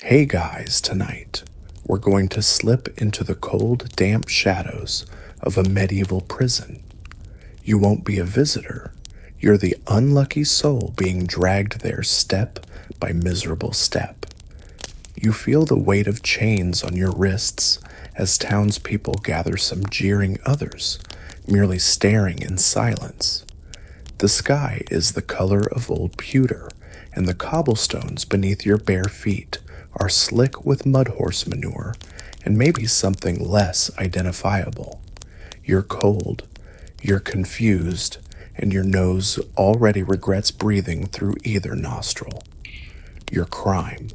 Hey guys, tonight we're going to slip into the cold, damp shadows of a medieval prison. You won't be a visitor, you're the unlucky soul being dragged there step by miserable step. You feel the weight of chains on your wrists as townspeople gather some jeering others, merely staring in silence. The sky is the color of old pewter, and the cobblestones beneath your bare feet are slick with mud horse manure and maybe something less identifiable. You're cold, you're confused, and your nose already regrets breathing through either nostril. Your crime.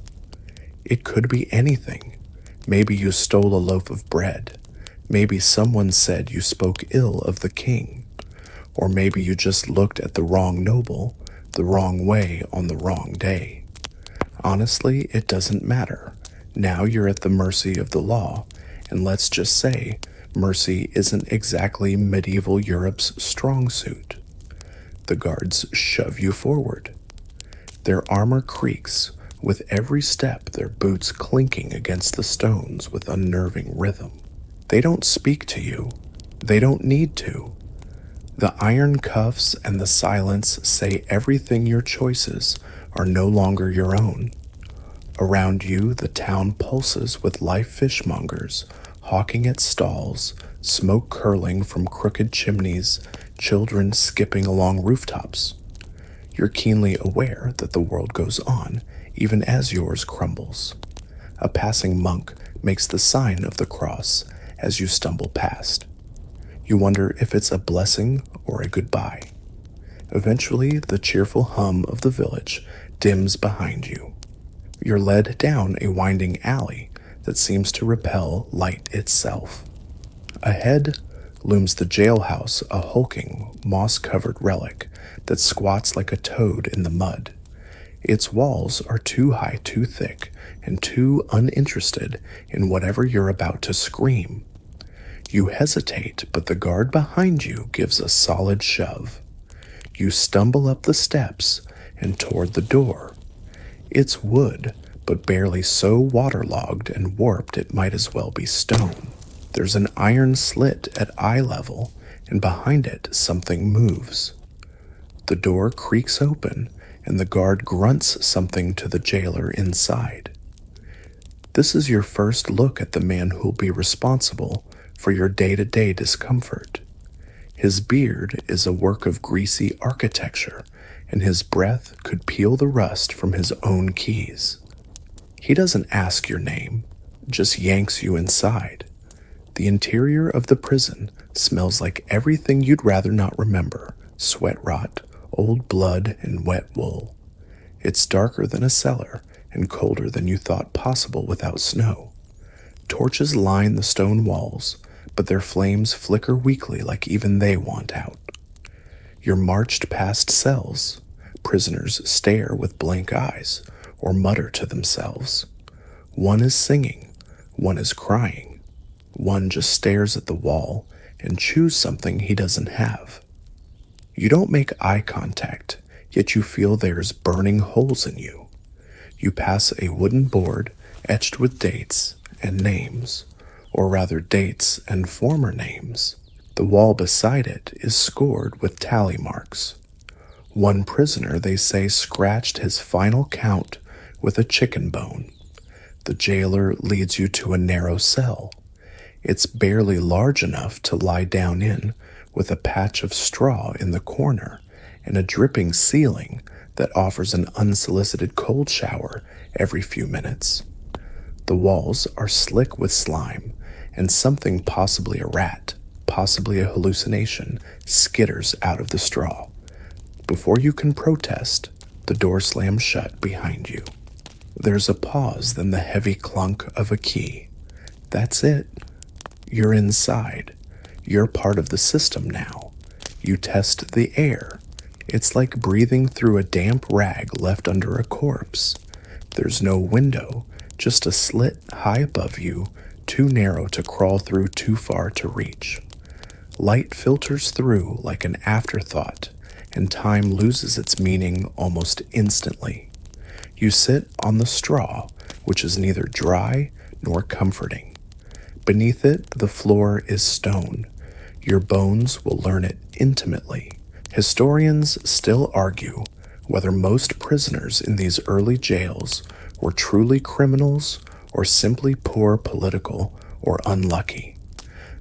It could be anything. Maybe you stole a loaf of bread. Maybe someone said you spoke ill of the king. Or maybe you just looked at the wrong noble the wrong way on the wrong day. Honestly, it doesn't matter. Now you're at the mercy of the law, and let's just say mercy isn't exactly medieval Europe's strong suit. The guards shove you forward. Their armor creaks, with every step their boots clinking against the stones with unnerving rhythm. They don't speak to you. They don't need to. The iron cuffs and the silence say everything your choices are no longer your own. Around you, the town pulses with live fishmongers, hawking at stalls, smoke curling from crooked chimneys, children skipping along rooftops. You're keenly aware that the world goes on, even as yours crumbles. A passing monk makes the sign of the cross as you stumble past. You wonder if it's a blessing or a goodbye. Eventually, the cheerful hum of the village dims behind you. You're led down a winding alley that seems to repel light itself. Ahead looms the jailhouse, a hulking, moss-covered relic that squats like a toad in the mud. Its walls are too high, too thick, and too uninterested in whatever you're about to scream. You hesitate, but the guard behind you gives a solid shove. You stumble up the steps and toward the door. It's wood, but barely so waterlogged and warped it might as well be stone. There's an iron slit at eye level, and behind it something moves. The door creaks open, and the guard grunts something to the jailer inside. This is your first look at the man who'll be responsible for your day-to-day discomfort. His beard is a work of greasy architecture, and his breath could peel the rust from his own keys. He doesn't ask your name, just yanks you inside. The interior of the prison smells like everything you'd rather not remember: sweat rot, old blood, and wet wool. It's darker than a cellar and colder than you thought possible without snow. Torches line the stone walls, but their flames flicker weakly like even they want out. You're marched past cells. Prisoners stare with blank eyes or mutter to themselves. One is singing, one is crying, one just stares at the wall and chews something he doesn't have. You don't make eye contact, yet you feel there's burning holes in you. You pass a wooden board etched with dates and names, or rather dates and former names. The wall beside it is scored with tally marks. One prisoner, they say, scratched his final count with a chicken bone. The jailer leads you to a narrow cell. It's barely large enough to lie down in, with a patch of straw in the corner and a dripping ceiling that offers an unsolicited cold shower every few minutes. The walls are slick with slime, and something, possibly a rat, possibly a hallucination, skitters out of the straw. Before you can protest, the door slams shut behind you. There's a pause, then the heavy clunk of a key. That's it. You're inside. You're part of the system now. You test the air. It's like breathing through a damp rag left under a corpse. There's no window, just a slit high above you, too narrow to crawl through, too far to reach. Light filters through like an afterthought, and time loses its meaning almost instantly. You sit on the straw which is neither dry nor comforting. Beneath it, the floor is stone. Your bones will learn it intimately. Historians still argue whether most prisoners in these early jails were truly criminals or simply poor political or unlucky.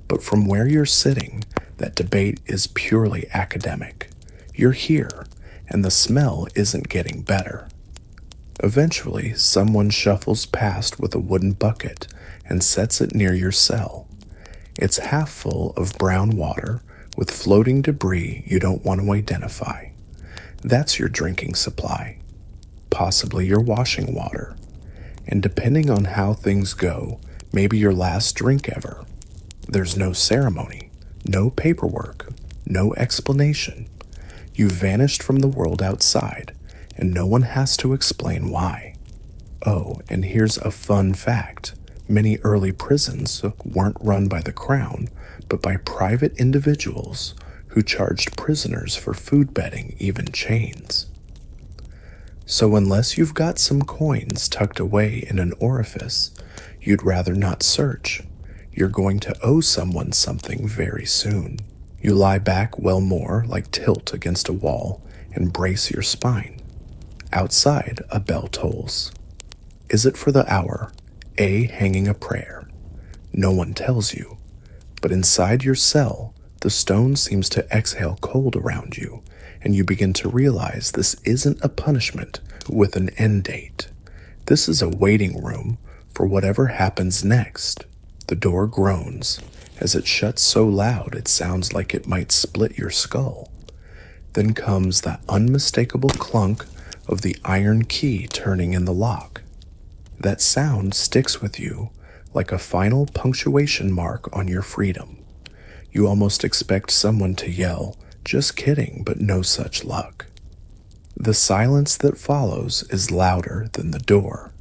But from where you're sitting, that debate is purely academic. You're here, and the smell isn't getting better. Eventually, someone shuffles past with a wooden bucket and sets it near your cell. It's half full of brown water with floating debris you don't want to identify. That's your drinking supply, possibly your washing water, and depending on how things go, maybe your last drink ever. There's no ceremony, no paperwork, no explanation. You vanished from the world outside, and no one has to explain why. Oh, and here's a fun fact. Many early prisons weren't run by the crown, but by private individuals who charged prisoners for food bedding, even chains. So unless you've got some coins tucked away in an orifice, you'd rather not search. You're going to owe someone something very soon. You lie back well more like tilt against a wall and brace your spine. Outside, a bell tolls. Is it for the hour? A hanging a prayer. No one tells you. But inside your cell, the stone seems to exhale cold around you, and you begin to realize this isn't a punishment with an end date. This is a waiting room for whatever happens next. The door groans. As it shuts so loud it sounds like it might split your skull. Then comes that unmistakable clunk of the iron key turning in the lock. That sound sticks with you like a final punctuation mark on your freedom. You almost expect someone to yell, "Just kidding," but no such luck. The silence that follows is louder than the door.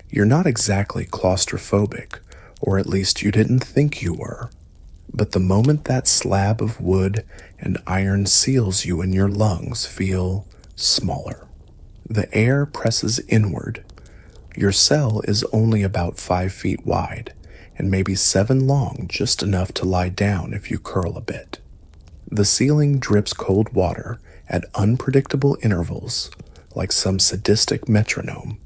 You're not exactly claustrophobic, or at least you didn't think you were. But the moment that slab of wood and iron seals you in your lungs feel smaller. The air presses inward. Your cell is only about 5 feet wide, and maybe 7 long, just enough to lie down if you curl a bit. The ceiling drips cold water at unpredictable intervals, like some sadistic metronome.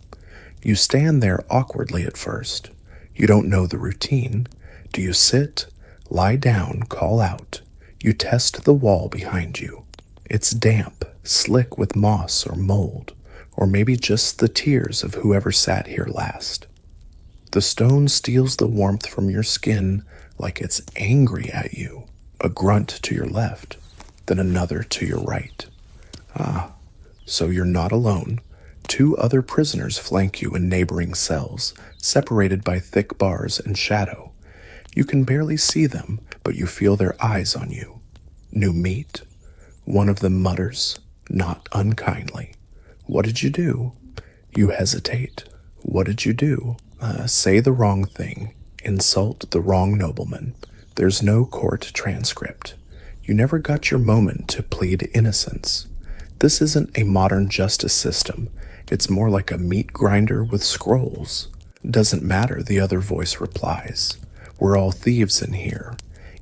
You stand there awkwardly at first. You don't know the routine. Do you sit, lie down, call out? You test the wall behind you. It's damp, slick with moss or mold, or maybe just the tears of whoever sat here last. The stone steals the warmth from your skin like it's angry at you. A grunt to your left, then another to your right. So you're not alone. 2 other prisoners flank you in neighboring cells, separated by thick bars and shadow. You can barely see them, but you feel their eyes on you. New meat? One of them mutters, not unkindly. What did you do? You hesitate. What did you do? Say the wrong thing. Insult the wrong nobleman. There's no court transcript. You never got your moment to plead innocence. This isn't a modern justice system. It's more like a meat grinder with scrolls. Doesn't matter, the other voice replies. We're all thieves in here,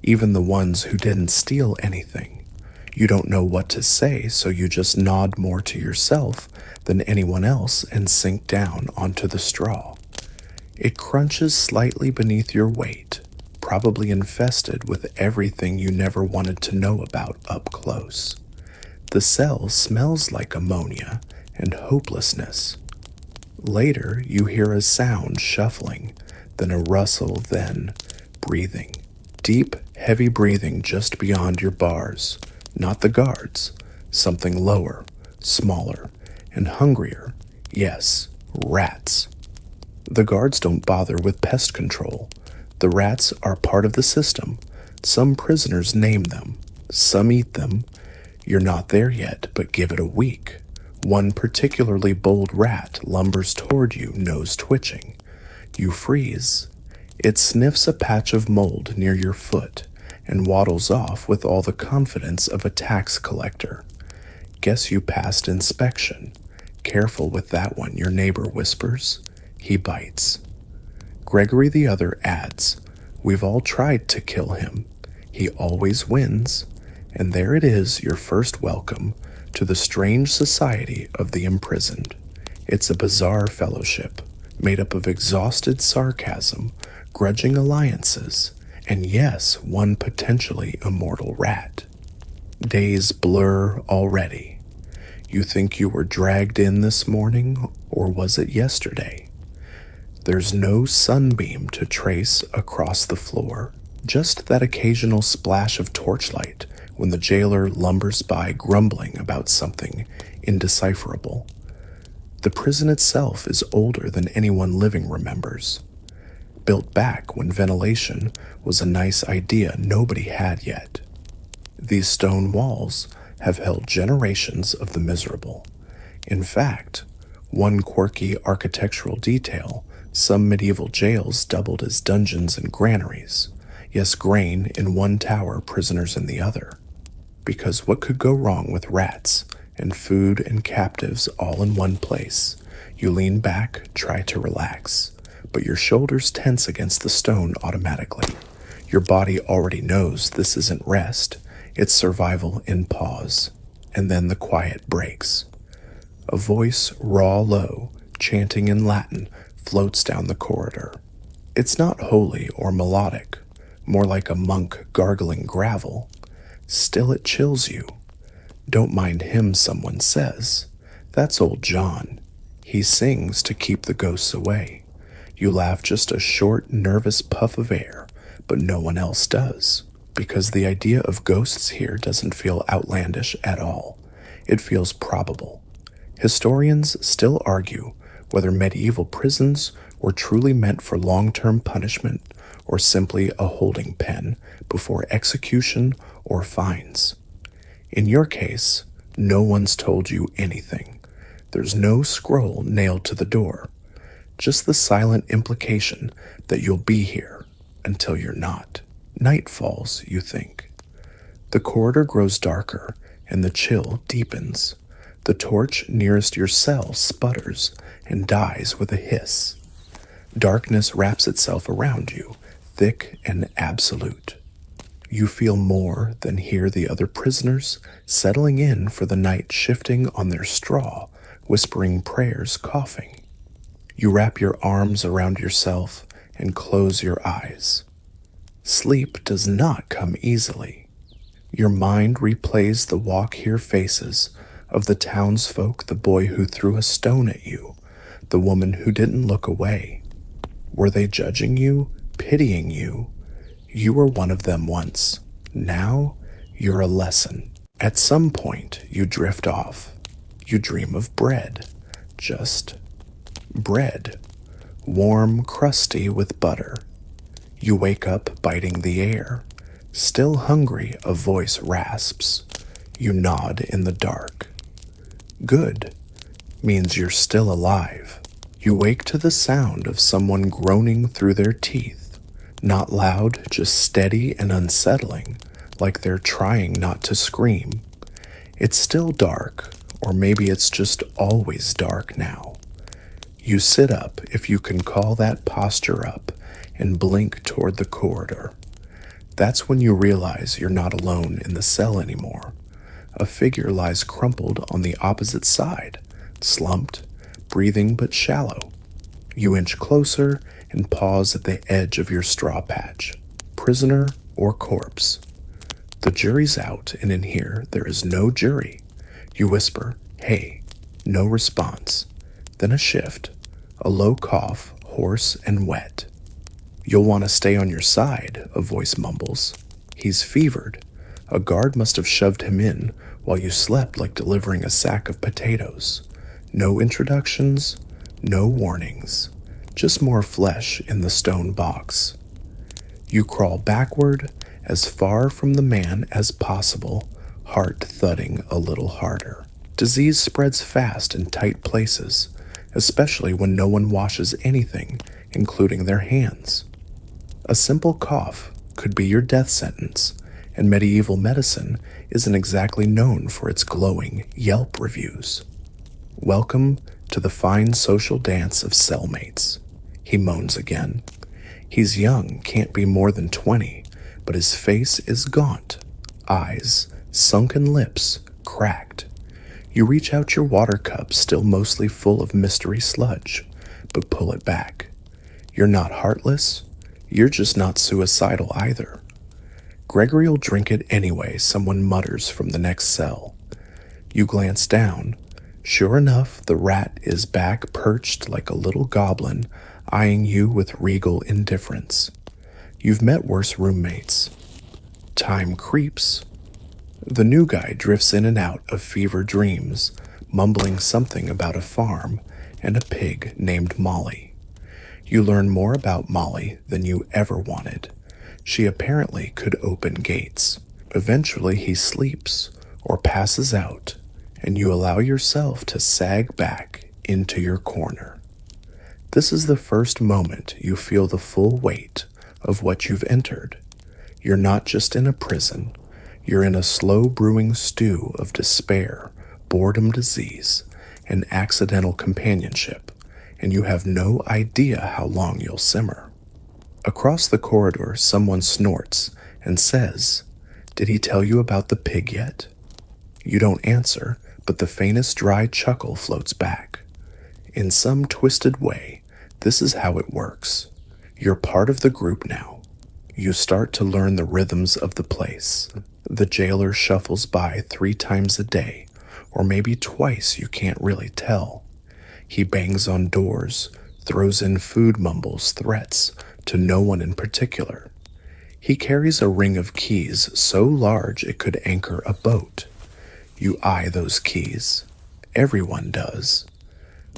even the ones who didn't steal anything. You don't know what to say, so you just nod more to yourself than anyone else and sink down onto the straw. It crunches slightly beneath your weight, probably infested with everything you never wanted to know about up close. The cell smells like ammonia and hopelessness. Later, you hear a sound shuffling, then a rustle, then breathing. Deep, heavy breathing just beyond your bars. Not the guards, something lower, smaller, and hungrier. Yes, rats. The guards don't bother with pest control. The rats are part of the system. Some prisoners name them. Some eat them. You're not there yet, but give it a week. One particularly bold rat lumbers toward you, nose twitching. You freeze. It sniffs a patch of mold near your foot and waddles off with all the confidence of a tax collector. Guess you passed inspection. Careful with that one, your neighbor whispers. He bites. Gregory the other adds, "We've all tried to kill him. He always wins." And there it is, your first welcome to the strange society of the imprisoned. It's a bizarre fellowship, made up of exhausted sarcasm, grudging alliances, and yes, one potentially immortal rat. Days blur already. You think you were dragged in this morning, or was it yesterday? There's no sunbeam to trace across the floor, just that occasional splash of torchlight when the jailer lumbers by grumbling about something indecipherable. The prison itself is older than anyone living remembers. Built back when ventilation was a nice idea nobody had yet. These stone walls have held generations of the miserable. In fact, one quirky architectural detail, some medieval jails doubled as dungeons and granaries. Yes, grain in one tower, prisoners in the other. Because what could go wrong with rats and food and captives all in one place? You lean back, try to relax, but your shoulders tense against the stone automatically. Your body already knows this isn't rest, it's survival in pause. And then the quiet breaks. A voice, raw low, chanting in Latin, floats down the corridor. It's not holy or melodic, more like a monk gargling gravel. Still it chills you. Don't mind him, someone says. That's old John. He sings to keep the ghosts away. You laugh just a short, nervous puff of air, but no one else does, because the idea of ghosts here doesn't feel outlandish at all. It feels probable. Historians still argue whether medieval prisons were truly meant for long-term punishment or simply a holding pen before execution or fines. In your case, no one's told you anything. There's no scroll nailed to the door, just the silent implication that you'll be here until you're not. Night falls, you think. The corridor grows darker and the chill deepens. The torch nearest your cell sputters and dies with a hiss. Darkness wraps itself around you, thick and absolute. You feel more than hear the other prisoners settling in for the night, shifting on their straw, whispering prayers, coughing. You wrap your arms around yourself and close your eyes. Sleep does not come easily. Your mind replays the walk-here faces of the townsfolk, the boy who threw a stone at you, the woman who didn't look away. Were they judging you, pitying you? You were one of them once. Now, you're a lesson. At some point, you drift off. You dream of bread. Just bread. Warm, crusty with butter. You wake up biting the air. Still hungry, a voice rasps. You nod in the dark. Good. Means you're still alive. You wake to the sound of someone groaning through their teeth. Not loud, just steady and unsettling, like they're trying not to scream. It's still dark, or maybe it's just always dark now. You sit up, if you can call that posture up, and blink toward the corridor. That's when you realize you're not alone in the cell anymore. A figure lies crumpled on the opposite side, slumped, breathing but shallow. You inch closer and pause at the edge of your straw patch. Prisoner or corpse? The jury's out, and in here there is no jury. You whisper, "Hey." No response. Then a shift, a low cough, hoarse and wet. "You'll want to stay on your side," a voice mumbles. "He's fevered. A guard must have shoved him in while you slept like delivering a sack of potatoes. No introductions, no warnings, just more flesh in the stone box." You crawl backward, as far from the man as possible, heart thudding a little harder. Disease spreads fast in tight places, especially when no one washes anything, including their hands. A simple cough could be your death sentence, and medieval medicine isn't exactly known for its glowing Yelp reviews. Welcome to the fine social dance of cellmates. He moans again. He's young, can't be more than 20, but his face is gaunt, eyes, sunken lips, cracked. You reach out your water cup, still mostly full of mystery sludge, but pull it back. You're not heartless, you're just not suicidal either. Gregory'll drink it anyway, someone mutters from the next cell. You glance down. Sure enough, the rat is back perched like a little goblin, eyeing you with regal indifference. You've met worse roommates. Time creeps. The new guy drifts in and out of fever dreams, mumbling something about a farm and a pig named Molly. You learn more about Molly than you ever wanted. She apparently could open gates. Eventually he sleeps or passes out, and you allow yourself to sag back into your corner. This is the first moment you feel the full weight of what you've entered. You're not just in a prison, you're in a slow brewing stew of despair, boredom, disease, and accidental companionship, and you have no idea how long you'll simmer. Across the corridor, someone snorts and says, "Did he tell you about the pig yet?" You don't answer, but the faintest dry chuckle floats back. In some twisted way, this is how it works. You're part of the group now. You start to learn the rhythms of the place. The jailer shuffles by 3 times a day, or maybe twice, you can't really tell. He bangs on doors, throws in food mumbles, threats to no one in particular. He carries a ring of keys so large it could anchor a boat. You eye those keys. Everyone does.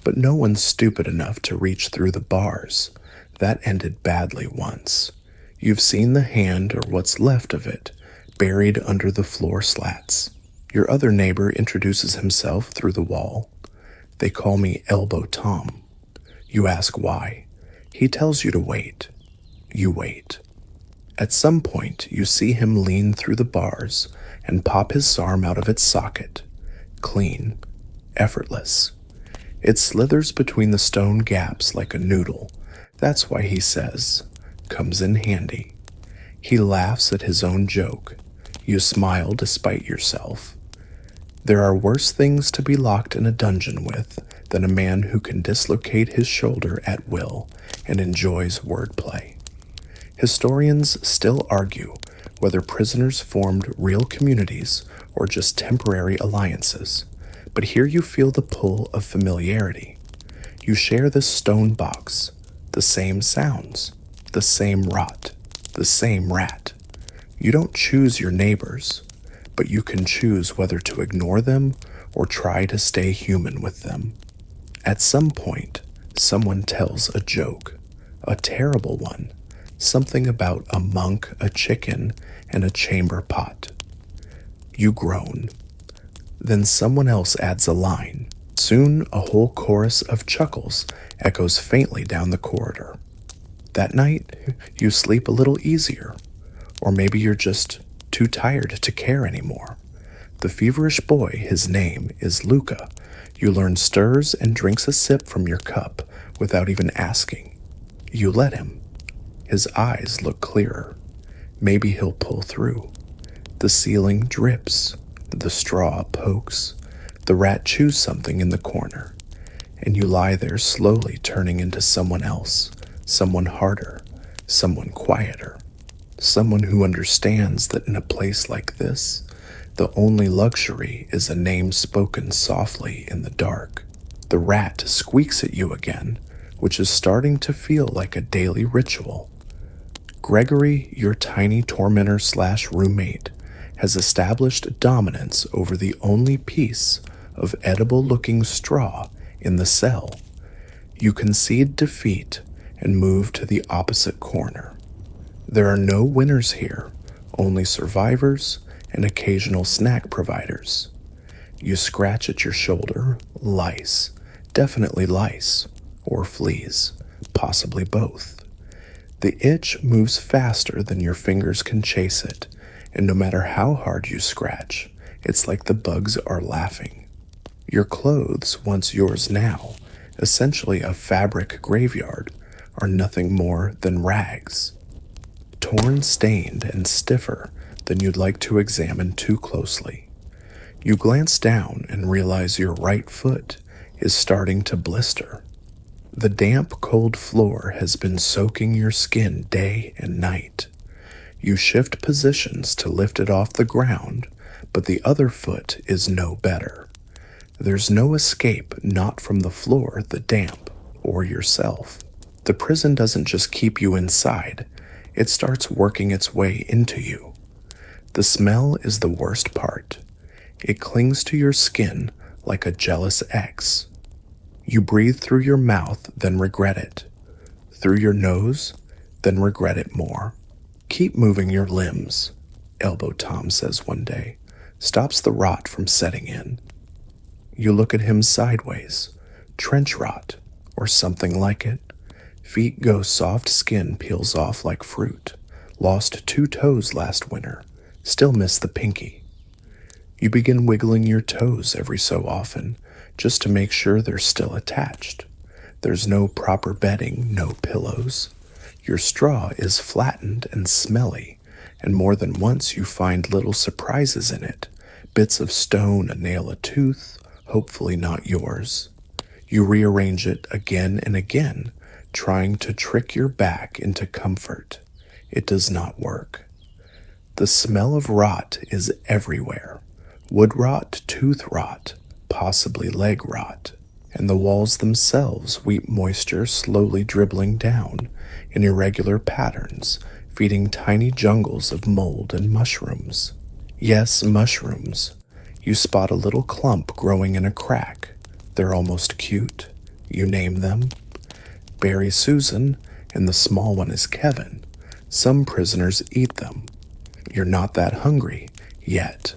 But no one's stupid enough to reach through the bars. That ended badly once. You've seen the hand, or what's left of it, buried under the floor slats. Your other neighbor introduces himself through the wall. They call me Elbow Tom. You ask why. He tells you to wait. You wait. At some point, you see him lean through the bars and pop his arm out of its socket. Clean. Effortless. It slithers between the stone gaps like a noodle. That's why he says, "Comes in handy." He laughs at his own joke. You smile despite yourself. There are worse things to be locked in a dungeon with than a man who can dislocate his shoulder at will and enjoys wordplay. Historians still argue whether prisoners formed real communities or just temporary alliances, but here you feel the pull of familiarity. You share this stone box, the same sounds, the same rot, the same rat. You don't choose your neighbors, but you can choose whether to ignore them or try to stay human with them. At some point, someone tells a joke, a terrible one, something about a monk, a chicken, and a chamber pot. You groan. Then someone else adds a line. Soon a whole chorus of chuckles echoes faintly down the corridor. That night, you sleep a little easier, or maybe you're just too tired to care anymore. The feverish boy, his name is Luca, you learn stirs and drinks a sip from your cup without even asking. You let him. His eyes look clearer. Maybe he'll pull through. The ceiling drips. The straw pokes. The rat chews something in the corner. And you lie there slowly turning into someone else, someone harder, someone quieter, someone who understands that in a place like this, the only luxury is a name spoken softly in the dark. The rat squeaks at you again, which is starting to feel like a daily ritual. Gregory, your tiny tormentor/roommate, has established dominance over the only piece of edible-looking straw in the cell. You concede defeat and move to the opposite corner. There are no winners here, only survivors and occasional snack providers. You scratch at your shoulder. Lice. Definitely lice. Or fleas. Possibly both. The itch moves faster than your fingers can chase it, and no matter how hard you scratch, it's like the bugs are laughing. Your clothes, once yours now, essentially a fabric graveyard, are nothing more than rags. Torn, stained, and stiffer than you'd like to examine too closely. You glance down and realize your right foot is starting to blister. The damp, cold floor has been soaking your skin day and night. You shift positions to lift it off the ground, but the other foot is no better. There's no escape, not from the floor, the damp, or yourself. The prison doesn't just keep you inside, it starts working its way into you. The smell is the worst part. It clings to your skin like a jealous ex. You breathe through your mouth, then regret it. Through your nose, then regret it more. Keep moving your limbs, Elbow Tom says one day. Stops the rot from setting in. You look at him sideways. Trench rot, or something like it. Feet go soft, skin peels off like fruit. Lost 2 toes last winter. Still miss the pinky. You begin wiggling your toes every so often, just to make sure they're still attached. There's no proper bedding, no pillows. Your straw is flattened and smelly, and more than once you find little surprises in it. Bits of stone, a nail, a tooth, hopefully not yours. You rearrange it again and again, trying to trick your back into comfort. It does not work. The smell of rot is everywhere. Wood rot, tooth rot, possibly leg rot, and the walls themselves weep moisture slowly dribbling down in irregular patterns, feeding tiny jungles of mold and mushrooms. Yes, mushrooms. You spot a little clump growing in a crack. They're almost cute. You name them. Berry Susan, and the small one is Kevin. Some prisoners eat them. You're not that hungry, yet.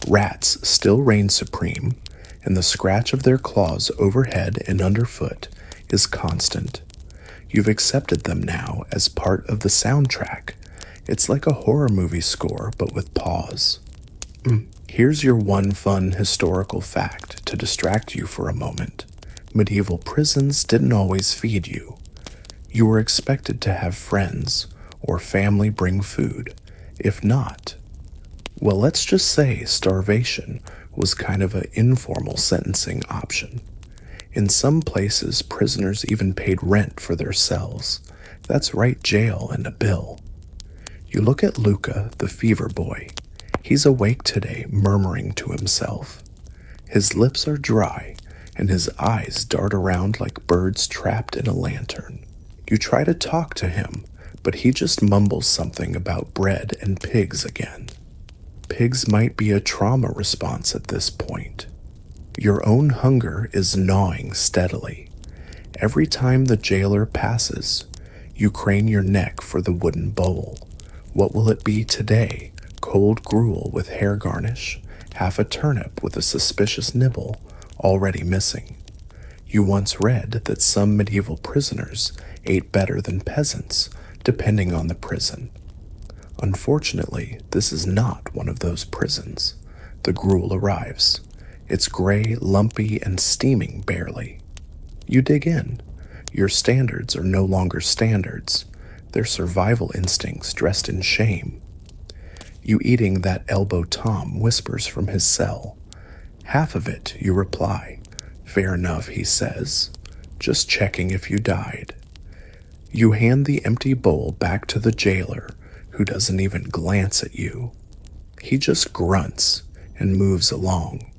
Rats still reign supreme, and the scratch of their claws overhead and underfoot is constant. You've accepted them now as part of the soundtrack. It's like a horror movie score, but with paws. Here's your one fun historical fact to distract you for a moment. Medieval prisons didn't always feed you. You were expected to have friends or family bring food. If not, well, let's just say starvation was kind of an informal sentencing option. In some places, prisoners even paid rent for their cells. That's right, jail and a bill. You look at Luca, the fever boy. He's awake today, murmuring to himself. His lips are dry, and his eyes dart around like birds trapped in a lantern. You try to talk to him, but he just mumbles something about bread and pigs again. Pigs might be a trauma response at this point. Your own hunger is gnawing steadily. Every time the jailer passes, you crane your neck for the wooden bowl. What will it be today? Cold gruel with hair garnish, half a turnip with a suspicious nibble, already missing. You once read that some medieval prisoners ate better than peasants, depending on the prison. Unfortunately, this is not one of those prisons. The gruel arrives. It's gray, lumpy, and steaming barely. You dig in. Your standards are no longer standards. They're survival instincts dressed in shame. You eating that Elbow Tom whispers from his cell. Half of it, you reply. Fair enough, he says. Just checking if you died. You hand the empty bowl back to the jailer, who doesn't even glance at you. He just grunts and moves along.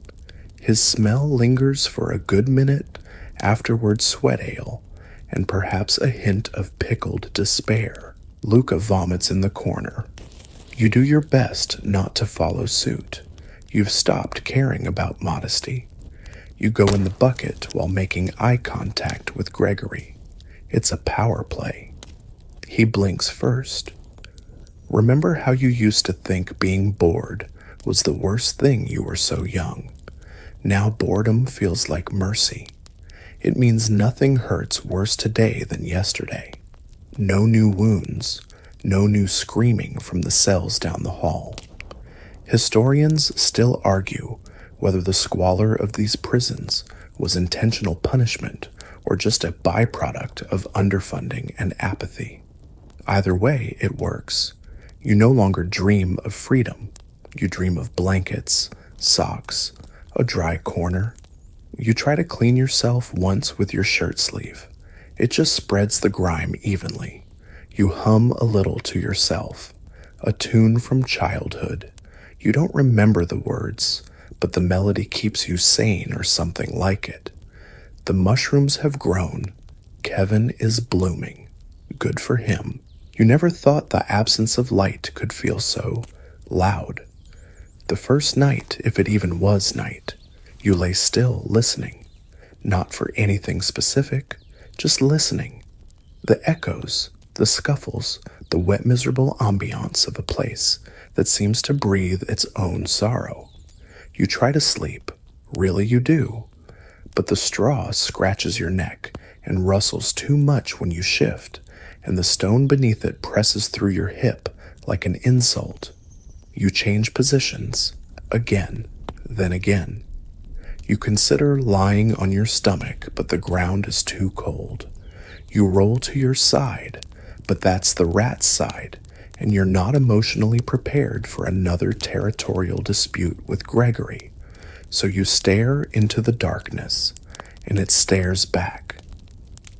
His smell lingers for a good minute, afterward sweat ale, and perhaps a hint of pickled despair. Luca vomits in the corner. You do your best not to follow suit. You've stopped caring about modesty. You go in the bucket while making eye contact with Gregory. It's a power play. He blinks first. Remember how you used to think being bored was the worst thing you were so young? Now boredom feels like mercy. It means nothing hurts worse today than yesterday. No new wounds, no new screaming from the cells down the hall. Historians still argue whether the squalor of these prisons was intentional punishment or just a byproduct of underfunding and apathy. Either way, it works. You no longer dream of freedom. You dream of blankets, socks, a dry corner. You try to clean yourself once with your shirt sleeve. It just spreads the grime evenly. You hum a little to yourself, a tune from childhood. You don't remember the words, but the melody keeps you sane or something like it. The mushrooms have grown. Kevin is blooming. Good for him. You never thought the absence of light could feel so loud. The first night, if it even was night, you lay still listening. Not for anything specific, just listening. The echoes, the scuffles, the wet, miserable ambiance of a place that seems to breathe its own sorrow. You try to sleep, really you do, but the straw scratches your neck and rustles too much when you shift, and the stone beneath it presses through your hip like an insult. You change positions, again, then again. You consider lying on your stomach, but the ground is too cold. You roll to your side, but that's the rat's side, and you're not emotionally prepared for another territorial dispute with Gregory. So you stare into the darkness, and it stares back.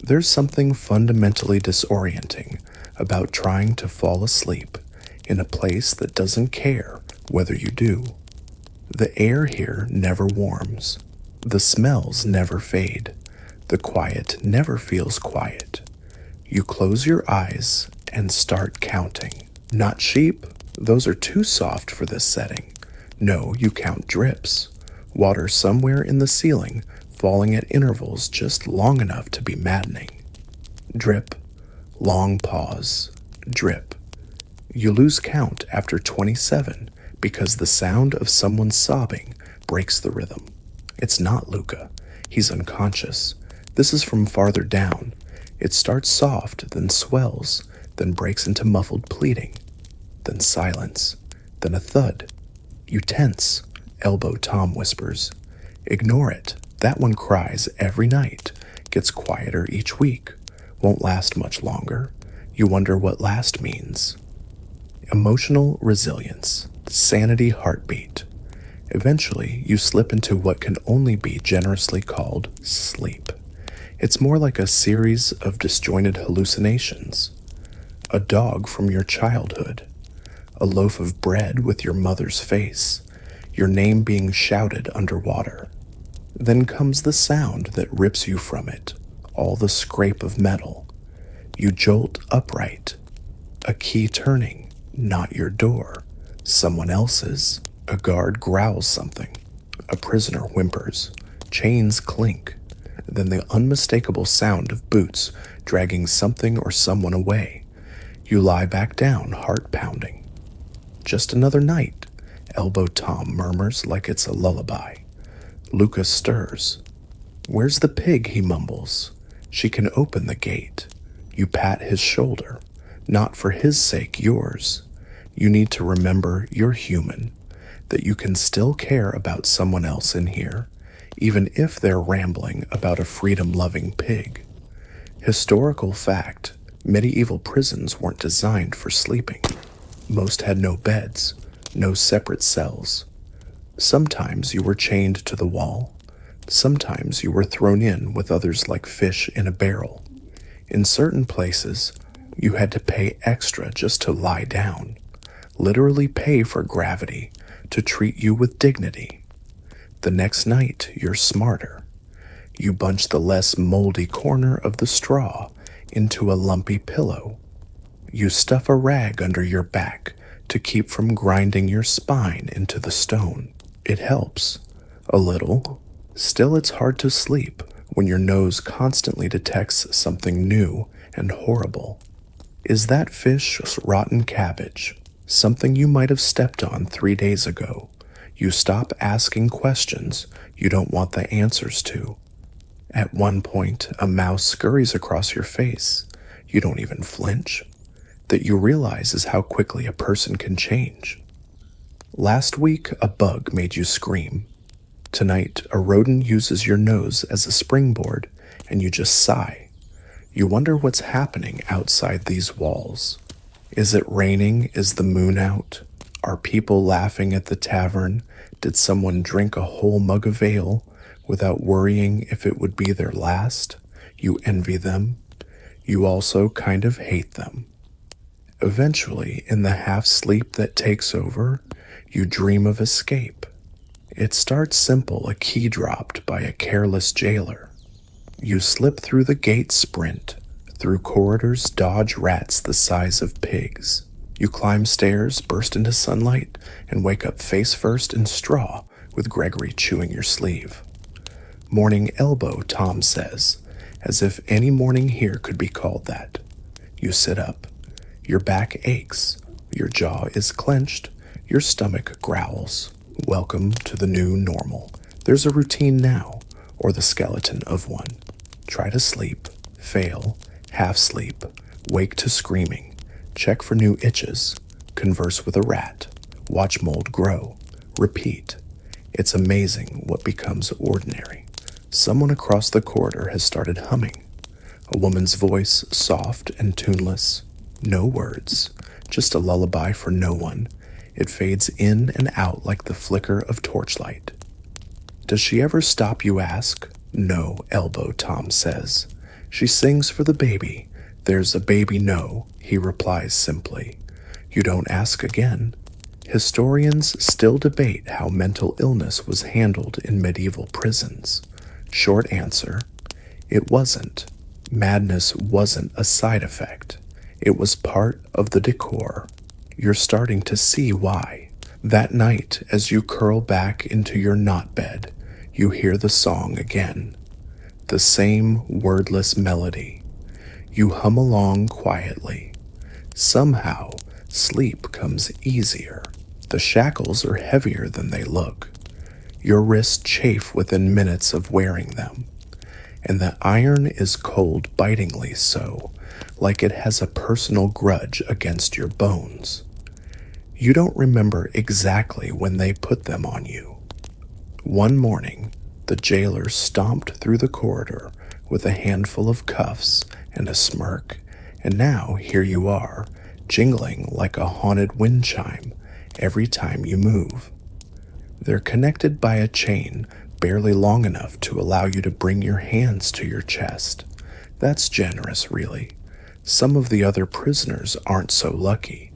There's something fundamentally disorienting about trying to fall asleep in a place that doesn't care whether you do. The air here never warms. The smells never fade. The quiet never feels quiet. You close your eyes and start counting. Not sheep, those are too soft for this setting. No, you count drips. Water somewhere in the ceiling, falling at intervals just long enough to be maddening. Drip, long pause, drip. You lose count after 27 because the sound of someone sobbing breaks the rhythm. It's not Luca. He's unconscious. This is from farther down. It starts soft, then swells, then breaks into muffled pleading, then silence, then a thud. You tense. Elbow Tom whispers, "Ignore it. That one cries every night. Gets quieter each week. Won't last much longer." You wonder what last means. Emotional resilience. Sanity heartbeat. Eventually, you slip into what can only be generously called sleep. It's more like a series of disjointed hallucinations. A dog from your childhood. A loaf of bread with your mother's face. Your name being shouted underwater. Then comes the sound that rips you from it, all the scrape of metal. You jolt upright. A key turning, not your door, someone else's. A guard growls something. A prisoner whimpers. Chains clink. Then the unmistakable sound of boots dragging something or someone away. You lie back down, heart pounding. Just another night, Elbow Tom murmurs like it's a lullaby. Lucas stirs. "Where's the pig?" he mumbles. She can open the gate. You pat his shoulder. Not for his sake, yours. You need to remember you're human, that you can still care about someone else in here, even if they're rambling about a freedom-loving pig. Historical fact, medieval prisons weren't designed for sleeping. Most had no beds, no separate cells. Sometimes you were chained to the wall. Sometimes you were thrown in with others like fish in a barrel. In certain places, you had to pay extra just to lie down. Literally pay for gravity to treat you with dignity. The next night, you're smarter. You bunch the less moldy corner of the straw into a lumpy pillow. You stuff a rag under your back to keep from grinding your spine into the stone. It helps. A little. Still, it's hard to sleep when your nose constantly detects something new and horrible. Is that fish rotten cabbage? Something you might have stepped on 3 days ago. You stop asking questions you don't want the answers to. At one point, a mouse scurries across your face. You don't even flinch. That you realize is how quickly a person can change. Last week, a bug made you scream. Tonight, a rodent uses your nose as a springboard and you just sigh. You wonder what's happening outside these walls. Is it raining? Is the moon out? Are people laughing at the tavern? Did someone drink a whole mug of ale without worrying if it would be their last? You envy them. You also kind of hate them. Eventually, in the half-sleep that takes over, you dream of escape. It starts simple, a key dropped by a careless jailer. You slip through the gate sprint, through corridors dodge rats the size of pigs. You climb stairs, burst into sunlight, and wake up face first in straw with Gregory chewing your sleeve. Morning elbow, Tom says, as if any morning here could be called that. You sit up. Your back aches. Your jaw is clenched. Your stomach growls. Welcome to the new normal. There's a routine now, or the skeleton of one. Try to sleep, fail, half sleep, wake to screaming, check for new itches, converse with a rat, watch mold grow, repeat. It's amazing what becomes ordinary. Someone across the corridor has started humming. A woman's voice, soft and tuneless. No words, just a lullaby for no one. It fades in and out like the flicker of torchlight. Does she ever stop, you ask? No, elbow, Tom says. She sings for the baby. There's a baby, no, he replies simply. You don't ask again. Historians still debate how mental illness was handled in medieval prisons. Short answer, it wasn't. Madness wasn't a side effect. It was part of the decor. You're starting to see why. That night, as you curl back into your knot bed, you hear the song again. The same wordless melody. You hum along quietly. Somehow, sleep comes easier. The shackles are heavier than they look. Your wrists chafe within minutes of wearing them. And the iron is cold bitingly so, like it has a personal grudge against your bones. You don't remember exactly when they put them on you. One morning, the jailer stomped through the corridor with a handful of cuffs and a smirk, and now here you are, jingling like a haunted wind chime every time you move. They're connected by a chain barely long enough to allow you to bring your hands to your chest. That's generous, really. Some of the other prisoners aren't so lucky.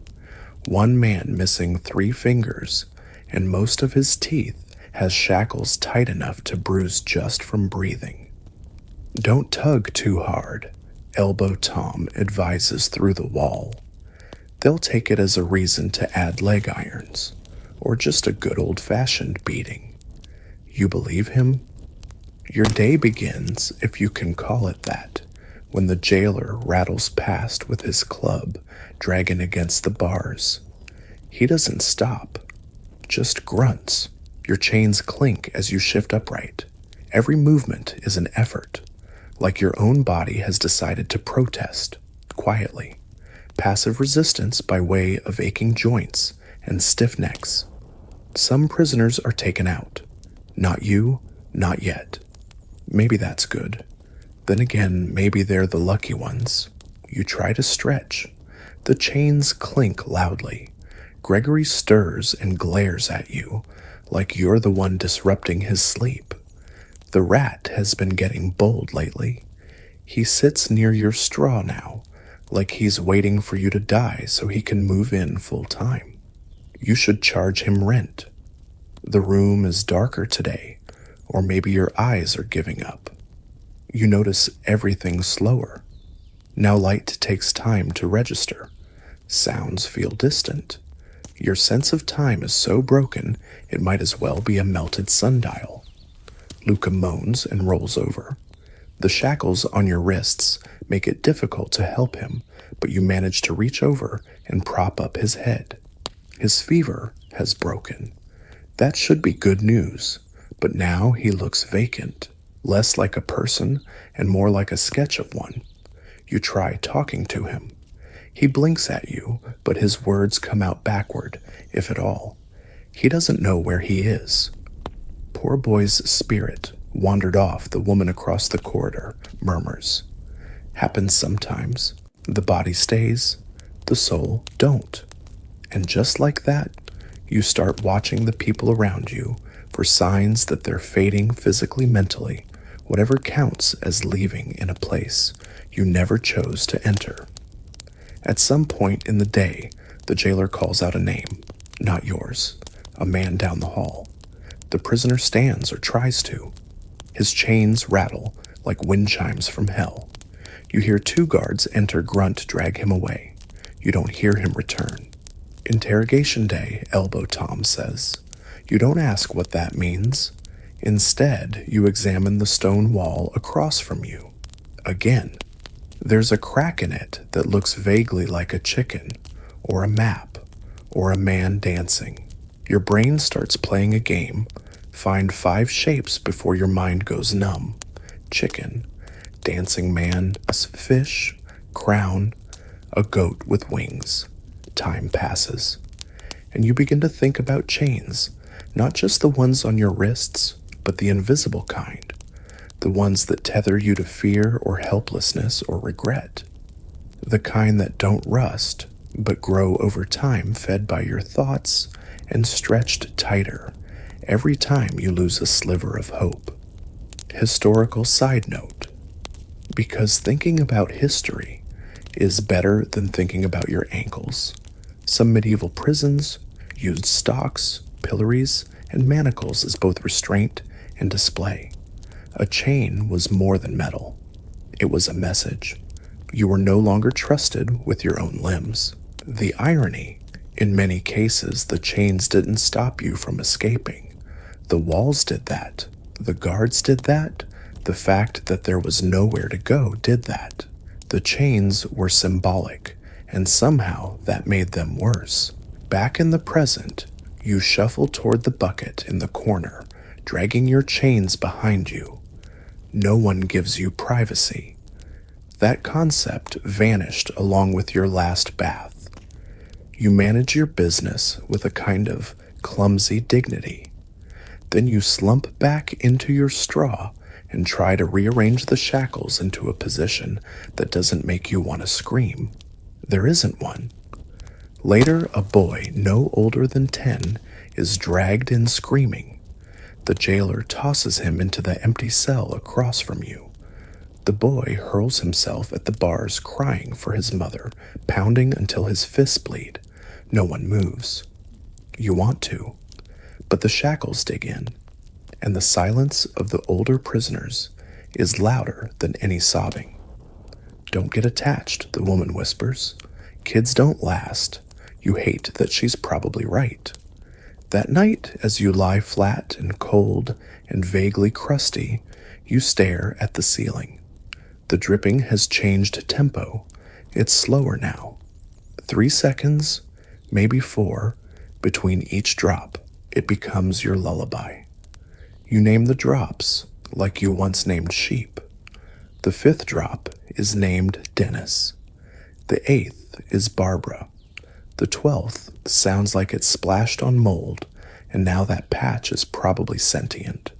One man missing 3 fingers, and most of his teeth has shackles tight enough to bruise just from breathing. Don't tug too hard, elbow Tom advises through the wall. They'll take it as a reason to add leg irons, or just a good old-fashioned beating. You believe him? Your day begins, if you can call it that, when the jailer rattles past with his club, dragging against the bars. He doesn't stop, just grunts. Your chains clink as you shift upright. Every movement is an effort, like your own body has decided to protest, quietly. Passive resistance by way of aching joints and stiff necks. Some prisoners are taken out. Not you, not yet. Maybe that's good. Then again, maybe they're the lucky ones. You try to stretch. The chains clink loudly. Gregory stirs and glares at you, like you're the one disrupting his sleep. The rat has been getting bold lately. He sits near your straw now, like he's waiting for you to die so he can move in full time. You should charge him rent. The room is darker today, or maybe your eyes are giving up. You notice everything slower. Now light takes time to register. Sounds feel distant. Your sense of time is so broken, it might as well be a melted sundial. Luca moans and rolls over. The shackles on your wrists make it difficult to help him, but you manage to reach over and prop up his head. His fever has broken. That should be good news, but now he looks vacant, less like a person and more like a sketch of one. You try talking to him. He blinks at you, but his words come out backward, if at all. He doesn't know where he is. Poor boy's spirit, Wandered off, the woman across the corridor murmurs. Happens sometimes. The body stays, the soul don't. And just like that, you start watching the people around you for signs that they're fading physically, mentally, whatever counts as leaving in a place you never chose to enter. At some point in the day, the jailer calls out a name, not yours, a man down the hall. The prisoner stands or tries to. His chains rattle like wind chimes from hell. You hear 2 guards enter, grunt, drag him away. You don't hear him return. Interrogation day, Elbow Tom says. You don't ask what that means. Instead, you examine the stone wall across from you. Again. There's a crack in it that looks vaguely like a chicken, or a map, or a man dancing. Your brain starts playing a game. Find 5 shapes before your mind goes numb. Chicken, dancing man, a fish, crown, a goat with wings. Time passes, and you begin to think about chains, not just the ones on your wrists, but the invisible kind, the ones that tether you to fear or helplessness or regret, the kind that don't rust, but grow over time, fed by your thoughts and stretched tighter every time you lose a sliver of hope. Historical side note, because thinking about history is better than thinking about your ankles. Some medieval prisons used stocks, pillories, and manacles as both restraint and display. A chain was more than metal. It was a message. You were no longer trusted with your own limbs. The irony, in many cases, the chains didn't stop you from escaping. The walls did that. The guards did that. The fact that there was nowhere to go did that. The chains were symbolic, and somehow that made them worse. Back in the present, you shuffle toward the bucket in the corner, dragging your chains behind you. No one gives you privacy. That concept vanished along with your last bath. You manage your business with a kind of clumsy dignity. Then you slump back into your straw and try to rearrange the shackles into a position that doesn't make you want to scream. There isn't one. Later, a boy no older than 10 is dragged in screaming. The jailer tosses him into the empty cell across from you. The boy hurls himself at the bars, crying for his mother, pounding until his fists bleed. No one moves. You want to, but the shackles dig in, and the silence of the older prisoners is louder than any sobbing. Don't get attached, the woman whispers. Kids don't last. You hate that she's probably right. That night, as you lie flat and cold and vaguely crusty, you stare at the ceiling. The dripping has changed tempo. It's slower now. 3 seconds, maybe 4, between each drop. It becomes your lullaby. You name the drops, like you once named sheep. The 5th drop is named Dennis. The 8th is Barbara. The 12th sounds like it splashed on mold, and now that patch is probably sentient.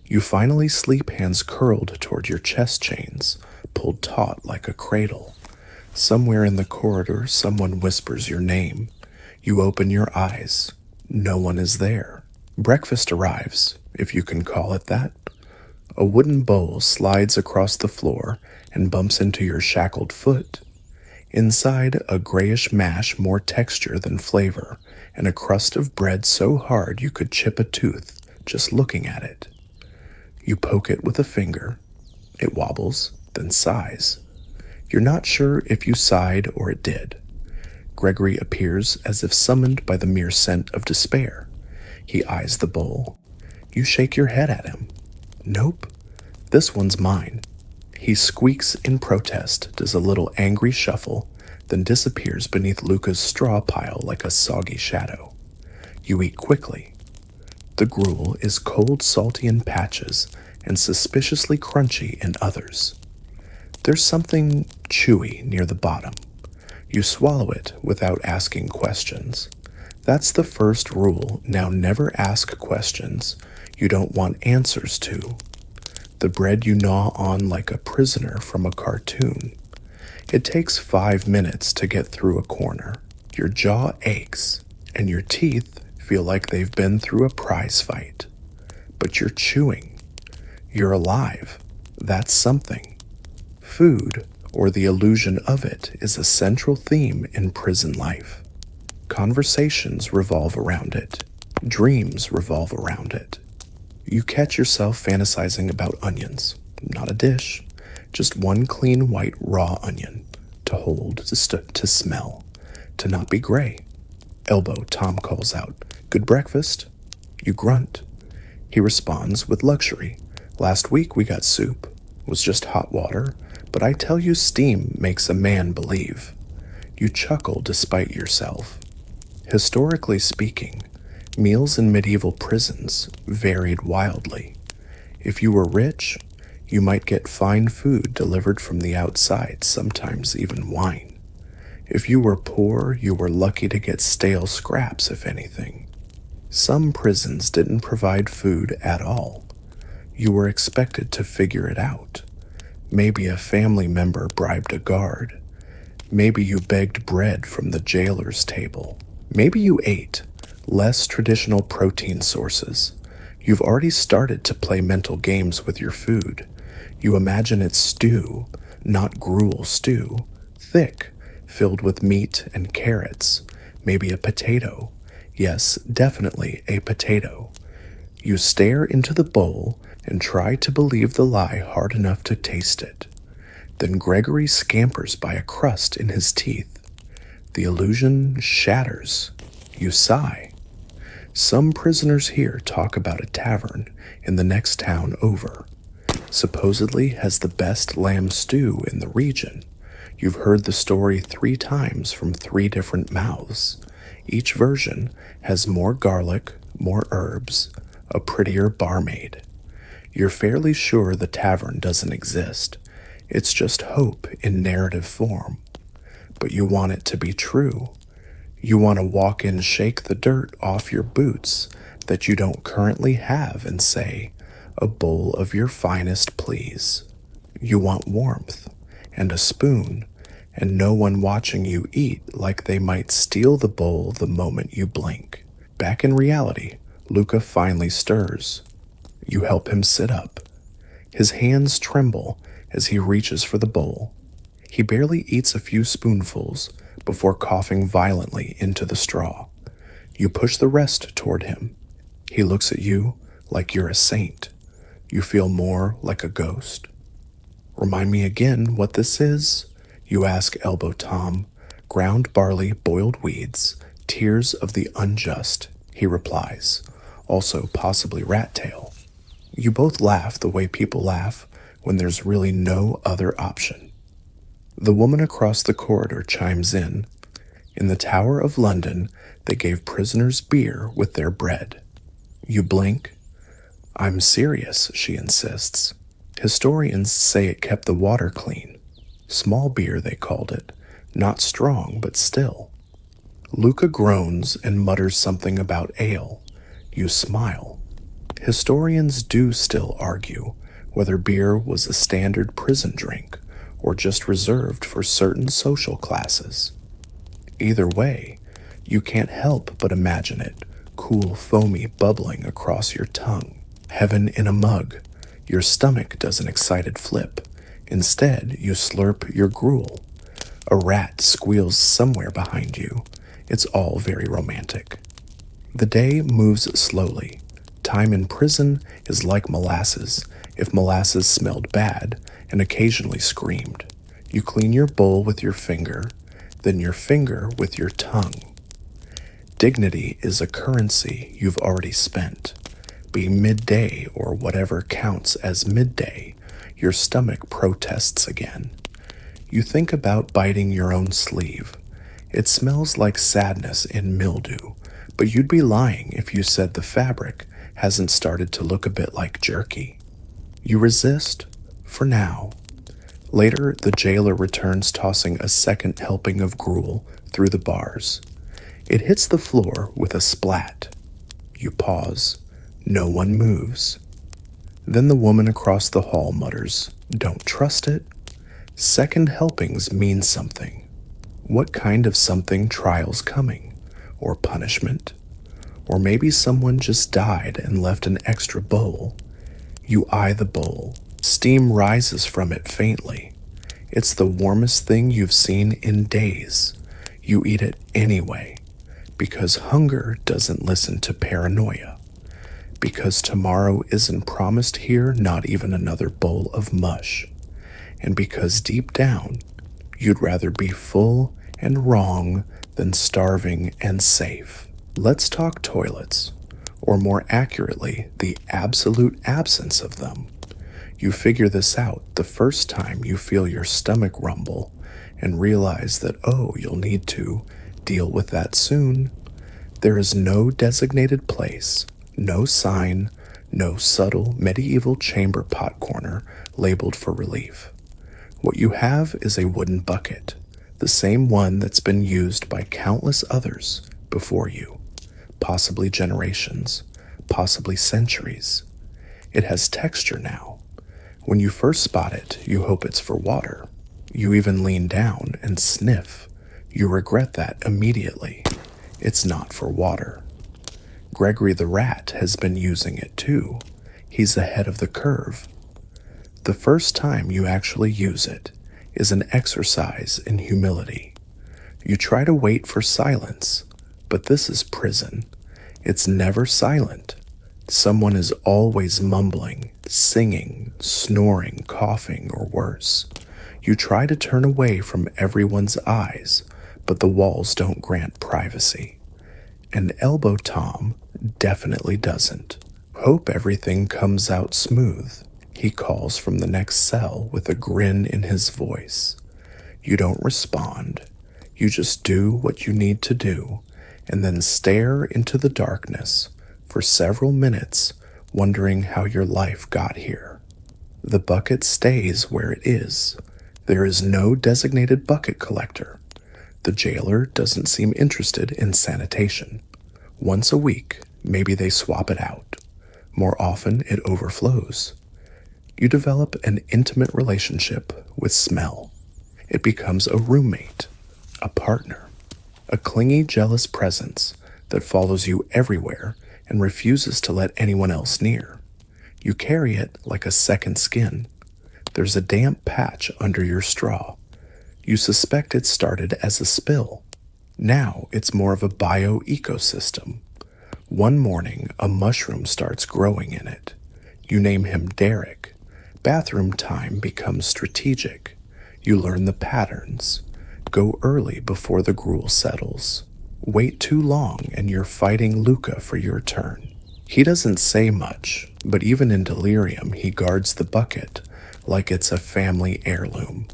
You finally sleep, hands curled toward your chest chains, pulled taut like a cradle. Somewhere in the corridor, someone whispers your name. You open your eyes. No one is there. Breakfast arrives, if you can call it that. A wooden bowl slides across the floor and bumps into your shackled foot. Inside, a grayish mash, more texture than flavor, and a crust of bread so hard you could chip a tooth just looking at it. You poke it with a finger. It wobbles, then sighs. You're not sure if you sighed or it did. Gregory appears as if summoned by the mere scent of despair. He eyes the bowl. You shake your head at him. Nope, this one's mine. He squeaks in protest, does a little angry shuffle, then disappears beneath Luca's straw pile like a soggy shadow. You eat quickly. The gruel is cold, salty in patches and suspiciously crunchy in others. There's something chewy near the bottom. You swallow it without asking questions. That's the first rule. Now never ask questions you don't want answers to. the bread you gnaw on like a prisoner from a cartoon. It takes 5 minutes to get through a corner. Your jaw aches, and your teeth feel like they've been through a prize fight. But you're chewing. You're alive. That's something. Food, or the illusion of it, is a central theme in prison life. Conversations revolve around it. Dreams revolve around it. You catch yourself fantasizing about onions. Not a dish, just one clean white raw onion to hold, to smell, to not be gray. Elbow, Tom calls out, "Good breakfast." You grunt. He responds with luxury. "Last week we got soup. Was just hot water, but I tell you steam makes a man believe." You chuckle despite yourself. Historically speaking, meals in medieval prisons varied wildly. If you were rich, you might get fine food delivered from the outside, sometimes even wine. If you were poor, you were lucky to get stale scraps, if anything. Some prisons didn't provide food at all. You were expected to figure it out. Maybe a family member bribed a guard. Maybe you begged bread from the jailer's table. Maybe you ate less traditional protein sources. You've already started to play mental games with your food. You imagine it's stew, not gruel stew, thick, filled with meat and carrots, maybe a potato. Yes, definitely a potato. You stare into the bowl and try to believe the lie hard enough to taste it. Then Gregory scampers by a crust in his teeth. The illusion shatters. You sigh. Some prisoners here talk about a tavern in the next town over. Supposedly has the best lamb stew in the region. You've heard the story 3 times from 3 different mouths. Each version has more garlic, more herbs, a prettier barmaid. You're fairly sure the tavern doesn't exist. It's just hope in narrative form. But you want it to be true. You want to walk in, shake the dirt off your boots that you don't currently have and say, "A bowl of your finest, please." You want warmth and a spoon and no one watching you eat like they might steal the bowl the moment you blink. Back in reality, Luca finally stirs. You help him sit up. His hands tremble as he reaches for the bowl. He barely eats a few spoonfuls before coughing violently into the straw. You push the rest toward him. He looks at you like you're a saint. You feel more like a ghost. "Remind me again what this is?" You ask Elbow Tom. "Ground barley, boiled weeds, tears of the unjust," he replies. "Also possibly rat tail." You both laugh the way people laugh when there's really no other option. The woman across the corridor chimes in. "In the Tower of London, they gave prisoners beer with their bread." You blink. "I'm serious," she insists. "Historians say it kept the water clean. Small beer, they called it. Not strong, but still." Luca groans and mutters something about ale. You smile. Historians do still argue whether beer was a standard prison drink or just reserved for certain social classes. Either way, you can't help but imagine it, cool, foamy, bubbling across your tongue. Heaven in a mug. Your stomach does an excited flip. Instead, you slurp your gruel. A rat squeals somewhere behind you. It's all very romantic. The day moves slowly. Time in prison is like molasses, if molasses smelled bad and occasionally screamed. You clean your bowl with your finger, then your finger with your tongue. Dignity is a currency you've already spent. Be midday or whatever counts as midday, your stomach protests again. You think about biting your own sleeve. It smells like sadness in mildew, but you'd be lying if you said the fabric hasn't started to look a bit like jerky. You resist, for now. Later, the jailer returns tossing a second helping of gruel through the bars. It hits the floor with a splat. You pause. No one moves. Then the woman across the hall mutters, "Don't trust it." Second helpings mean something. What kind of something? Trials coming? Or punishment? Or maybe someone just died and left an extra bowl. You eye the bowl. Steam rises from it faintly. It's the warmest thing you've seen in days. You eat it anyway, because hunger doesn't listen to paranoia. Because tomorrow isn't promised here, not even another bowl of mush. And because deep down, you'd rather be full and wrong than starving and safe. Let's talk toilets, or more accurately, the absolute absence of them. You figure this out the first time you feel your stomach rumble and realize that, oh, you'll need to deal with that soon. There is no designated place, no sign, no subtle medieval chamber pot corner labeled for relief. What you have is a wooden bucket, the same one that's been used by countless others before you, possibly generations, possibly centuries. It has texture now. When you first spot it, you hope it's for water. You even lean down and sniff. You regret that immediately. It's not for water. Gregory the rat has been using it too. He's ahead of the curve. The first time you actually use it is an exercise in humility. You try to wait for silence, but this is prison. It's never silent. Someone is always mumbling, singing, snoring, coughing, or worse. You try to turn away from everyone's eyes, but the walls don't grant privacy. And Elbow Tom definitely doesn't. Hope everything comes out smooth. He calls from the next cell with a grin in his voice. You don't respond. You just do what you need to do, and then stare into the darkness for several minutes, wondering how your life got here. The bucket stays where it is. There is no designated bucket collector. The jailer doesn't seem interested in sanitation. Once a week, maybe they swap it out. More often, it overflows. You develop an intimate relationship with smell. It becomes a roommate, a partner, a clingy, jealous presence that follows you everywhere and refuses to let anyone else near. You carry it like a second skin. There's a damp patch under your straw. You suspect it started as a spill. Now it's more of a bio-ecosystem. One morning, a mushroom starts growing in it. You name him Derek. Bathroom time becomes strategic. You learn the patterns. Go early before the gruel settles. Wait too long and you're fighting Luca for your turn. He doesn't say much, but even in delirium he guards the bucket like it's a family heirloom.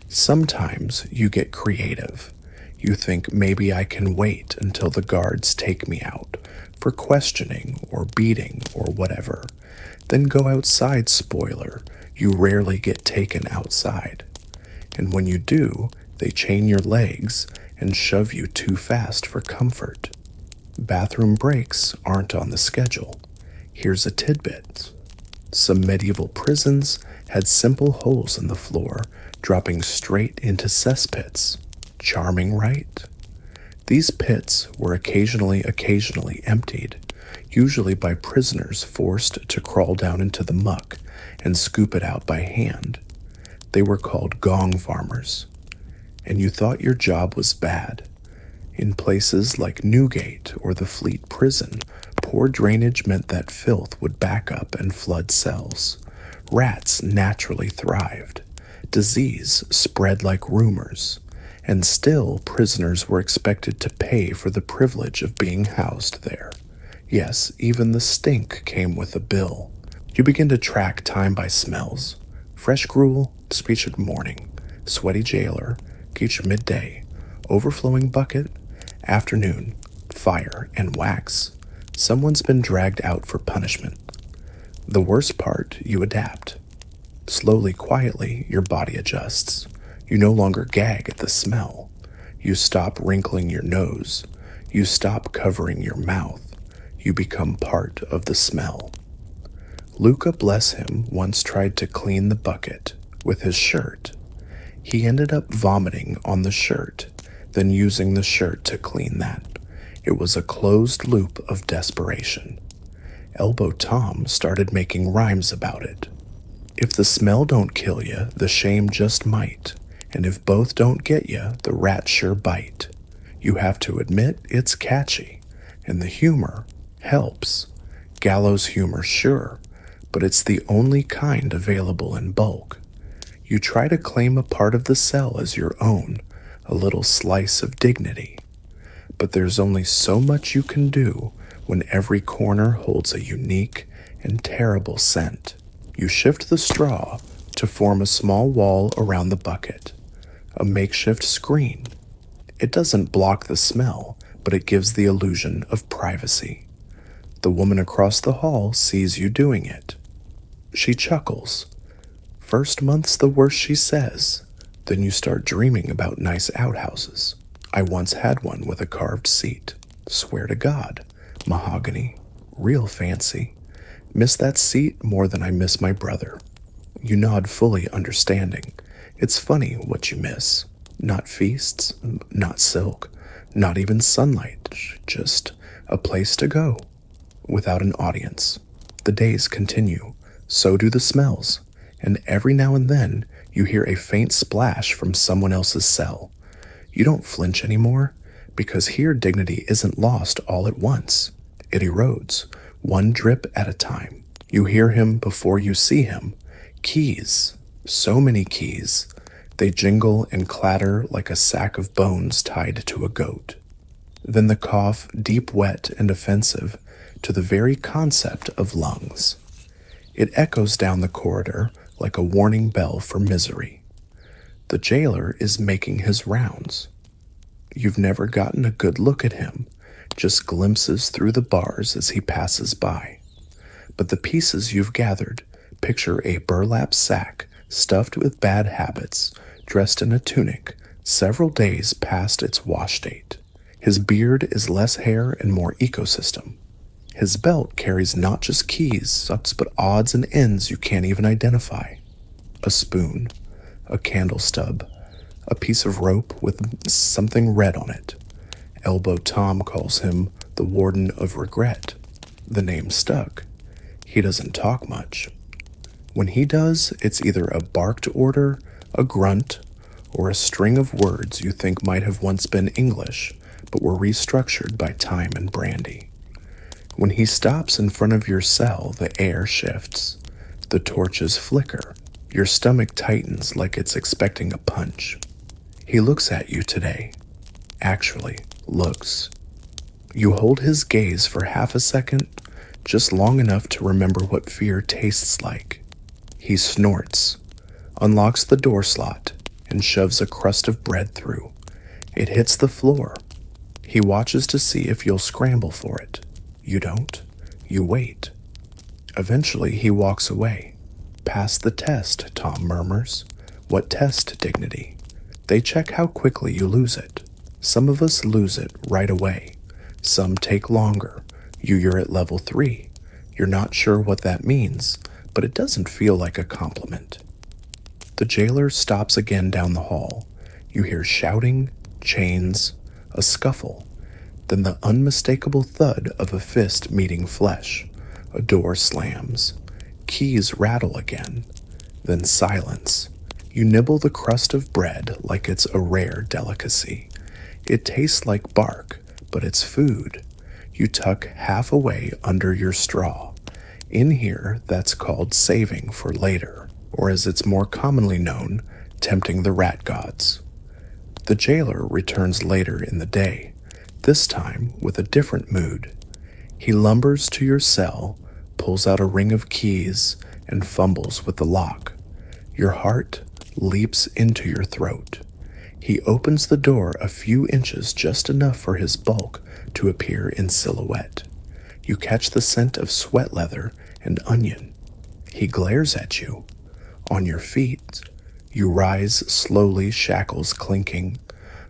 Sometimes you get creative. You think maybe I can wait until the guards take me out for questioning or beating or whatever. Then go outside, spoiler. You rarely get taken outside. And when you do, they chain your legs and shove you too fast for comfort. Bathroom breaks aren't on the schedule. Here's a tidbit. Some medieval prisons had simple holes in the floor, dropping straight into cesspits. Charming, right? These pits were occasionally emptied, usually by prisoners forced to crawl down into the muck and scoop it out by hand. They were called gong farmers. And you thought your job was bad. In places like Newgate or the Fleet Prison, poor drainage meant that filth would back up and flood cells. Rats naturally thrived. Disease spread like rumors. And still, prisoners were expected to pay for the privilege of being housed there. Yes, even the stink came with a bill. You begin to track time by smells. Fresh gruel, speech at morning. Sweaty jailer, each midday. Overflowing bucket, afternoon. Fire and wax. Someone's been dragged out for punishment. The worst part, you adapt. Slowly, quietly, your body adjusts. You no longer gag at the smell. You stop wrinkling your nose. You stop covering your mouth. You become part of the smell. Luca, bless him, once tried to clean the bucket with his shirt. He ended up vomiting on the shirt, then using the shirt to clean that. It was a closed loop of desperation. Elbow Tom started making rhymes about it. If the smell don't kill you, the shame just might. And if both don't get you, the rat sure bite. You have to admit it's catchy, and the humor helps. Gallows humor, sure, but it's the only kind available in bulk. You try to claim a part of the cell as your own, a little slice of dignity. But there's only so much you can do when every corner holds a unique and terrible scent. You shift the straw to form a small wall around the bucket, a makeshift screen. It doesn't block the smell, but it gives the illusion of privacy. The woman across the hall sees you doing it. She chuckles. First month's the worst, she says. Then you start dreaming about nice outhouses. I once had one with a carved seat. Swear to God. Mahogany. Real fancy. Miss that seat more than I miss my brother. You nod, fully understanding. It's funny what you miss. Not feasts, not silk, not even sunlight, just a place to go. Without an audience. The days continue. So do the smells. And every now and then, you hear a faint splash from someone else's cell. You don't flinch anymore, because here dignity isn't lost all at once. It erodes, one drip at a time. You hear him before you see him. Keys. So many keys. They jingle and clatter like a sack of bones tied to a goat. Then the cough, deep, wet, and offensive to the very concept of lungs. It echoes down the corridor like a warning bell for misery. The jailer is making his rounds. You've never gotten a good look at him, just glimpses through the bars as he passes by. But the pieces you've gathered picture a burlap sack stuffed with bad habits, dressed in a tunic, several days past its wash date. His beard is less hair and more ecosystem. His belt carries not just keys, but odds and ends you can't even identify. A spoon, a candle stub, a piece of rope with something red on it. Elbow Tom calls him the Warden of Regret. The name stuck. He doesn't talk much. When he does, it's either a barked order, a grunt, or a string of words you think might have once been English, but were restructured by time and brandy. When he stops in front of your cell, the air shifts. The torches flicker. Your stomach tightens like it's expecting a punch. He looks at you today. Actually, looks. You hold his gaze for half a second, just long enough to remember what fear tastes like. He snorts, unlocks the door slot, and shoves a crust of bread through. It hits the floor. He watches to see if you'll scramble for it. You don't. You wait. Eventually, he walks away. Pass the test, Tom murmurs. What test, dignity? They check how quickly you lose it. Some of us lose it right away. Some take longer. You're at level 3. You're not sure what that means, but it doesn't feel like a compliment. The jailer stops again down the hall. You hear shouting, chains, a scuffle. Then the unmistakable thud of a fist meeting flesh. A door slams. Keys rattle again. Then silence. You nibble the crust of bread like it's a rare delicacy. It tastes like bark, but it's food. You tuck half away under your straw. In here, that's called saving for later, or as it's more commonly known, tempting the rat gods. The jailer returns later in the day, this time with a different mood. He lumbers to your cell, pulls out a ring of keys, and fumbles with the lock. Your heart leaps into your throat. He opens the door a few inches, just enough for his bulk to appear in silhouette. You catch the scent of sweat leather and onion. He glares at you. On your feet, you rise slowly, shackles clinking.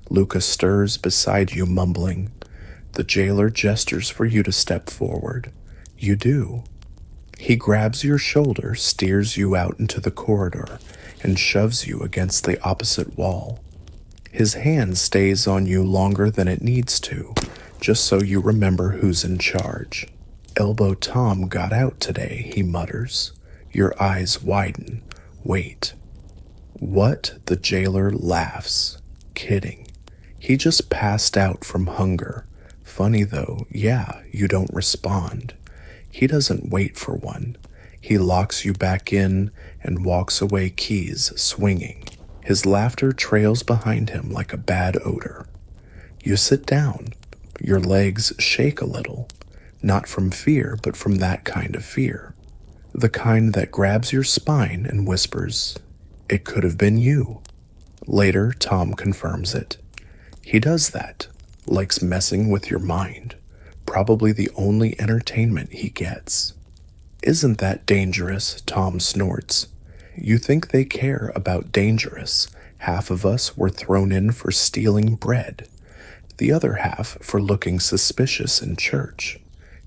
Luca stirs beside you, mumbling. The jailer gestures for you to step forward. You do. He grabs your shoulder, steers you out into the corridor, and shoves you against the opposite wall. His hand stays on you longer than it needs to, just so you remember who's in charge. Elbow Tom got out today, he mutters. Your eyes widen. Wait. What? The jailer laughs. Kidding. He just passed out from hunger. Funny though, yeah, you don't respond. He doesn't wait for one. He locks you back in and walks away, keys swinging. His laughter trails behind him like a bad odor. You sit down. Your legs shake a little. Not from fear, but from that kind of fear. The kind that grabs your spine and whispers, "It could have been you." Later, Tom confirms it. He does that, likes messing with your mind. Probably the only entertainment he gets. Isn't that dangerous? Tom snorts. You think they care about dangerous. Half of us were thrown in for stealing bread. The other half for looking suspicious in church.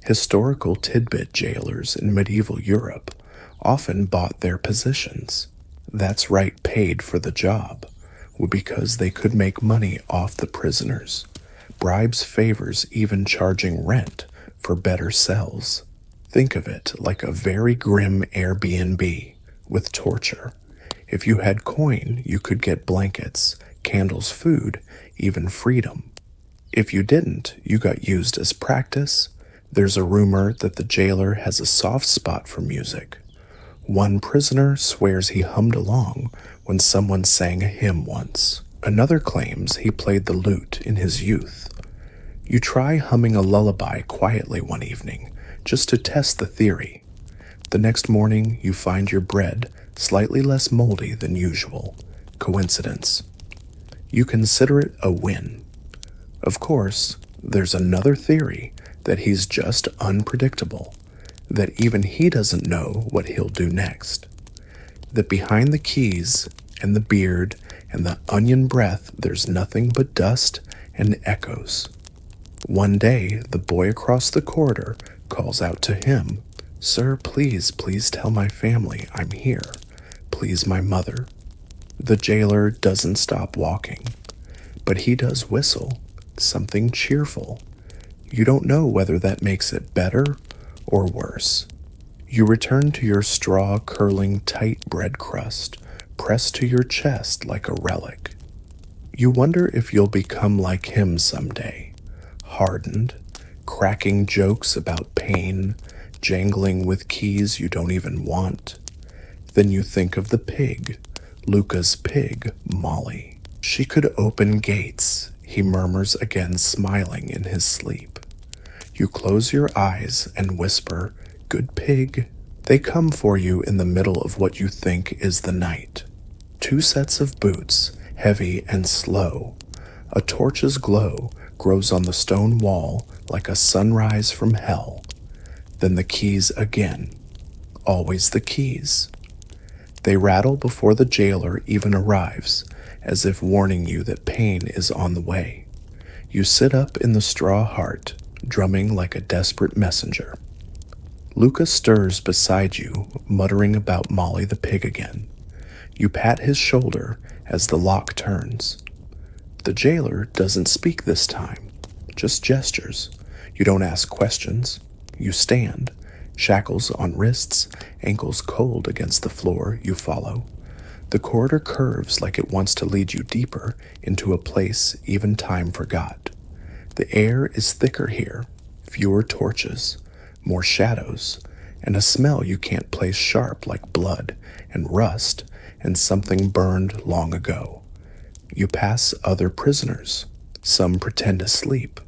Historical tidbit jailers in medieval Europe often bought their positions. That's right, paid for the job, because they could make money off the prisoners. Bribes favors even charging rent for better cells. Think of it like a very grim Airbnb with torture. If you had coin, you could get blankets, candles, food, even freedom. If you didn't, you got used as practice. There's a rumor that the jailer has a soft spot for music. One prisoner swears he hummed along when someone sang a hymn once. Another claims he played the lute in his youth. You try humming a lullaby quietly one evening, just to test the theory. The next morning, you find your bread slightly less moldy than usual. Coincidence. You consider it a win. Of course, there's another theory that he's just unpredictable, that even he doesn't know what he'll do next. That behind the keys and the beard and the onion breath, there's nothing but dust and echoes. One day, the boy across the corridor calls out to him, "Sir, please tell my family I'm here. Please, my mother." The jailer doesn't stop walking, but he does whistle, something cheerful. You don't know whether that makes it better or worse. You return to your straw curling tight bread crust, pressed to your chest like a relic. You wonder if you'll become like him someday, hardened, cracking jokes about pain, jangling with keys you don't even want. Then you think of the pig, Luca's pig, Molly. She could open gates, he murmurs again, smiling in his sleep. You close your eyes and whisper, "Good pig." They come for you in the middle of what you think is the night. 2 sets of boots, heavy and slow. A torch's glow grows on the stone wall like a sunrise from hell. Then the keys again. Always the keys. They rattle before the jailer even arrives, as if warning you that pain is on the way. You sit up in the straw heart, drumming like a desperate messenger. Luca stirs beside you, muttering about Molly the pig again. You pat his shoulder as the lock turns. The jailer doesn't speak this time, just gestures. You don't ask questions. You stand, shackles on wrists, ankles cold against the floor. You follow. The corridor curves like it wants to lead you deeper into a place even time forgot. The air is thicker here, fewer torches, more shadows, and a smell you can't place sharp like blood and rust and something burned long ago. You pass other prisoners. Some pretend to sleep.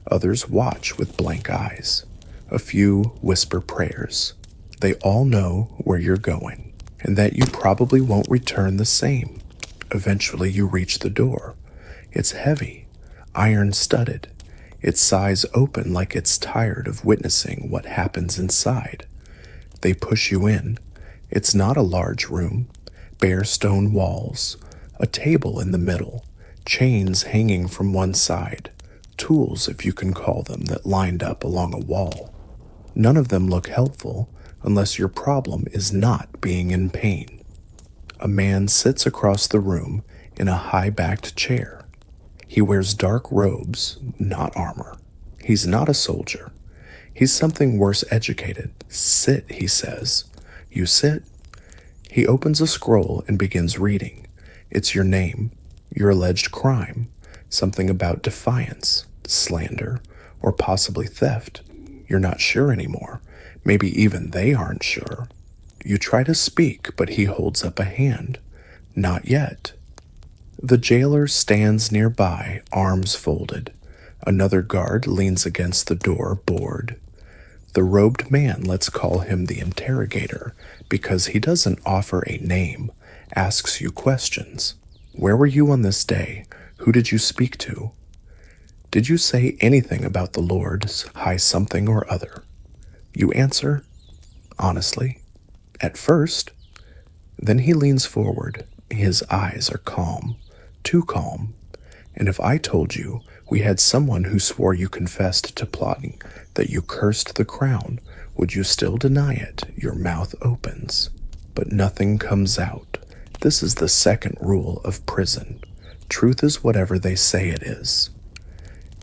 Others watch with blank eyes. A few whisper prayers. They all know where you're going, and that you probably won't return the same. Eventually you reach the door. It's heavy, iron-studded. Its sides open like it's tired of witnessing what happens inside. They push you in. It's not a large room. Bare stone walls. A table in the middle. Chains hanging from one side. Tools, if you can call them, that lined up along a wall. None of them look helpful, unless your problem is not being in pain. A man sits across the room in a high-backed chair. He wears dark robes, not armor. He's not a soldier. He's something worse educated. Sit, he says. You sit. He opens a scroll and begins reading. It's your name, your alleged crime, something about defiance, slander, or possibly theft. You're not sure anymore. Maybe even they aren't sure. You try to speak, but he holds up a hand. Not yet. The jailer stands nearby, arms folded. Another guard leans against the door, bored. The robed man, let's call him the interrogator, because he doesn't offer a name, asks you questions. Where were you on this day? Who did you speak to? Did you say anything about the Lord's high something or other? You answer, honestly, at first. Then he leans forward. His eyes are calm, too calm. And if I told you we had someone who swore you confessed to plotting, that you cursed the crown, would you still deny it? Your mouth opens, but nothing comes out. This is the second rule of prison. Truth is whatever they say it is.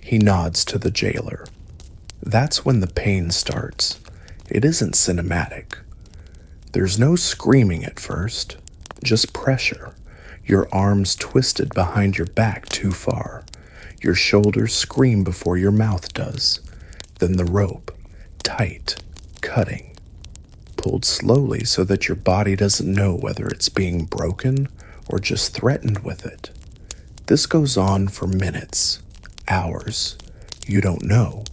He nods to the jailer. That's when the pain starts. It isn't cinematic. There's no screaming at first, just pressure. Your arms twisted behind your back too far. Your shoulders scream before your mouth does. Then the rope, tight, cutting, pulled slowly so that your body doesn't know whether it's being broken or just threatened with it. This goes on for minutes, hours. You don't know.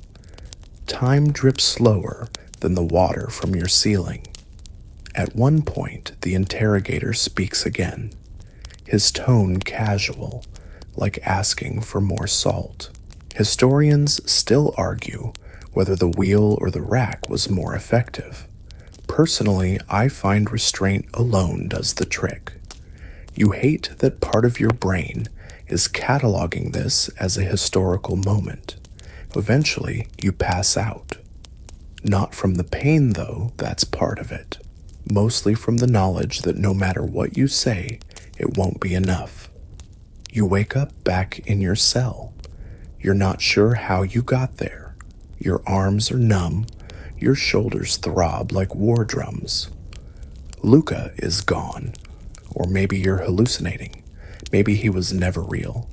Time drips slower than the water from your ceiling. At one point, the interrogator speaks again, his tone casual, like asking for more salt. Historians still argue whether the wheel or the rack was more effective. Personally, I find restraint alone does the trick. You hate that part of your brain is cataloging this as a historical moment. Eventually, you pass out. Not from the pain, though, that's part of it. Mostly from the knowledge that no matter what you say, it won't be enough. You wake up back in your cell. You're not sure how you got there. Your arms are numb. Your shoulders throb like war drums. Luca is gone. Or maybe you're hallucinating. Maybe he was never real.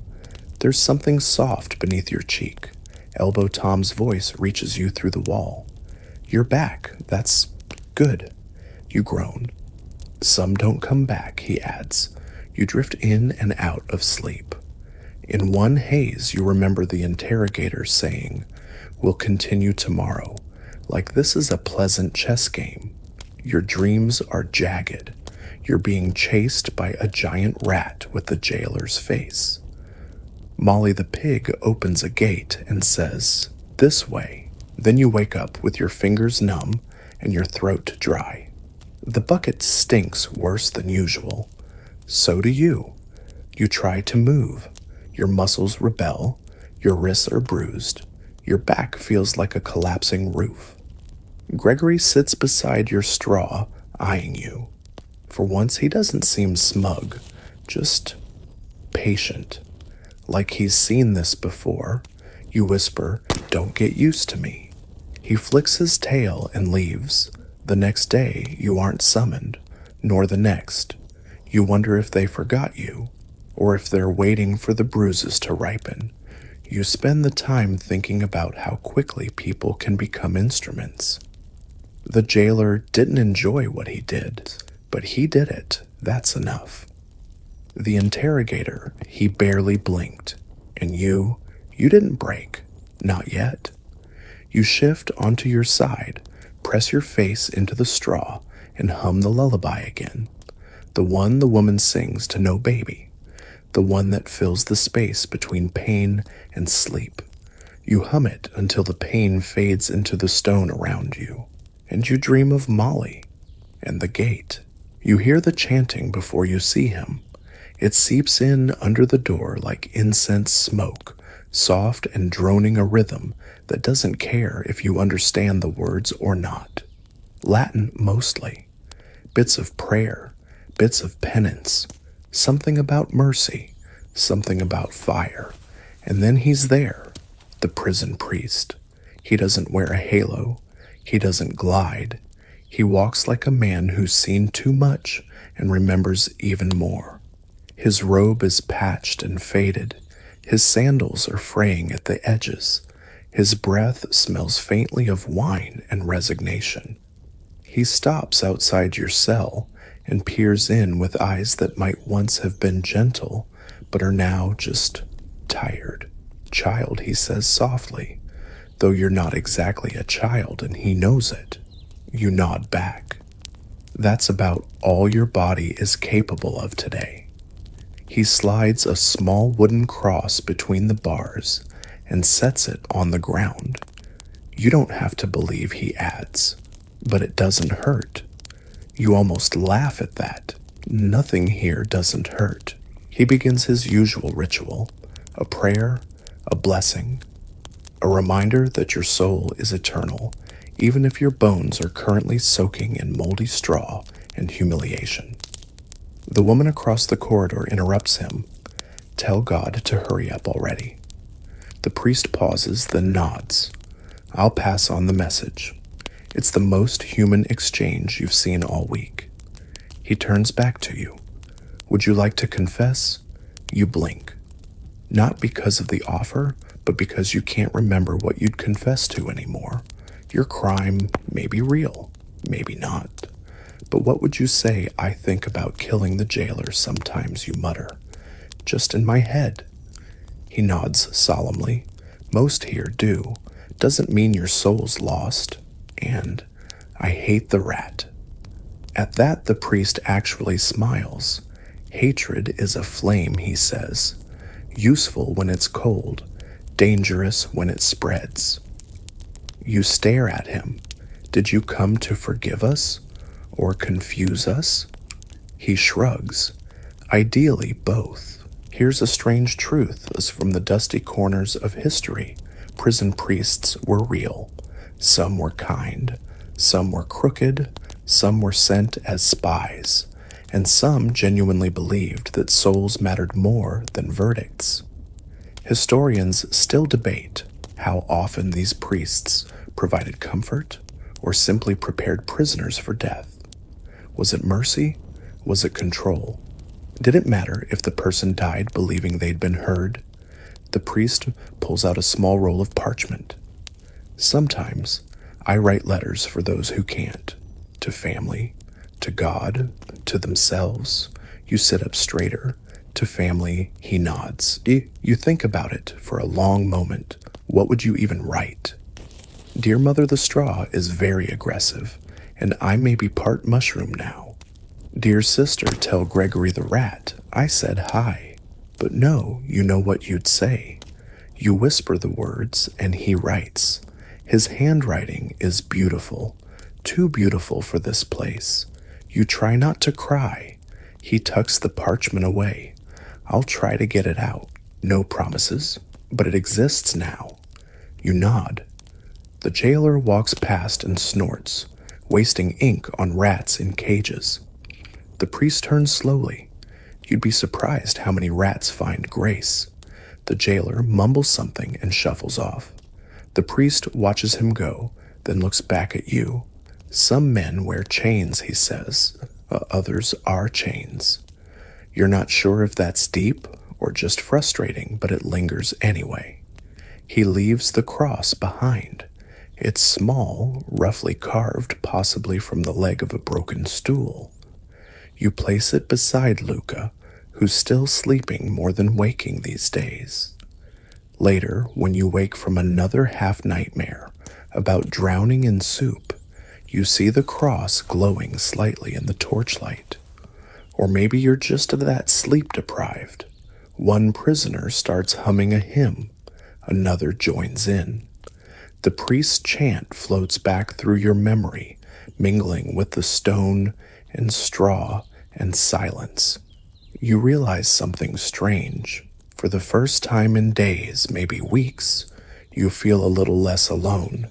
There's something soft beneath your cheek. Elbow Tom's voice reaches you through the wall. You're back. That's good. You groan. Some don't come back, he adds. You drift in and out of sleep. In one haze, you remember the interrogator saying, "We'll continue tomorrow," like this is a pleasant chess game. Your dreams are jagged. You're being chased by a giant rat with the jailer's face. Molly the pig opens a gate and says, "This way." Then you wake up with your fingers numb and your throat dry. The bucket stinks worse than usual. So do you. You try to move. Your muscles rebel. Your wrists are bruised. Your back feels like a collapsing roof. Gregory sits beside your straw, eyeing you. For once, he doesn't seem smug, just patient. Like he's seen this before. You whisper, "Don't get used to me." He flicks his tail and leaves. The next day, you aren't summoned, nor the next. You wonder if they forgot you, or if they're waiting for the bruises to ripen. You spend the time thinking about how quickly people can become instruments. The jailer didn't enjoy what he did, but he did it. That's enough. The interrogator, he barely blinked. And you didn't break. Not yet. You shift onto your side, press your face into the straw, and hum the lullaby again. The one the woman sings to no baby. The one that fills the space between pain and sleep. You hum it until the pain fades into the stone around you. And you dream of Molly and the gate. You hear the chanting before you see him. It seeps in under the door like incense smoke, soft and droning a rhythm that doesn't care if you understand the words or not. Latin mostly. Bits of prayer, bits of penance, something about mercy, something about fire. And then he's there, the prison priest. He doesn't wear a halo. He doesn't glide. He walks like a man who's seen too much and remembers even more. His robe is patched and faded. His sandals are fraying at the edges. His breath smells faintly of wine and resignation. He stops outside your cell and peers in with eyes that might once have been gentle, but are now just tired. Child, he says softly, though you're not exactly a child and he knows it. You nod back. That's about all your body is capable of today. He slides a small wooden cross between the bars and sets it on the ground. You don't have to believe, he adds, but it doesn't hurt. You almost laugh at that. Nothing here doesn't hurt. He begins his usual ritual, a prayer, a blessing, a reminder that your soul is eternal, even if your bones are currently soaking in moldy straw and humiliation. The woman across the corridor interrupts him. Tell God to hurry up already. The priest pauses, then nods. I'll pass on the message. It's the most human exchange you've seen all week. He turns back to you. Would you like to confess? You blink. Not because of the offer, but because you can't remember what you'd confess to anymore. Your crime may be real, maybe not. But what would you say? I think about killing the jailer sometimes, you mutter. Just in my head. He nods solemnly. Most here do. Doesn't mean your soul's lost. And I hate the rat. At that, the priest actually smiles. Hatred is a flame, he says. Useful when it's cold, dangerous when it spreads. You stare at him. Did you come to forgive us? Or confuse us? He shrugs. Ideally, both. Here's a strange truth, as from the dusty corners of history, prison priests were real. Some were kind, some were crooked, some were sent as spies, and some genuinely believed that souls mattered more than verdicts. Historians still debate how often these priests provided comfort or simply prepared prisoners for death. Was it mercy? Was it control? Did it matter if the person died believing they'd been heard? The priest pulls out a small roll of parchment. Sometimes I write letters for those who can't, to family, to God, to themselves. You sit up straighter. To family, he nods. You think about it for a long moment. What would you even write? Dear Mother, the straw is very aggressive, and I may be part mushroom now. Dear sister, tell Gregory the rat I said hi. But no, you know what you'd say. You whisper the words, and he writes. His handwriting is beautiful, too beautiful for this place. You try not to cry. He tucks the parchment away. I'll try to get it out. No promises, but it exists now. You nod. The jailer walks past and snorts, wasting ink on rats in cages. The priest turns slowly. You'd be surprised how many rats find grace. The jailer mumbles something and shuffles off. The priest watches him go, then looks back at you. Some men wear chains, he says. Others are chains. You're not sure if that's deep or just frustrating, but it lingers anyway. He leaves the cross behind. It's small, roughly carved, possibly from the leg of a broken stool. You place it beside Luca, who's still sleeping more than waking these days. Later, when you wake from another half-nightmare about drowning in soup, you see the cross glowing slightly in the torchlight. Or maybe you're just that sleep-deprived. One prisoner starts humming a hymn. Another joins in. The priest's chant floats back through your memory, mingling with the stone and straw and silence. You realize something strange. For the first time in days, maybe weeks, you feel a little less alone.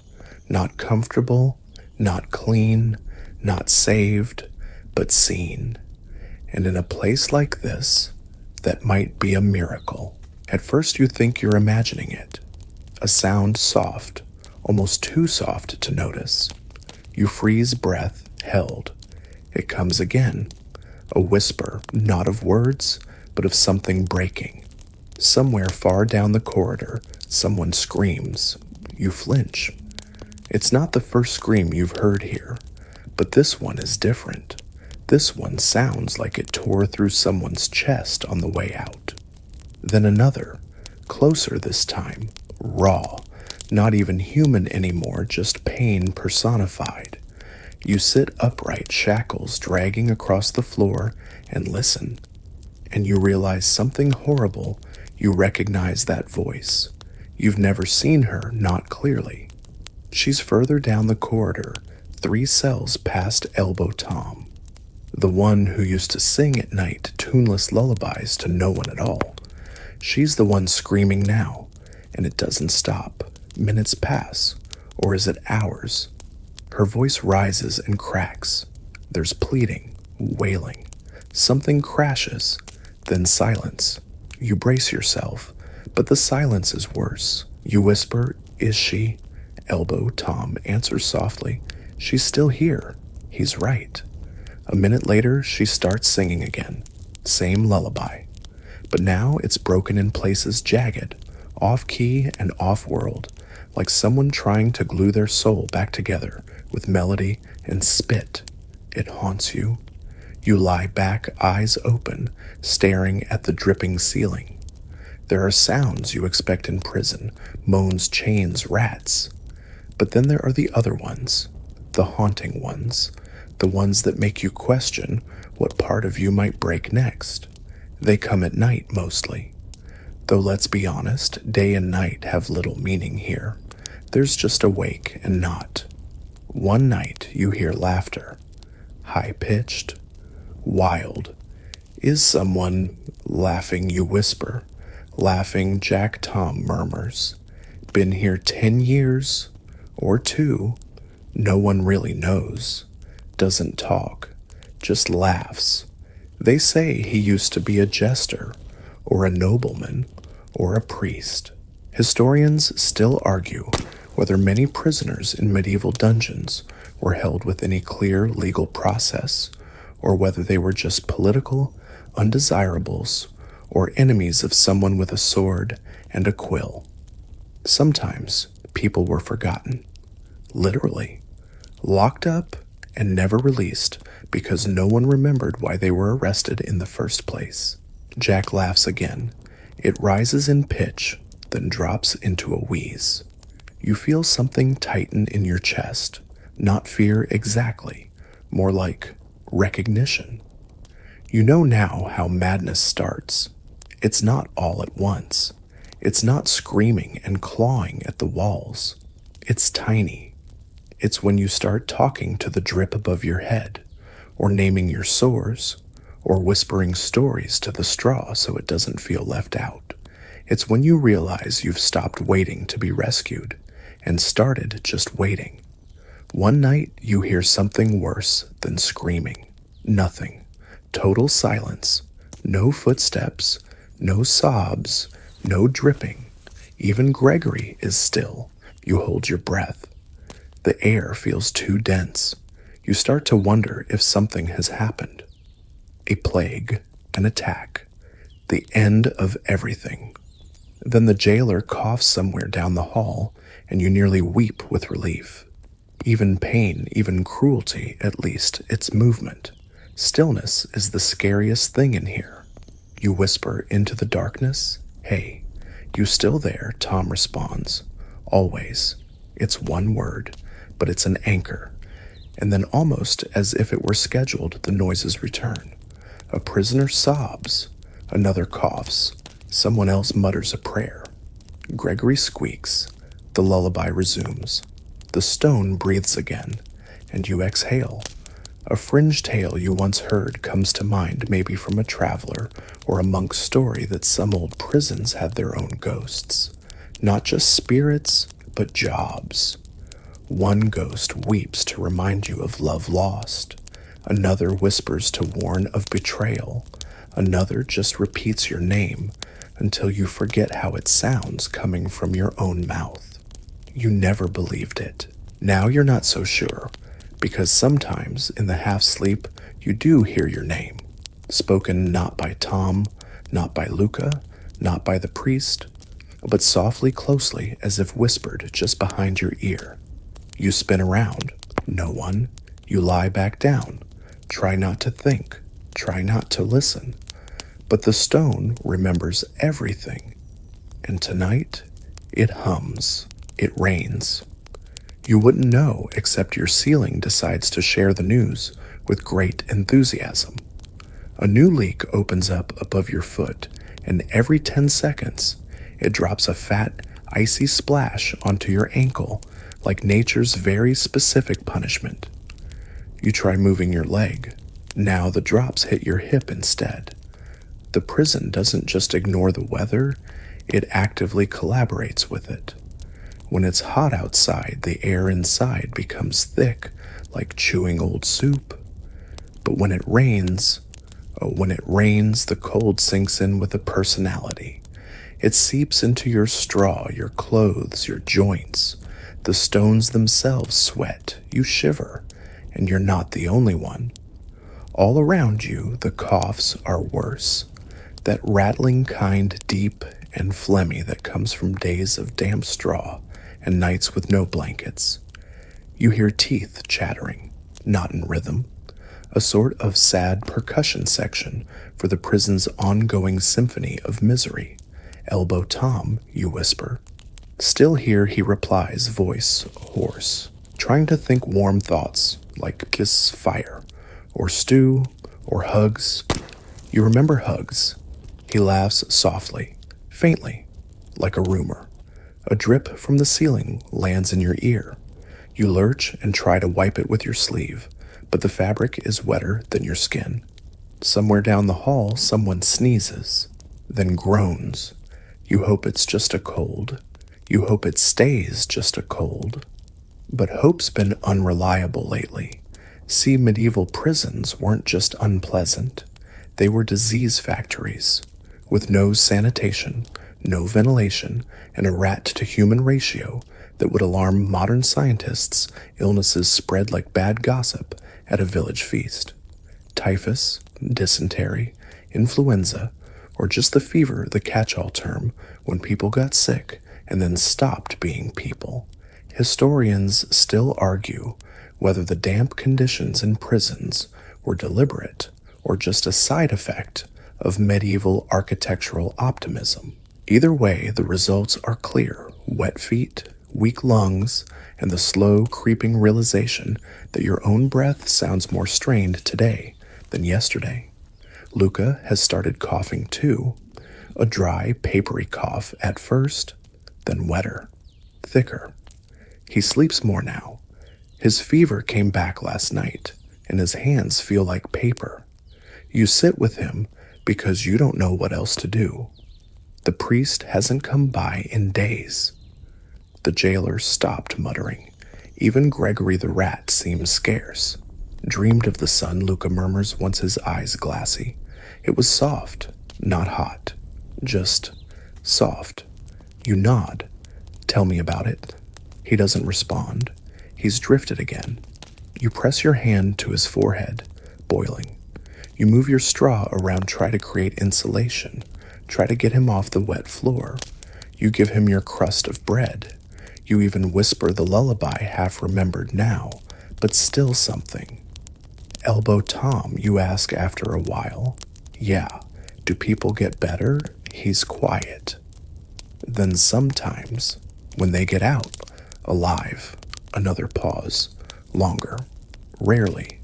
Not comfortable, Not clean, not saved, but seen. And in a place like this, that might be a miracle. At first you think you're imagining it. A sound soft, almost too soft to notice. You freeze breath, held. It comes again. A whisper, not of words, but of something breaking. Somewhere far down the corridor, someone screams. You flinch. It's not the first scream you've heard here, but this one is different. This one sounds like it tore through someone's chest on the way out. Then another, closer this time, raw, not even human anymore, just pain personified. You sit upright, shackles dragging across the floor, and listen. And you realize something horrible. You recognize that voice. You've never seen her, not clearly. She's further down the corridor, 3 cells past Elbow Tom. The one who used to sing at night tuneless lullabies to no one at all. She's the one screaming now, and it doesn't stop. Minutes pass, or is it hours? Her voice rises and cracks. There's pleading, wailing. Something crashes, then silence. You brace yourself, but the silence is worse. You whisper, "Is she?" Elbow Tom answers softly, "She's still here." He's right. A minute later, she starts singing again. Same lullaby. But now it's broken in places jagged, off-key and off-world, like someone trying to glue their soul back together with melody and spit. It haunts you. You lie back, eyes open, staring at the dripping ceiling. There are sounds you expect in prison, moans, chains, rats. But then there are the other ones, the haunting ones, the ones that make you question what part of you might break next. They come at night mostly. Though let's be honest, day and night have little meaning here. There's just awake and not. One night you hear laughter, high-pitched, wild. Is someone laughing, you whisper. Laughing, Jack Tom murmurs. Been here 10 years, or 2. No one really knows. Doesn't talk, just laughs. They say he used to be a jester, or a nobleman, or a priest. Historians still argue whether many prisoners in medieval dungeons were held with any clear legal process, or whether they were just political undesirables or enemies of someone with a sword and a quill. Sometimes people were forgotten, literally, locked up and never released because no one remembered why they were arrested in the first place. Jack laughs again. It rises in pitch, then drops into a wheeze. You feel something tighten in your chest. Not fear exactly, more like recognition. You know now how madness starts. It's not all at once. It's not screaming and clawing at the walls. It's tiny. It's when you start talking to the drip above your head, or naming your sores, or whispering stories to the straw so it doesn't feel left out. It's when you realize you've stopped waiting to be rescued and started just waiting. One night you hear something worse than screaming. Nothing. Total silence. No footsteps. No sobs. No dripping. Even Gregory is still. You hold your breath. The air feels too dense. You start to wonder if something has happened. A plague, an attack, the end of everything. Then the jailer coughs somewhere down the hall, and you nearly weep with relief. Even pain, even cruelty, at least, it's movement. Stillness is the scariest thing in here. You whisper into the darkness, "Hey, you still there?" Tom responds. Always. It's one word, but it's an anchor. And then almost as if it were scheduled, the noises return. A prisoner sobs. Another coughs. Someone else mutters a prayer. Gregory squeaks. The lullaby resumes. The stone breathes again, and you exhale. A fringe tale you once heard comes to mind, maybe from a traveler or a monk's story that some old prisons had their own ghosts. Not just spirits, but jobs. One ghost weeps to remind you of love lost. Another whispers to warn of betrayal. Another just repeats your name until you forget how it sounds coming from your own mouth. You never believed it. Now you're not so sure, because sometimes in the half-sleep you do hear your name, spoken not by Tom, not by Luca, not by the priest, but softly, closely, as if whispered just behind your ear. You spin around. No one. You lie back down. Try not to think. Try not to listen. But the stone remembers everything. And tonight, it hums. It rains. You wouldn't know except your ceiling decides to share the news with great enthusiasm. A new leak opens up above your foot, and every 10 seconds, it drops a fat, icy splash onto your ankle like nature's very specific punishment. You try moving your leg. Now the drops hit your hip instead. The prison doesn't just ignore the weather, it actively collaborates with it. When it's hot outside, the air inside becomes thick like chewing old soup. But when it rains, the cold sinks in with a personality. It seeps into your straw, your clothes, your joints. The stones themselves sweat, you shiver, and you're not the only one. All around you, the coughs are worse. That rattling kind, deep and phlegmy that comes from days of damp straw and nights with no blankets. You hear teeth chattering, not in rhythm, a sort of sad percussion section for the prison's ongoing symphony of misery. Elbow Tom, you whisper. Still here he replies, voice hoarse, trying to think warm thoughts like kiss fire, or stew, or hugs. You remember hugs. He laughs softly, faintly, like a rumor. A drip from the ceiling lands in your ear. You lurch and try to wipe it with your sleeve, but the fabric is wetter than your skin. Somewhere down the hall, someone sneezes, then groans. You hope it's just a cold. You hope it stays just a cold. But hope's been unreliable lately. See, medieval prisons weren't just unpleasant. They were disease factories, with no sanitation, no ventilation, and a rat-to-human ratio that would alarm modern scientists. Illnesses spread like bad gossip at a village feast. Typhus, dysentery, influenza, or just the fever, the catch-all term, when people got sick and then stopped being people. Historians still argue whether the damp conditions in prisons were deliberate or just a side effect of medieval architectural optimism. Either way, the results are clear: wet feet, weak lungs, and the slow creeping realization that your own breath sounds more strained today than yesterday. Luca has started coughing too, a dry, papery cough at first, then wetter, thicker. He sleeps more now. His fever came back last night, and his hands feel like paper. You sit with him because you don't know what else to do. The priest hasn't come by in days. The jailer stopped muttering. Even Gregory the rat seems scarce. Dreamed of the sun, Luca murmurs, once his eyes glassy. It was soft, not hot. Just soft. You nod. Tell me about it. He doesn't respond. He's drifted again. You press your hand to his forehead, boiling. You move your straw around, try to create insulation. Try to get him off the wet floor. You give him your crust of bread. You even whisper the lullaby half remembered now, but still something. Elbow Tom, you ask after a while. Yeah. Do people get better? He's quiet. Then sometimes, when they get out, alive, another pause, longer, rarely,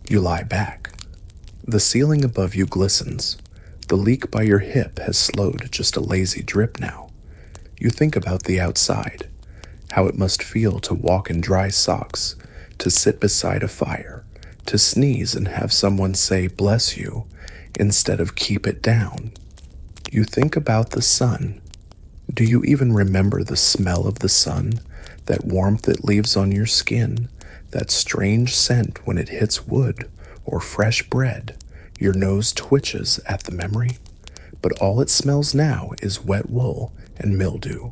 you lie back. The ceiling above you glistens. The leak by your hip has slowed, just a lazy drip now. You think about the outside, how it must feel to walk in dry socks, to sit beside a fire, to sneeze and have someone say, "Bless you," instead of "keep it down." You think about the sun. Do you even remember the smell of the sun, that warmth it leaves on your skin, that strange scent when it hits wood or fresh bread. Your nose twitches at the memory, but all it smells now is wet wool and mildew.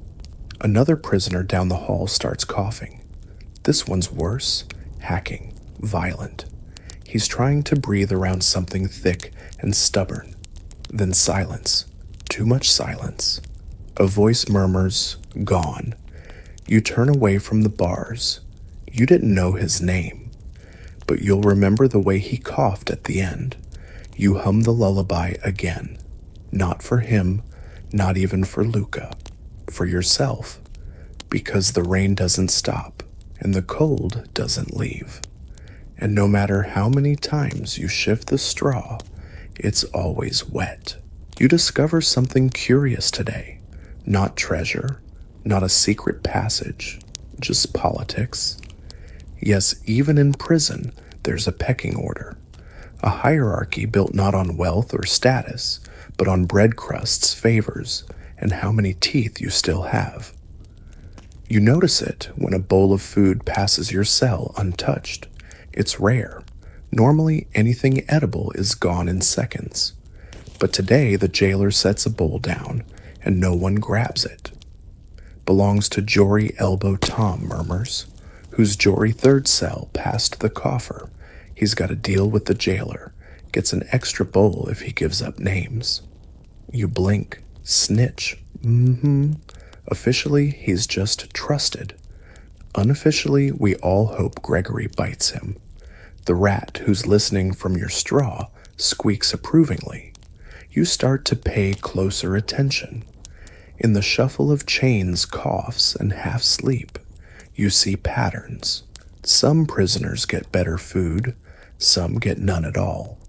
Another prisoner down the hall starts coughing. This one's worse, hacking, violent. He's trying to breathe around something thick and stubborn. Then silence. Too much silence. A voice murmurs, "Gone." You turn away from the bars. You didn't know his name, but you'll remember the way he coughed at the end. You hum the lullaby again. Not for him, not even for Luca. For yourself. Because the rain doesn't stop, and the cold doesn't leave. And no matter how many times you shift the straw, it's always wet. You discover something curious today. Not treasure, not a secret passage, just politics. Yes, even in prison, there's a pecking order. A hierarchy built not on wealth or status, but on bread crusts, favors, and how many teeth you still have. You notice it when a bowl of food passes your cell untouched. It's rare. Normally, anything edible is gone in seconds. But today, the jailer sets a bowl down, and no one grabs it. Belongs to Jory Elbow Tom, murmurs, whose Jory third cell passed the coffer. He's got to deal with the jailer. Gets an extra bowl if he gives up names. You blink. Snitch. Officially, he's just trusted. Unofficially, we all hope Gregory bites him. The rat who's listening from your straw squeaks approvingly. You start to pay closer attention. In the shuffle of chains, coughs, and half-sleep, you see patterns. Some prisoners get better food, some get none at all.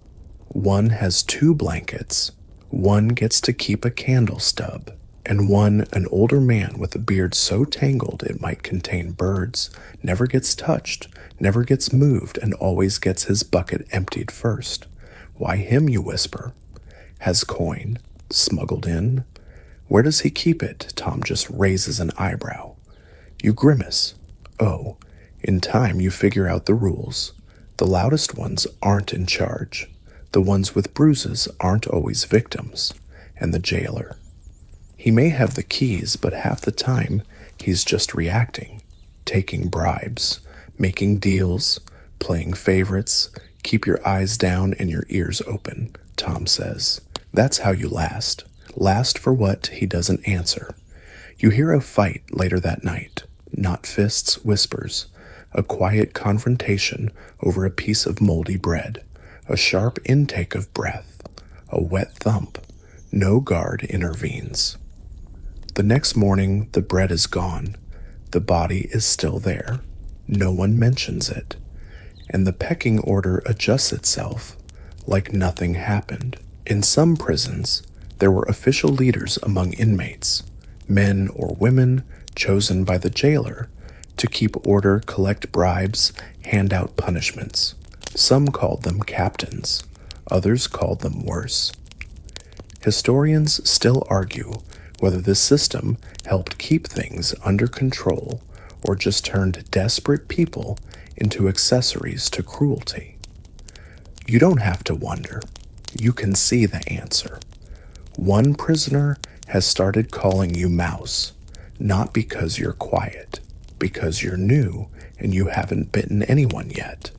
One has 2 blankets, one gets to keep a candle stub, and one, an older man with a beard so tangled it might contain birds, never gets touched, never gets moved, and always gets his bucket emptied first. Why him, you whisper? Has coin, smuggled in? Where does he keep it? Tom just raises an eyebrow. You grimace. Oh, in time you figure out the rules. The loudest ones aren't in charge. The ones with bruises aren't always victims. And the jailer. He may have the keys, but half the time he's just reacting, taking bribes, making deals, playing favorites. Keep your eyes down and your ears open, Tom says. That's how you last. Last for what he doesn't answer. You hear a fight later that night. Not fists, whispers. A quiet confrontation over a piece of moldy bread. A sharp intake of breath. A wet thump. No guard intervenes. The next morning, the bread is gone. The body is still there. No one mentions it. And the pecking order adjusts itself like nothing happened. In some prisons, there were official leaders among inmates, men or women chosen by the jailer to keep order, collect bribes, hand out punishments. Some called them captains, others called them worse. Historians still argue whether this system helped keep things under control or just turned desperate people into accessories to cruelty. You don't have to wonder. You can see the answer. One prisoner has started calling you Mouse, not because you're quiet, because you're new and you haven't bitten anyone yet.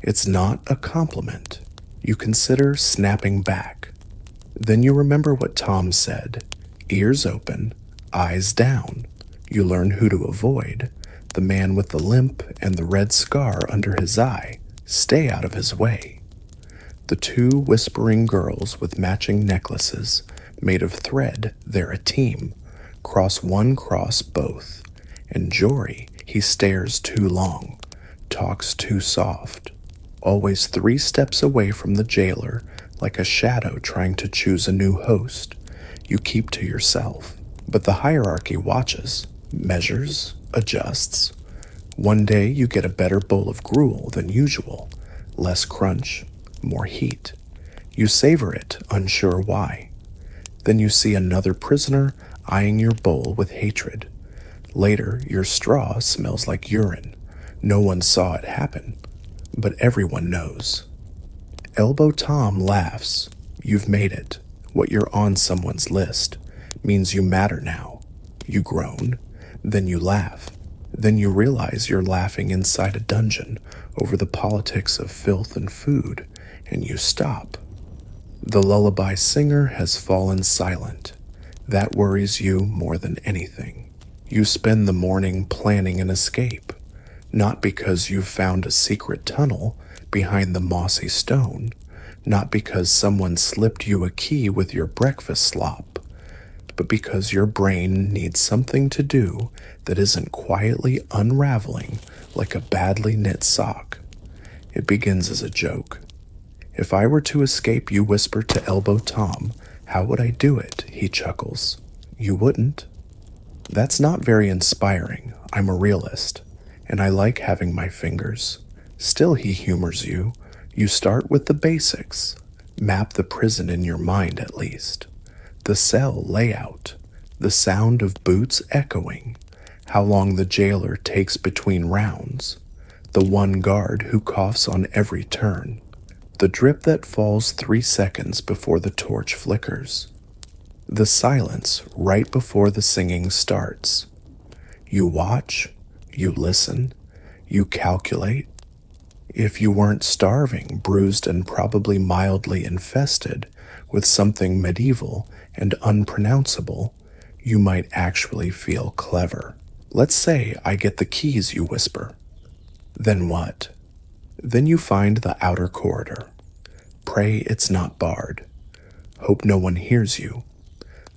It's not a compliment. You consider snapping back. Then you remember what Tom said. Ears open, eyes down. You learn who to avoid. The man with the limp and the red scar under his eye. Stay out of his way. The 2 whispering girls with matching necklaces made of thread, they're a team. Cross one, cross both. And Jory, he stares too long, talks too soft. Always 3 steps away from the jailer, like a shadow trying to choose a new host. You keep to yourself. But the hierarchy watches, measures, adjusts. One day you get a better bowl of gruel than usual. Less crunch, more heat. You savor it, unsure why. Then you see another prisoner eyeing your bowl with hatred. Later, your straw smells like urine. No one saw it happen, but everyone knows. Elbow Tom laughs. You've made it. What you're on someone's list means you matter now. You groan. Then you laugh. Then you realize you're laughing inside a dungeon over the politics of filth and food, and you stop. The lullaby singer has fallen silent. That worries you more than anything. You spend the morning planning an escape, not because you've found a secret tunnel behind the mossy stone, not because someone slipped you a key with your breakfast slop, but because your brain needs something to do that isn't quietly unraveling like a badly knit sock. It begins as a joke. If I were to escape, you whisper to Elbow Tom, how would I do it? He chuckles. You wouldn't. That's not very inspiring. I'm a realist, and I like having my fingers. Still, he humors you. You start with the basics. Map the prison in your mind, at least. The cell layout, the sound of boots echoing, how long the jailer takes between rounds, the one guard who coughs on every turn, the drip that falls 3 seconds before the torch flickers, the silence right before the singing starts. You watch, you listen, you calculate. If you weren't starving, bruised, and probably mildly infested with something medieval and unpronounceable, you might actually feel clever. Let's say I get the keys, you whisper. Then what? Then you find the outer corridor. Pray it's not barred. Hope no one hears you.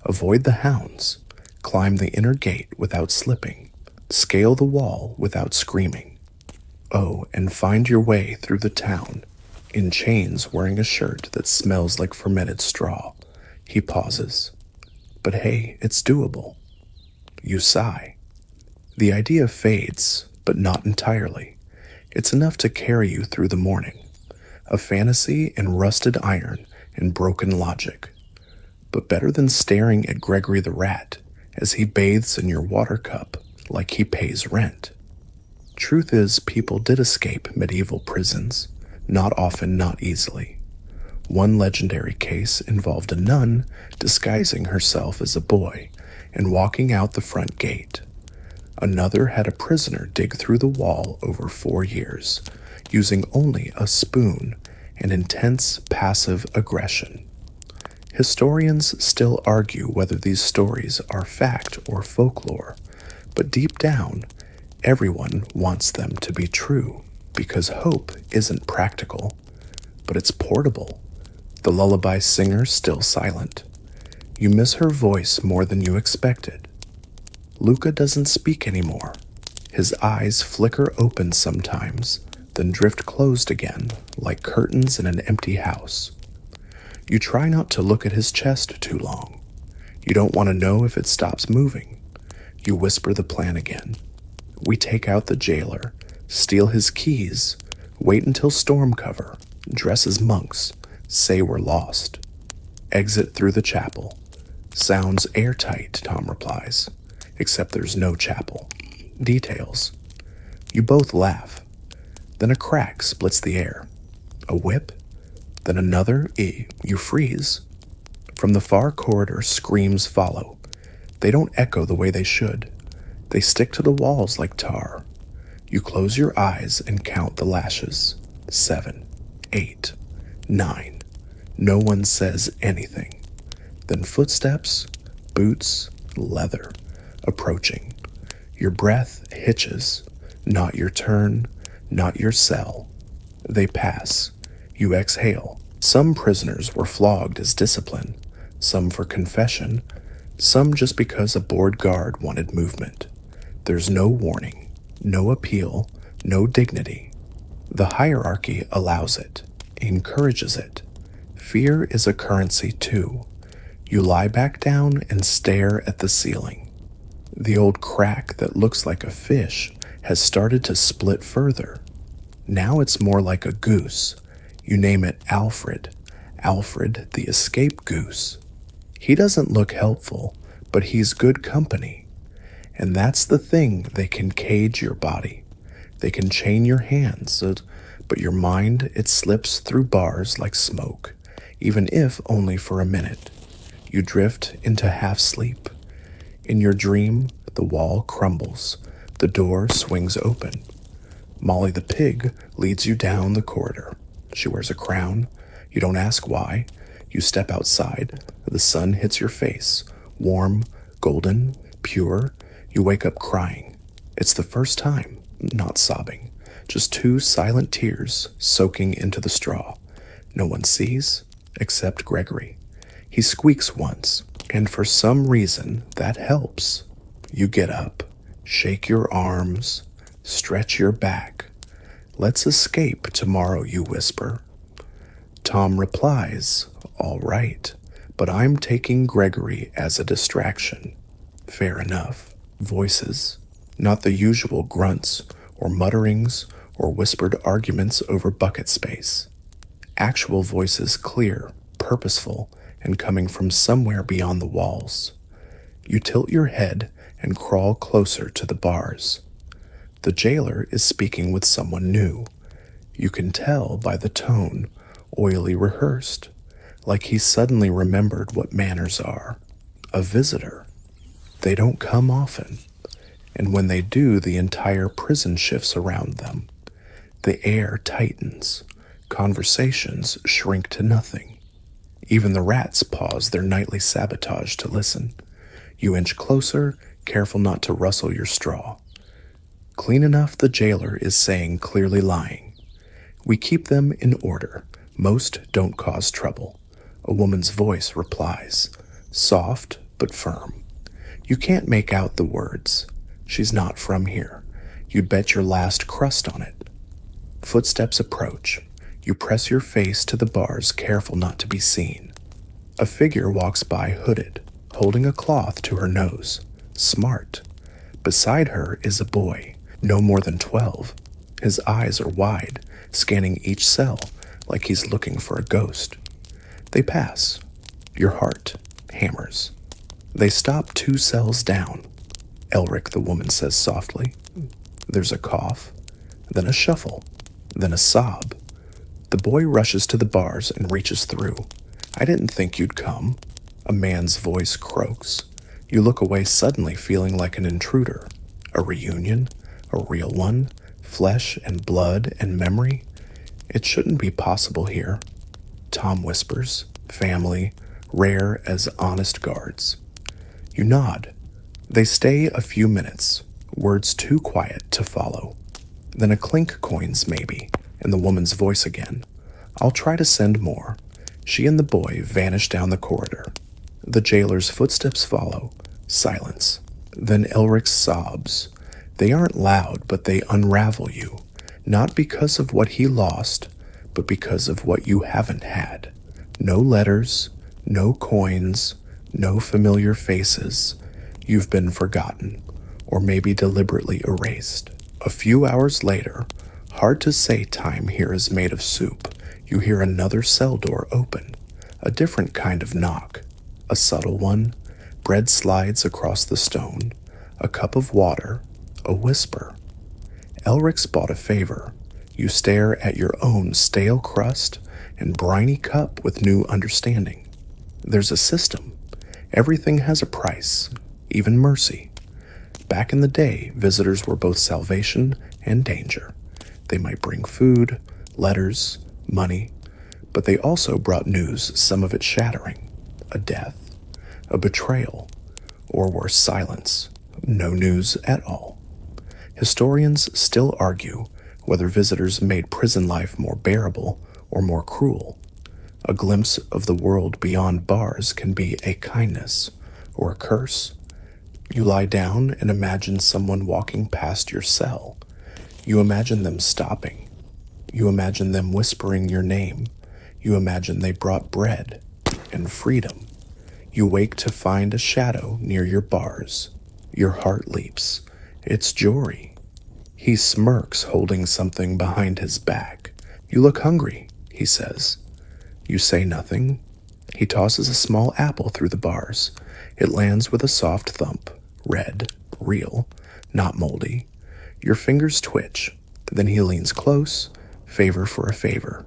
Avoid the hounds. Climb the inner gate without slipping. Scale the wall without screaming. Oh, and find your way through the town, in chains, wearing a shirt that smells like fermented straw. He pauses. But hey, it's doable. You sigh. The idea fades, but not entirely. It's enough to carry you through the morning. A fantasy in rusted iron and broken logic. But better than staring at Gregory the Rat as he bathes in your water cup like he pays rent. Truth is, people did escape medieval prisons, not often, not easily. One legendary case involved a nun disguising herself as a boy and walking out the front gate. Another had a prisoner dig through the wall over 4 years, using only a spoon and intense passive aggression. Historians still argue whether these stories are fact or folklore, but deep down, everyone wants them to be true, because hope isn't practical, but it's portable. The lullaby singer still silent. You miss her voice more than you expected. Luca doesn't speak anymore. His eyes flicker open sometimes, then drift closed again, like curtains in an empty house. You try not to look at his chest too long. You don't want to know if it stops moving. You whisper the plan again. We take out the jailer, steal his keys, wait until storm cover, dress as monks, say we're lost. Exit through the chapel. Sounds airtight, Tom replies, except there's no chapel. Details. You both laugh. Then a crack splits the air. A whip. Then another. You freeze. From the far corridor, screams follow. They don't echo the way they should. They stick to the walls like tar. You close your eyes and count the lashes. 7, 8, 9. No one says anything. Then footsteps, boots, leather, approaching. Your breath hitches. Not your turn, not your cell. They pass. You exhale. Some prisoners were flogged as discipline, some for confession, some just because a bored guard wanted movement. There's no warning, no appeal, no dignity. The hierarchy allows it, encourages it. Fear is a currency too. You lie back down and stare at the ceiling. The old crack that looks like a fish has started to split further. Now it's more like a goose. You name it Alfred. Alfred the escape goose. He doesn't look helpful, but he's good company. And that's the thing, they can cage your body. They can chain your hands, but your mind, it slips through bars like smoke, even if only for a minute. You drift into half sleep. In your dream, the wall crumbles, the door swings open. Molly the pig leads you down the corridor. She wears a crown. You don't ask why. You step outside. The sun hits your face, warm, golden, pure. You wake up crying. It's the first time, not sobbing, just 2 silent tears soaking into the straw. No one sees except Gregory. He squeaks once, and for some reason that helps. You get up, shake your arms, stretch your back. Let's escape tomorrow, you whisper. Tom replies, all right, but I'm taking Gregory as a distraction. Fair enough. Voices, not the usual grunts or mutterings or whispered arguments over bucket space. Actual voices, clear, purposeful, and coming from somewhere beyond the walls. You tilt your head and crawl closer to the bars. The jailer is speaking with someone new. You can tell by the tone, oily rehearsed, like he suddenly remembered what manners are. A visitor. They don't come often, and when they do, the entire prison shifts around them. The air tightens. Conversations shrink to nothing. Even the rats pause their nightly sabotage to listen. You inch closer, careful not to rustle your straw. Clean enough, the jailer is saying, clearly lying. We keep them in order. Most don't cause trouble. A woman's voice replies, soft but firm. You can't make out the words. She's not from here. You'd bet your last crust on it. Footsteps approach. You press your face to the bars, careful not to be seen. A figure walks by hooded, holding a cloth to her nose. Smart. Beside her is a boy, no more than 12. His eyes are wide, scanning each cell like he's looking for a ghost. They pass. Your heart hammers. They stop 2 cells down. Elric, the woman says softly. There's a cough, then a shuffle, then a sob. The boy rushes to the bars and reaches through. I didn't think you'd come. A man's voice croaks. You look away suddenly, feeling like an intruder. A reunion? A real one? Flesh and blood and memory? It shouldn't be possible here. Tom whispers. Family, rare as honest guards. You nod. They stay a few minutes, words too quiet to follow. Then a clink coins maybe, and the woman's voice again. I'll try to send more. She and the boy vanish down the corridor. The jailer's footsteps follow. Silence. Then Elric sobs. They aren't loud, but they unravel you. Not because of what he lost, but because of what you haven't had. No letters, no coins, no familiar faces. You've been forgotten, or maybe deliberately erased. A few hours later, hard to say time here is made of soup, you hear another cell door open. A different kind of knock. A subtle one. Bread slides across the stone. A cup of water. A whisper. Elric's bought a favor. You stare at your own stale crust and briny cup with new understanding. There's a system. Everything has a price, even mercy. Back in the day, visitors were both salvation and danger. They might bring food, letters, money, but they also brought news, some of it shattering. A death, a betrayal, or worse, silence. No news at all. Historians still argue whether visitors made prison life more bearable or more cruel. A glimpse of the world beyond bars can be a kindness or a curse. You lie down and imagine someone walking past your cell. You imagine them stopping. You imagine them whispering your name. You imagine they brought bread and freedom. You wake to find a shadow near your bars. Your heart leaps. It's Jory. He smirks, holding something behind his back. You look hungry, he says. You say nothing. He tosses a small apple through the bars. It lands with a soft thump. Red. real, not moldy. Your fingers twitch. Then he leans close, favor for a favor.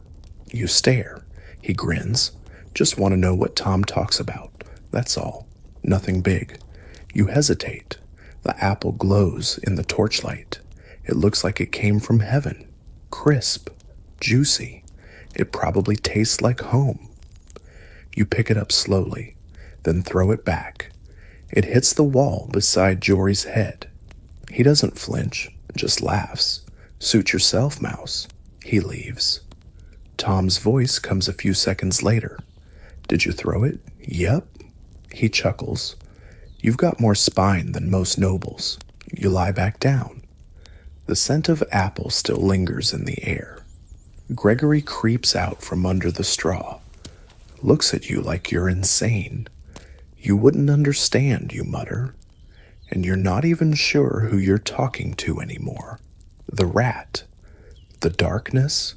You stare. He grins. Just want to know what Tom talks about. That's all. Nothing big. You hesitate. The apple glows in the torchlight. It looks like it came from heaven. Crisp. Juicy. It probably tastes like home. You pick it up slowly, then throw it back. It hits the wall beside Jory's head. He doesn't flinch, just laughs. Suit yourself, Mouse. He leaves. Tom's voice comes a few seconds later. Did you throw it? Yep. He chuckles. You've got more spine than most nobles. You lie back down. The scent of apple still lingers in the air. Gregory creeps out from under the straw. Looks at you like you're insane. You wouldn't understand, you mutter. And you're not even sure who you're talking to anymore. The rat. The darkness.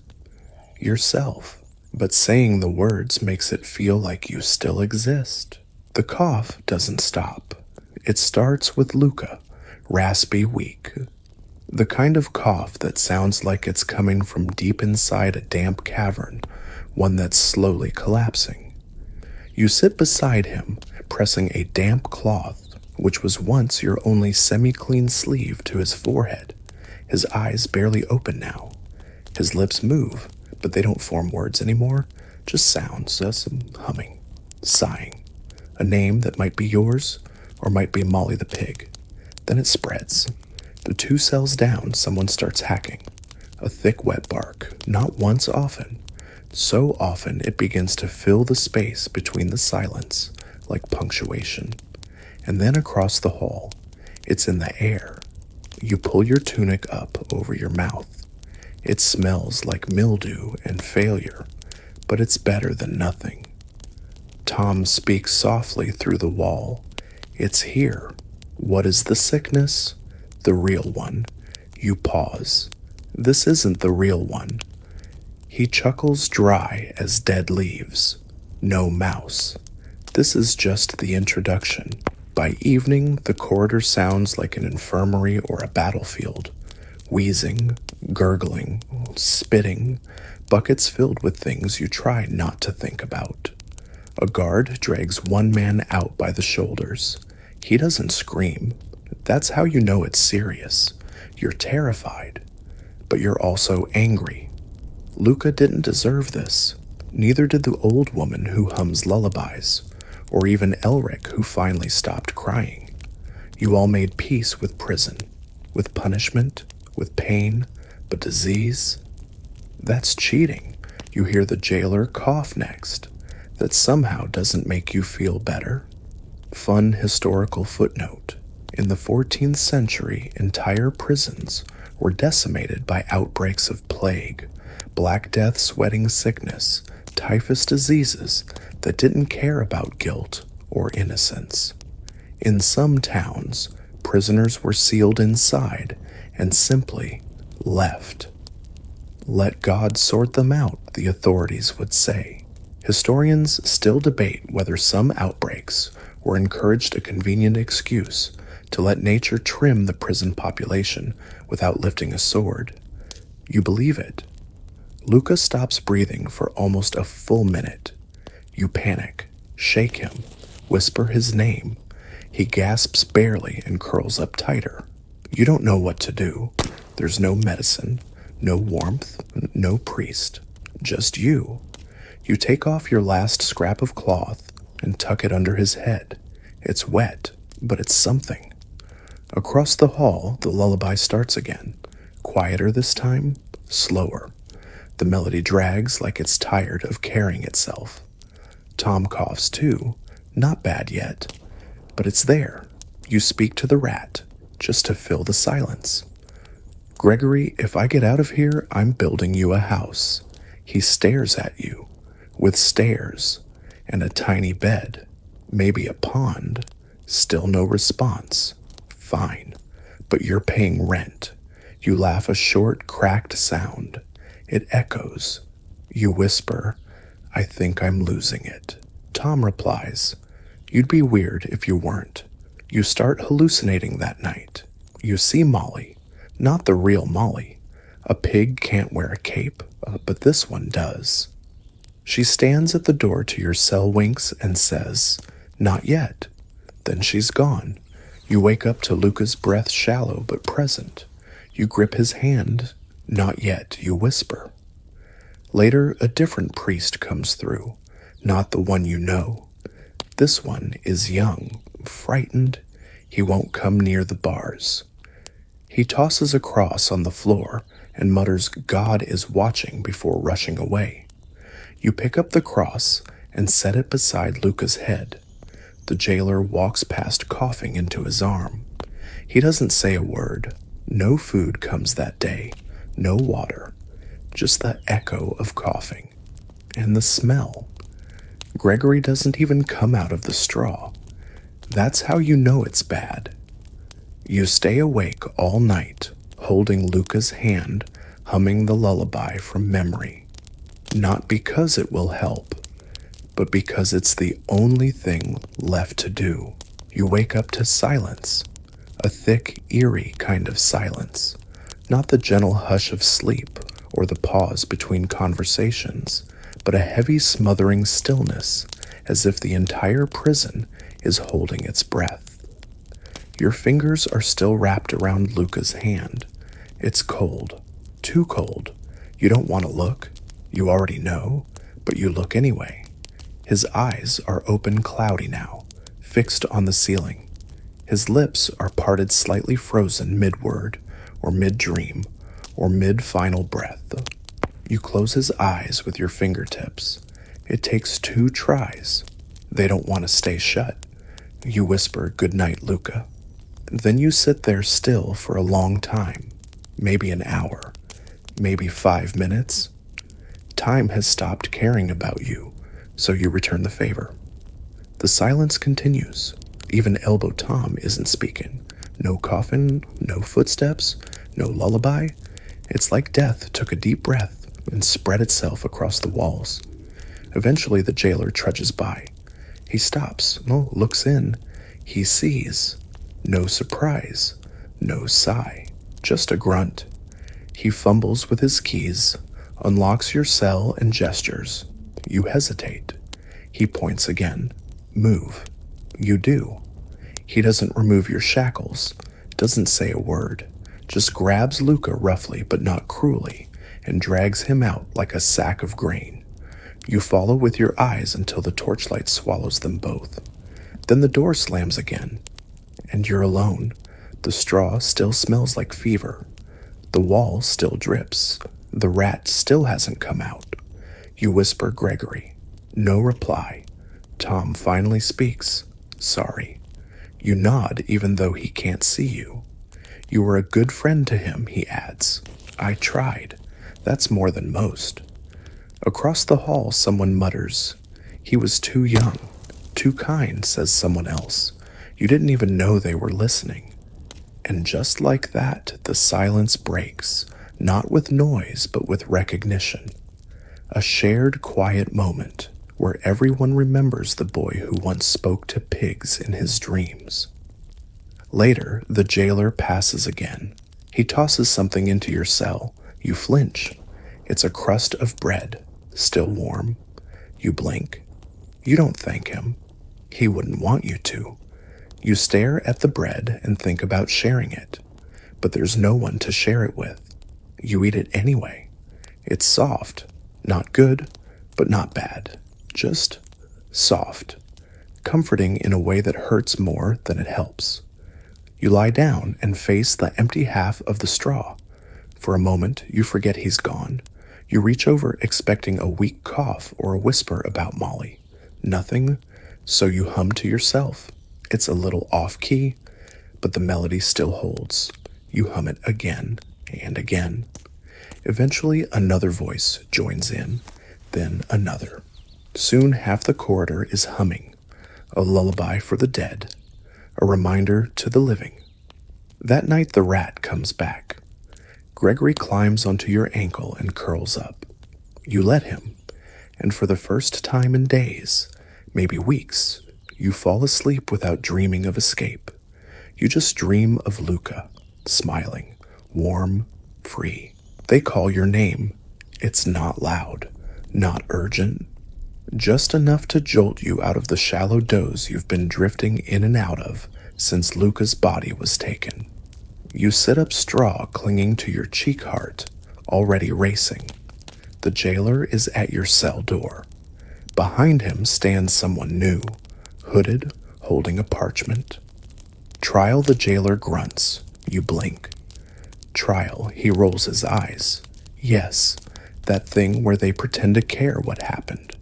Yourself. But saying the words makes it feel like you still exist. The cough doesn't stop. It starts with Luca, raspy, weak. The kind of cough that sounds like it's coming from deep inside a damp cavern, one that's slowly collapsing. You sit beside him, pressing a damp cloth, which was once your only semi-clean sleeve, to his forehead. His eyes barely open now. His lips move, but they don't form words anymore, just sounds, some humming, sighing. A name that might be yours, or might be Molly the pig. Then it spreads. The 2 cells down, someone starts hacking. A thick, wet bark, not once, often. So often it begins to fill the space between the silence, like punctuation. And then across the hall, it's in the air. You pull your tunic up over your mouth. It smells like mildew and failure, but it's better than nothing. Tom speaks softly through the wall. It's here. What is the sickness? The real one. You pause. This isn't the real one. He chuckles dry as dead leaves. No mouse. This is just the introduction. By evening, the corridor sounds like an infirmary or a battlefield. Wheezing, gurgling, spitting, buckets filled with things you try not to think about. A guard drags one man out by the shoulders. He doesn't scream. That's how you know it's serious. You're terrified, but you're also angry. Luca didn't deserve this. Neither did the old woman who hums lullabies, or even Elric who finally stopped crying. You all made peace with prison, with punishment, with pain, but disease? That's cheating. You hear the jailer cough next. That somehow doesn't make you feel better. Fun historical footnote. In the 14th century, entire prisons were decimated by outbreaks of plague, Black Death, sweating sickness, typhus diseases that didn't care about guilt or innocence. In some towns, prisoners were sealed inside and simply left. Let God sort them out, the authorities would say. Historians still debate whether some outbreaks were encouraged a convenient excuse to let nature trim the prison population without lifting a sword. You believe it. Luca stops breathing for almost a full minute. You panic, shake him, whisper his name. He gasps barely and curls up tighter. You don't know what to do. There's no medicine, no warmth, no priest, just you. You take off your last scrap of cloth and tuck it under his head. It's wet, but it's something. Across the hall, the lullaby starts again. Quieter this time, slower. The melody drags like it's tired of carrying itself. Tom coughs too. Not bad yet. But it's there. You speak to the rat, just to fill the silence. Gregory, if I get out of here, I'm building you a house. He stares at you. With stairs, and a tiny bed, maybe a pond. Still no response. Fine, but you're paying rent. You laugh a short, cracked sound. It echoes. You whisper, I think I'm losing it. Tom replies, you'd be weird if you weren't. You start hallucinating that night. You see Molly, not the real Molly. A pig can't wear a cape, but this one does. She stands at the door to your cell, winks, and says, "Not yet." Then she's gone. You wake up to Luca's breath shallow but present. You grip his hand. "Not yet," you whisper. Later, a different priest comes through, not the one you know. This one is young, frightened. He won't come near the bars. He tosses a cross on the floor and mutters, "God is watching," before rushing away. You pick up the cross and set it beside Luca's head. The jailer walks past, coughing into his arm. He doesn't say a word. No food comes that day, no water, just the echo of coughing. And the smell. Gregory doesn't even come out of the straw. That's how you know it's bad. You stay awake all night, holding Luca's hand, humming the lullaby from memory. Not because it will help, but because it's the only thing left to do. You wake up to silence, a thick, eerie kind of silence, not the gentle hush of sleep or the pause between conversations, but a heavy, smothering stillness, as if the entire prison is holding its breath. Your fingers are still wrapped around Luca's hand. It's cold, too cold. You don't want to look. You already know, but you look anyway. His eyes are open, cloudy now, fixed on the ceiling. His lips are parted, slightly frozen mid-word, or mid-dream, or mid-final breath. You close his eyes with your fingertips. It takes 2 tries. They don't want to stay shut. You whisper, "Good night, Luca." Then you sit there still for a long time, maybe an hour, maybe 5 minutes. Time has stopped caring about you, so you return the favor. The silence continues. Even Elbow Tom isn't speaking. No coffin, no footsteps, no lullaby. It's like death took a deep breath and spread itself across the walls. Eventually, the jailer trudges by. He stops, looks in. He sees. No surprise, no sigh, just a grunt. He fumbles with his keys, unlocks your cell and gestures. You hesitate. He points again. "Move." You do. He doesn't remove your shackles, doesn't say a word, just grabs Luca roughly but not cruelly and drags him out like a sack of grain. You follow with your eyes until the torchlight swallows them both. Then the door slams again, and you're alone. The straw still smells like fever. The wall still drips. The rat still hasn't come out. You whisper, "Gregory." No reply. Tom finally speaks. "Sorry." You nod even though he can't see you. "You were a good friend to him," he adds. "I tried. That's more than most." Across the hall, someone mutters, "He was too young. Too kind," says someone else. You didn't even know they were listening. And just like that, the silence breaks, not with noise, but with recognition. A shared quiet moment where everyone remembers the boy who once spoke to pigs in his dreams. Later, the jailer passes again. He tosses something into your cell. You flinch. It's a crust of bread, still warm. You blink. You don't thank him. He wouldn't want you to. You stare at the bread and think about sharing it, but there's no one to share it with. You eat it anyway. It's soft, not good, but not bad. Just soft, comforting in a way that hurts more than it helps. You lie down and face the empty half of the straw. For a moment, you forget he's gone. You reach over expecting a weak cough or a whisper about Molly. Nothing, so you hum to yourself. It's a little off-key, but the melody still holds. You hum it again and again. Eventually, another voice joins in, then another. Soon half the corridor is humming, a lullaby for the dead, a reminder to the living. That night the rat comes back. Gregory climbs onto your ankle and curls up. You let him, and for the first time in days, maybe weeks, you fall asleep without dreaming of escape. You just dream of Luca, smiling, warm, free. They call your name. It's not loud, not urgent, just enough to jolt you out of the shallow doze you've been drifting in and out of since Luca's body was taken. You sit up straw, clinging to your cheek heart, already racing. The jailer is at your cell door. Behind him stands someone new, hooded, holding a parchment. Trial, the jailer grunts. You blink. Trial, he rolls his eyes. Yes, that thing where they pretend to care what happened.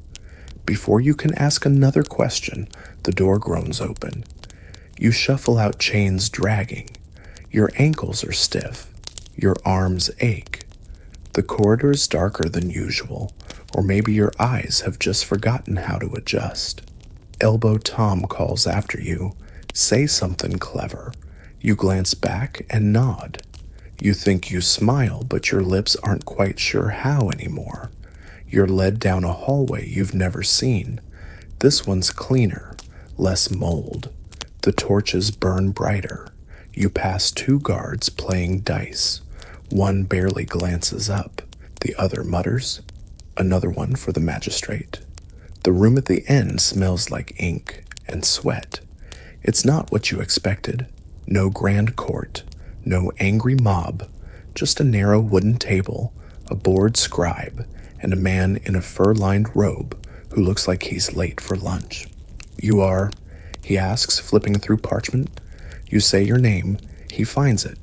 Before you can ask another question, the door groans open. You shuffle out, chains dragging. Your ankles are stiff. Your arms ache. The corridor is darker than usual, or maybe your eyes have just forgotten how to adjust. Elbow Tom calls after you. Say something clever. You glance back and nod. You think you smile, but your lips aren't quite sure how anymore. You're led down a hallway you've never seen. This one's cleaner, less mold. The torches burn brighter. You pass 2 guards playing dice. One barely glances up. The other mutters. Another one for the magistrate. The room at the end smells like ink and sweat. It's not what you expected. No grand court, no angry mob, just a narrow wooden table, a bored scribe, and a man in a fur-lined robe who looks like he's late for lunch. You are, he asks, flipping through parchment. You say your name. He finds it.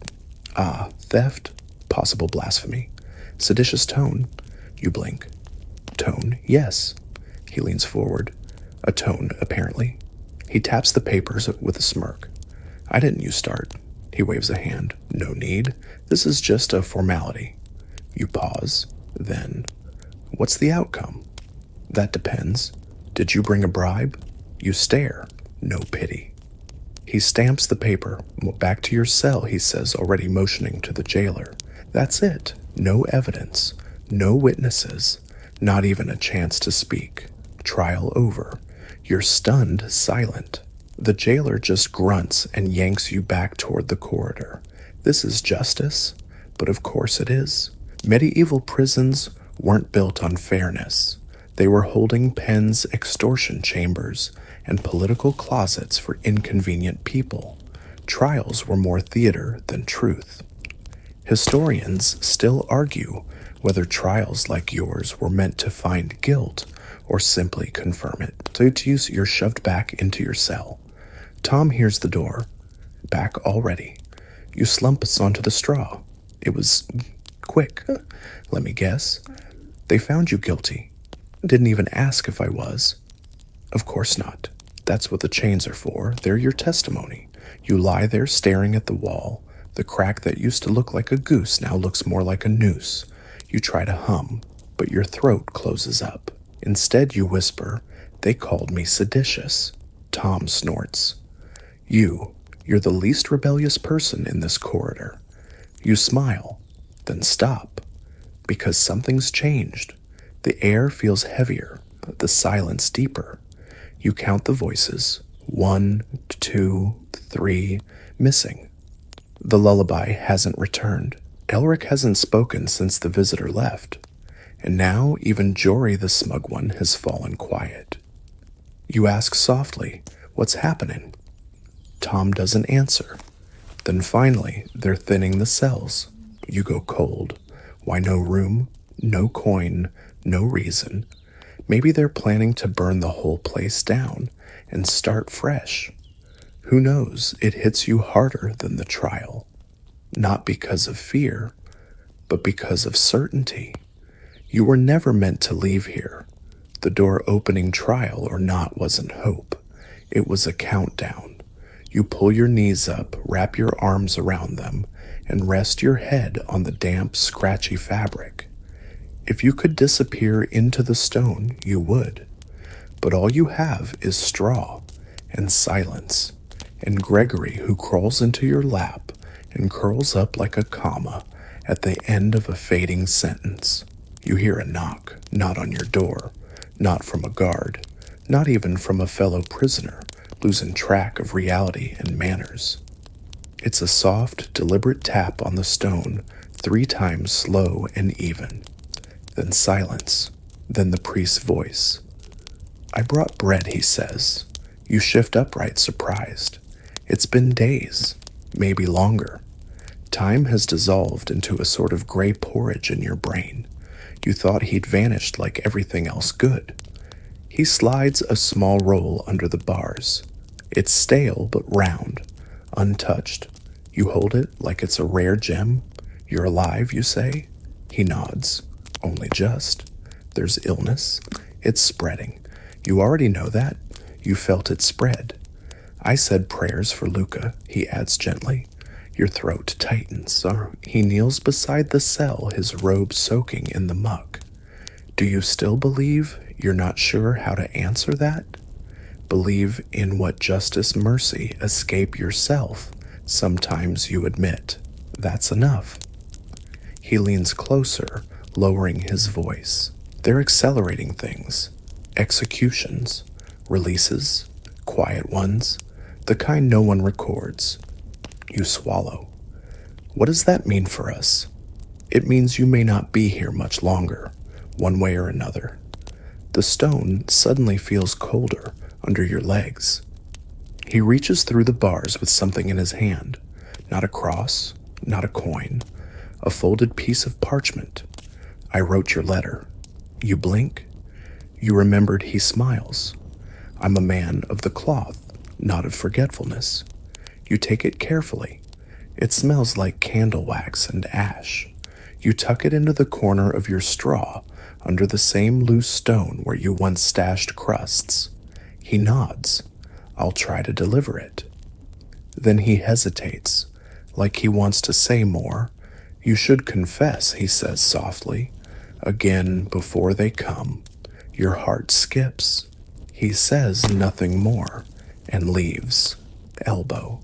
Ah, theft, possible blasphemy, seditious tone. You blink. Tone, yes. He leans forward. A tone, apparently. He taps the papers with a smirk. I didn't use start. He waves a hand. No need. This is just a formality. You pause. Then, what's the outcome? That depends. Did you bring a bribe? You stare. No pity. He stamps the paper. Back to your cell, he says, already motioning to the jailer. That's it. No evidence. No witnesses. Not even a chance to speak. Trial over. You're stunned, silent. The jailer just grunts and yanks you back toward the corridor. This is justice? But of course it is. Medieval prisons weren't built on fairness. They were holding pens, extortion chambers, and political closets for inconvenient people. Trials were more theater than truth. Historians still argue whether trials like yours were meant to find guilt or simply confirm it. So you're shoved back into your cell. Tom hears the door. Back already. You slump us onto the straw. It was quick. Let me guess. They found you guilty. Didn't even ask if I was. Of course not. That's what the chains are for. They're your testimony. You lie there staring at the wall. The crack that used to look like a goose now looks more like a noose. You try to hum, but your throat closes up. Instead, you whisper, "They called me seditious." Tom snorts. You're the least rebellious person in this corridor. You smile, then stop, because something's changed. The air feels heavier, the silence deeper. You count the voices. 1, 2, 3, missing. The lullaby hasn't returned. Elric hasn't spoken since the visitor left. And now even Jory the smug one has fallen quiet. You ask softly, "What's happening?" Tom doesn't answer. Then finally, they're thinning the cells. You go cold. Why no room? No coin? No reason? Maybe they're planning to burn the whole place down and start fresh. Who knows? It hits you harder than the trial. Not because of fear, but because of certainty. You were never meant to leave here. The door opening, trial or not, wasn't hope. It was a countdown. You pull your knees up, wrap your arms around them, and rest your head on the damp, scratchy fabric. If you could disappear into the stone, you would. But all you have is straw and silence, and Gregory who crawls into your lap and curls up like a comma at the end of a fading sentence. You hear a knock, not on your door, not from a guard, not even from a fellow prisoner losing track of reality and manners. It's a soft, deliberate tap on the stone, 3 times slow and even. Then silence. Then the priest's voice. "I brought bread," he says. You shift upright, surprised. It's been days, maybe longer. Time has dissolved into a sort of gray porridge in your brain. You thought he'd vanished like everything else good. He slides a small roll under the bars. It's stale but round, untouched. You hold it like it's a rare gem. "You're alive," you say. He nods. "Only just. There's illness. It's spreading. You already know that. You felt it spread." "I said prayers for Luca," he adds gently. Your throat tightens. He kneels beside the cell, his robe soaking in the muck. "Do you still believe? You're not sure how to answer that? Believe in what justice, mercy, escape yourself. Sometimes you admit. That's enough." He leans closer, lowering his voice. "They're accelerating things. Executions. Releases. Quiet ones. The kind no one records." You swallow. "What does that mean for us?" "It means you may not be here much longer, one way or another." The stone suddenly feels colder under your legs. He reaches through the bars with something in his hand. Not a cross, not a coin, a folded piece of parchment. "I wrote your letter." You blink. You remembered he smiles. "I'm a man of the cloth, not of forgetfulness." You take it carefully. It smells like candle wax and ash. You tuck it into the corner of your straw, under the same loose stone where you once stashed crusts. He nods. "I'll try to deliver it." Then he hesitates, like he wants to say more. "You should confess," he says softly. "Again before they come." Your heart skips. He says nothing more, and leaves. Elbow.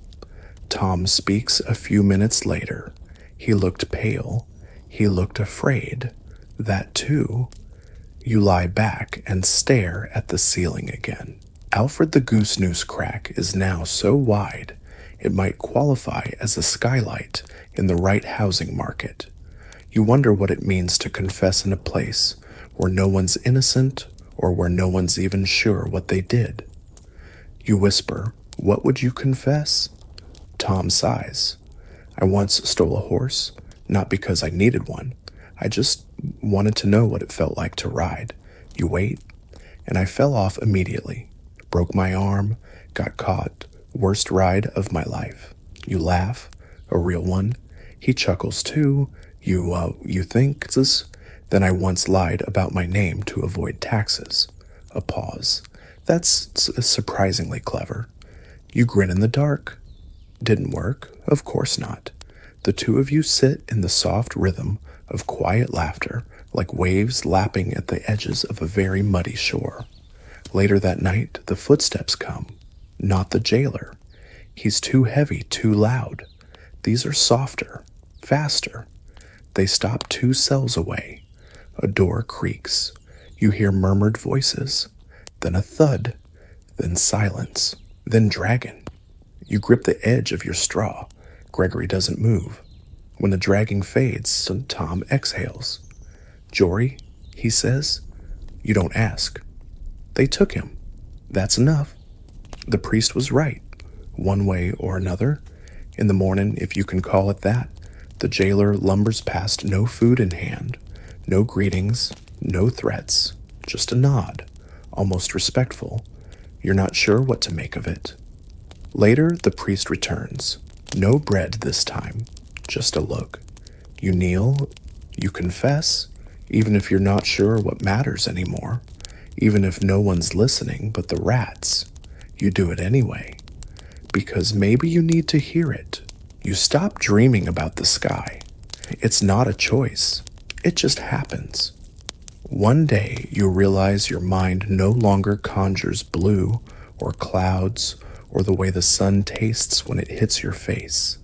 Tom speaks a few minutes later. He looked pale. He looked afraid. That too. You lie back and stare at the ceiling again. Alfred the Goose Noose crack is now so wide it might qualify as a skylight in the right housing market. You wonder what it means to confess in a place where no one's innocent or where no one's even sure what they did. You whisper, "What would you confess?" Tom sighs. "I once stole a horse, not because I needed one. I just wanted to know what it felt like to ride." You wait, and I fell off immediately. Broke my arm, got caught, worst ride of my life. You laugh, a real one. He chuckles too. You think this? Then I once lied about my name to avoid taxes. A pause. That's surprisingly clever. You grin in the dark. Didn't work? Of course not. The two of you sit in the soft rhythm of quiet laughter, like waves lapping at the edges of a very muddy shore. Later that night, the footsteps come. Not the jailer. He's too heavy, too loud. These are softer, faster. They stop 2 cells away. A door creaks. You hear murmured voices. Then a thud. Then silence. Then dragging. You grip the edge of your straw. Gregory doesn't move. When the dragging fades, Tom exhales. "Jory," he says. You don't ask. "They took him. That's enough. The priest was right, one way or another. In the morning, if you can call it that, the jailer lumbers past, no food in hand, no greetings, no threats, just a nod, almost respectful. You're not sure what to make of it. Later, the priest returns. No bread this time, just a look. You kneel, you confess, even if you're not sure what matters anymore, even if no one's listening but the rats. You do it anyway, because maybe you need to hear it. You stop dreaming about the sky. It's not a choice. It just happens. One day, you realize your mind no longer conjures blue or clouds or the way the sun tastes when it hits your face.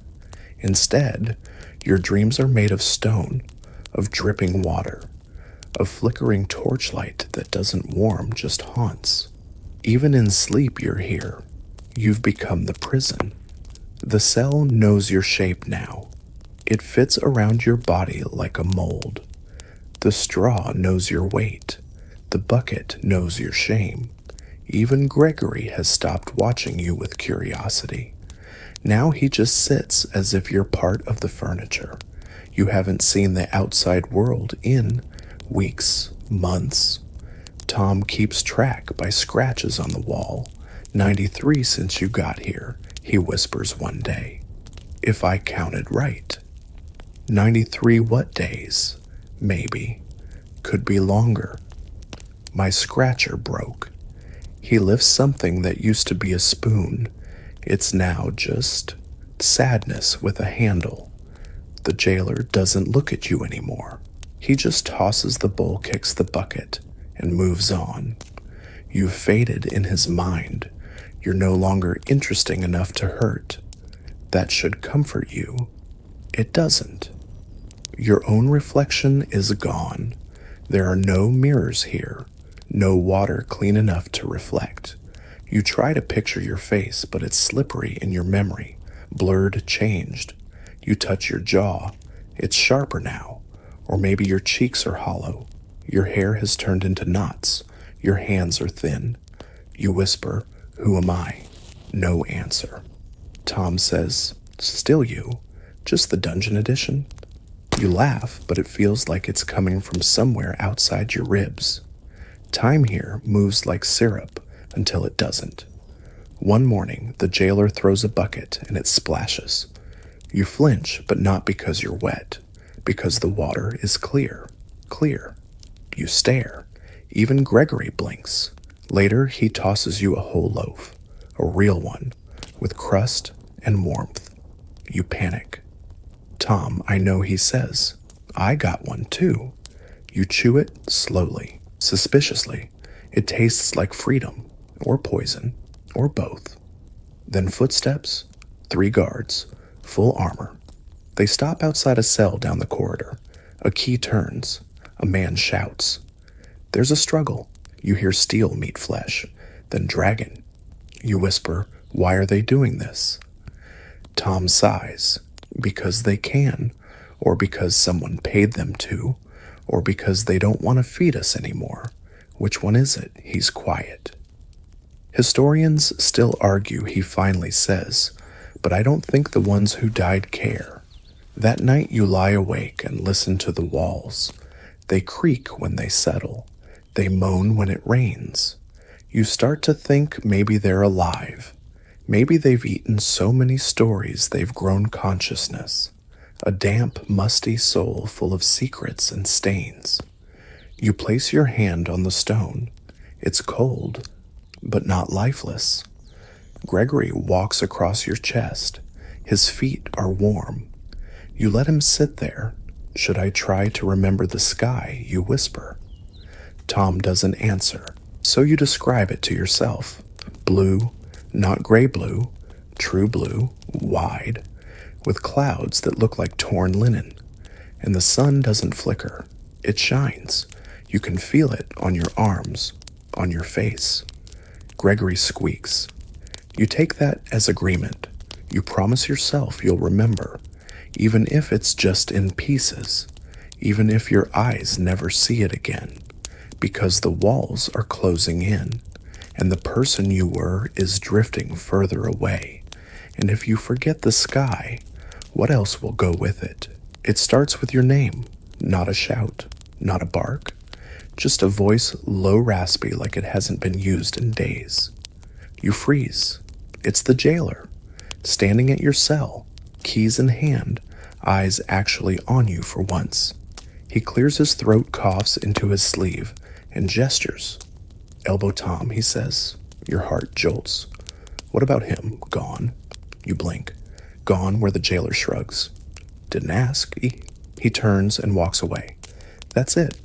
Instead, your dreams are made of stone, of dripping water, of flickering torchlight that doesn't warm, just haunts. Even in sleep, you're here. You've become the prison. The cell knows your shape now. It fits around your body like a mold. The straw knows your weight. The bucket knows your shame. Even Gregory has stopped watching you with curiosity. Now he just sits as if you're part of the furniture. You haven't seen the outside world in weeks, months. Tom keeps track by scratches on the wall. 93 since you got here, he whispers one day. If I counted right. 93 what days? Maybe. Could be longer. My scratcher broke. He lifts something that used to be a spoon. It's now just sadness with a handle. The jailer doesn't look at you anymore. He just tosses the bowl, kicks the bucket, and moves on. You've faded in his mind. You're no longer interesting enough to hurt. That should comfort you. It doesn't. Your own reflection is gone. There are no mirrors here, no water clean enough to reflect. You try to picture your face, but it's slippery in your memory, blurred, changed. You touch your jaw. It's sharper now. Or maybe your cheeks are hollow. Your hair has turned into knots. Your hands are thin. You whisper, "Who am I?" No answer. Tom says, "Still you. Just the dungeon edition." You laugh, but it feels like it's coming from somewhere outside your ribs. Time here moves like syrup until it doesn't. One morning, the jailer throws a bucket and it splashes. You flinch, but not because you're wet, because the water is clear. Clear. You stare. Even Gregory blinks. Later, he tosses you a whole loaf, a real one, with crust and warmth. You panic. "Tom, I know," he says. "I got one too." You chew it slowly, suspiciously. It tastes like freedom, or poison, or both. Then footsteps, 3 guards, full armor. They stop outside a cell down the corridor. A key turns. A man shouts. There's a struggle. You hear steel meet flesh, then dragon. You whisper, "Why are they doing this?" Tom sighs. Because they can, or because someone paid them to, or because they don't want to feed us anymore. Which one is it? He's quiet. Historians still argue, he finally says, but I don't think the ones who died care. That night you lie awake and listen to the walls. They creak when they settle. They moan when it rains. You start to think maybe they're alive. Maybe they've eaten so many stories they've grown consciousness. A damp, musty soul full of secrets and stains. You place your hand on the stone. It's cold, but not lifeless. Gregory walks across your chest. His feet are warm. You let him sit there. Should I try to remember the sky? You whisper. Tom doesn't answer, so you describe it to yourself. Blue, not gray blue, true blue, wide, with clouds that look like torn linen. And the sun doesn't flicker. It shines. You can feel it on your arms, on your face. Gregory squeaks. You take that as agreement. You promise yourself you'll remember, even if it's just in pieces, even if your eyes never see it again, because the walls are closing in, and the person you were is drifting further away. And if you forget the sky, what else will go with it? It starts with your name, not a shout, not a bark, just a voice low raspy like it hasn't been used in days. You freeze. It's the jailer, standing at your cell, keys in hand, eyes actually on you for once. He clears his throat, coughs into his sleeve, and gestures. Elbow Tom, he says. Your heart jolts. What about him? Gone. You blink. Gone where the jailer shrugs. Didn't ask. He turns and walks away. That's it.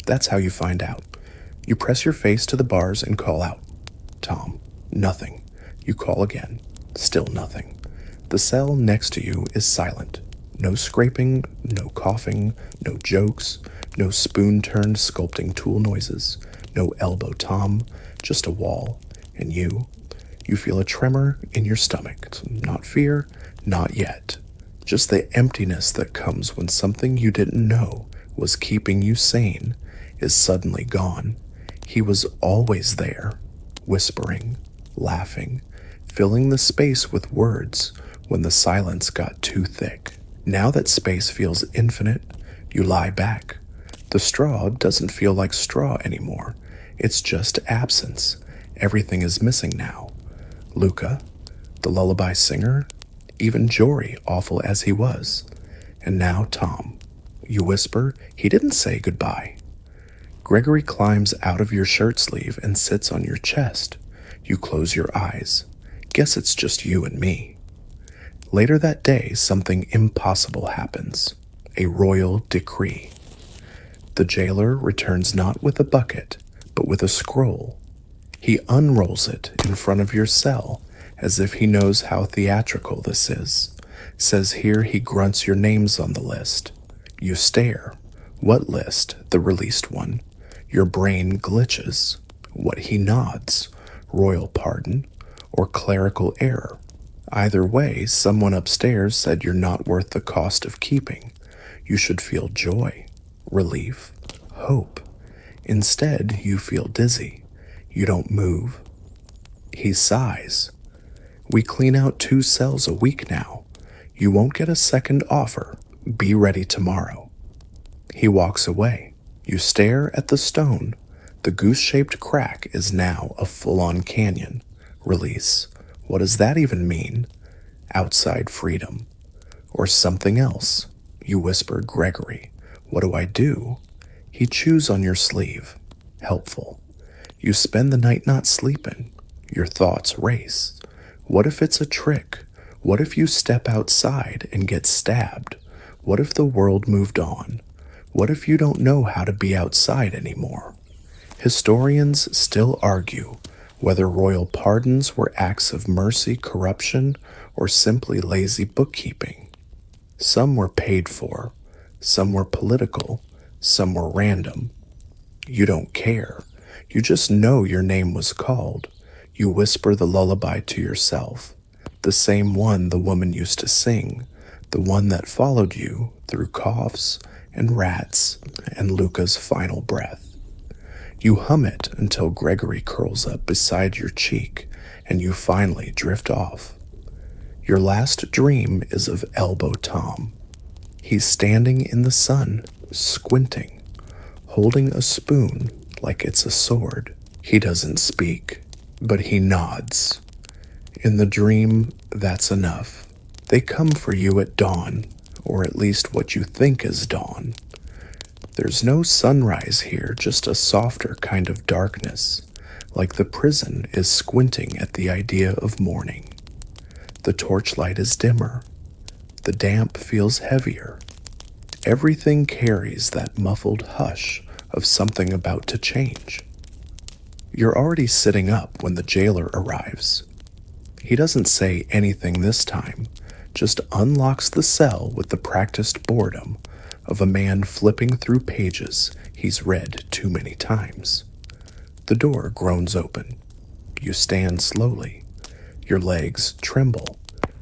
That's how you find out. You press your face to the bars and call out. Tom. Nothing. You call again. Still nothing. The cell next to you is silent. No scraping, no coughing, no jokes, no spoon-turned sculpting tool noises, no elbow Tom, just a wall. And you feel a tremor in your stomach. Not fear, Not yet. Just the emptiness that comes when something you didn't know was keeping you sane is suddenly gone. He was always there, whispering, laughing, filling the space with words when the silence got too thick. Now that space feels infinite, you lie back. The straw doesn't feel like straw anymore. It's just absence. Everything is missing now. Luca, the lullaby singer, even Jory, awful as he was. And now Tom. You whisper, he didn't say goodbye. Gregory climbs out of your shirt sleeve and sits on your chest. You close your eyes. Guess it's just you and me. Later that day, something impossible happens. A royal decree. The jailer returns not with a bucket, but with a scroll. He unrolls it in front of your cell, as if he knows how theatrical this is. Says here he grunts your names on the list. You stare. What list? The released one. Your brain glitches. What he nods. Royal pardon or clerical error. Either way, someone upstairs said you're not worth the cost of keeping. You should feel joy, relief, hope. Instead, you feel dizzy. You don't move. He sighs. We clean out 2 cells a week now. You won't get a second offer. Be ready tomorrow. He walks away. You stare at the stone. The goose-shaped crack is now a full-on canyon. Release. What does that even mean? Outside freedom. Or something else. You whisper, Gregory. What do I do? He chews on your sleeve. Helpful. You spend the night not sleeping. Your thoughts race. What if it's a trick? What if you step outside and get stabbed? What if the world moved on? What if you don't know how to be outside anymore? Historians still argue whether royal pardons were acts of mercy, corruption, or simply lazy bookkeeping. Some were paid for, some were political, some were random. You don't care. You just know your name was called. You whisper the lullaby to yourself, the same one the woman used to sing, the one that followed you through coughs and rats and Luca's final breath. You hum it until Gregory curls up beside your cheek and you finally drift off. Your last dream is of Elbow Tom. He's standing in the sun, squinting, holding a spoon like it's a sword. He doesn't speak, but he nods. In the dream, that's enough. They come for you at dawn, or at least what you think is dawn. There's no sunrise here, just a softer kind of darkness, like the prison is squinting at the idea of morning. The torchlight is dimmer. The damp feels heavier. Everything carries that muffled hush of something about to change. You're already sitting up when the jailer arrives. He doesn't say anything this time, just unlocks the cell with the practiced boredom of a man flipping through pages he's read too many times. The door groans open. You stand slowly. Your legs tremble,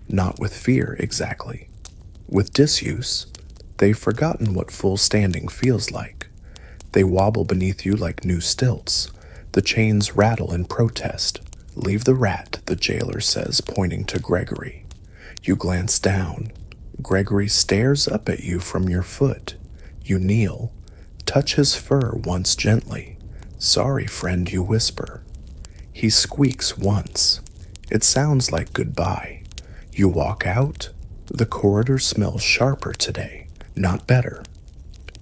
not with fear exactly. With disuse, they've forgotten what full standing feels like. They wobble beneath you like new stilts. The chains rattle in protest. Leave the rat, the jailer says, pointing to Gregory. You glance down. Gregory stares up at you from your foot. You kneel. Touch his fur once gently. Sorry, friend, you whisper. He squeaks once. It sounds like goodbye. You walk out. The corridor smells sharper today, not better.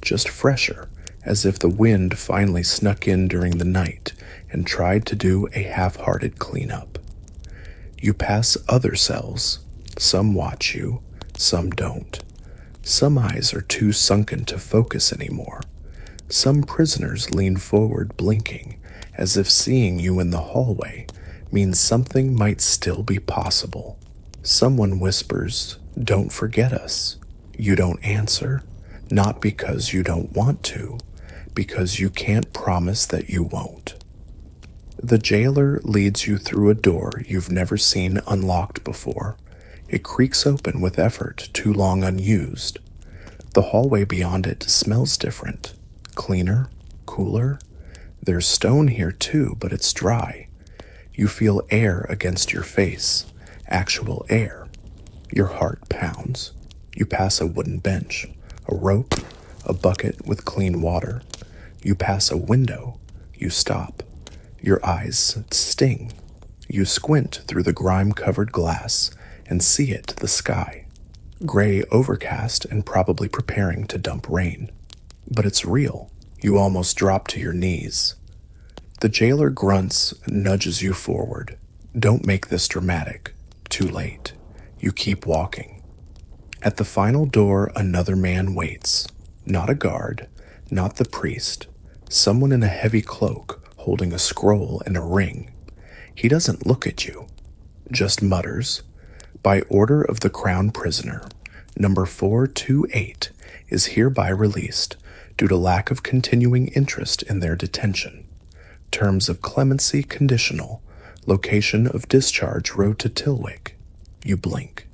Just fresher, as if the wind finally snuck in during the night and tried to do a half-hearted cleanup. You pass other cells. Some watch you, some don't. Some eyes are too sunken to focus anymore. Some prisoners lean forward blinking, as if seeing you in the hallway means something might still be possible. Someone whispers, "Don't forget us." You don't answer, not because you don't want to, because you can't promise that you won't. The jailer leads you through a door you've never seen unlocked before. It creaks open with effort too long unused. The hallway beyond it smells different. Cleaner, cooler. There's stone here too, but it's dry. You feel air against your face. Actual air. Your heart pounds. You pass a wooden bench, a rope, a bucket with clean water. You pass a window. You stop. Your eyes sting. You squint through the grime-covered glass and see it, the sky. Gray, overcast, and probably preparing to dump rain. But it's real. You almost drop to your knees. The jailer grunts and nudges you forward. Don't make this dramatic. Too late. You keep walking. At the final door, another man waits. Not a guard, not the priest. Someone in a heavy cloak, holding a scroll and a ring. He doesn't look at you, just mutters. By order of the crown prisoner, number 428 is hereby released due to lack of continuing interest in their detention. Terms of clemency conditional. Location of discharge road to Tilwick. You blink.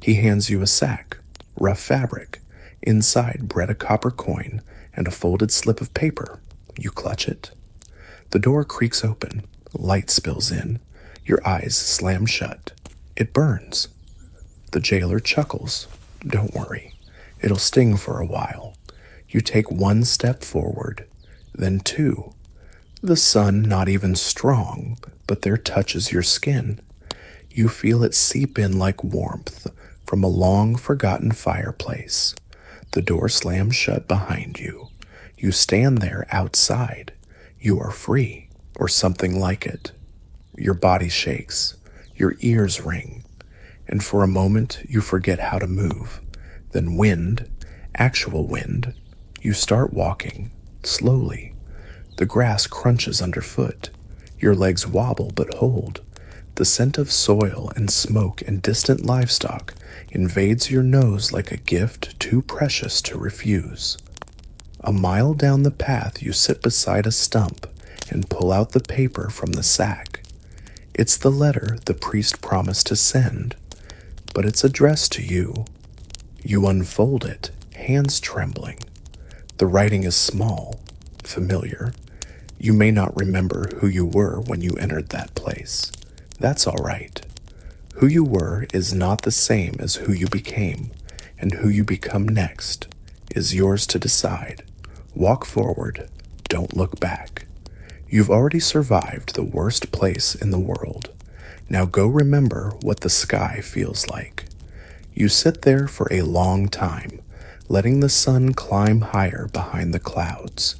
He hands you a sack, rough fabric. Inside bread a copper coin and a folded slip of paper. You clutch it. The door creaks open. Light spills in. Your eyes slam shut. It burns. The jailer chuckles. Don't worry. It'll sting for a while. You take one step forward, then two. The sun not even strong, but there touches your skin. You feel it seep in like warmth from a long-forgotten fireplace. The door slams shut behind you. You stand there outside. You are free, or something like it. Your body shakes. Your ears ring. And for a moment, you forget how to move. Then wind, actual wind. You start walking, slowly. The grass crunches underfoot. Your legs wobble but hold. The scent of soil and smoke and distant livestock invades your nose like a gift too precious to refuse. A mile down the path, you sit beside a stump and pull out the paper from the sack. It's the letter the priest promised to send, but it's addressed to you. You unfold it, hands trembling. The writing is small, familiar. You may not remember who you were when you entered that place. That's all right. Who you were is not the same as who you became, and who you become next is yours to decide. Walk forward, don't look back. You've already survived the worst place in the world. Now go remember what the sky feels like. You sit there for a long time, letting the sun climb higher behind the clouds.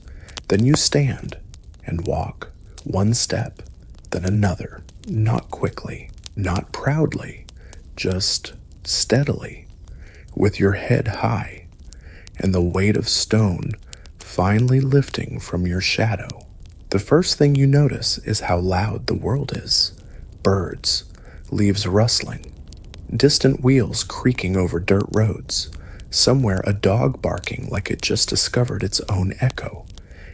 Then you stand and walk, one step, then another, not quickly, not proudly, just steadily, with your head high, and the weight of stone finally lifting from your shadow. The first thing you notice is how loud the world is. Birds, leaves rustling, distant wheels creaking over dirt roads, somewhere a dog barking like it just discovered its own echo.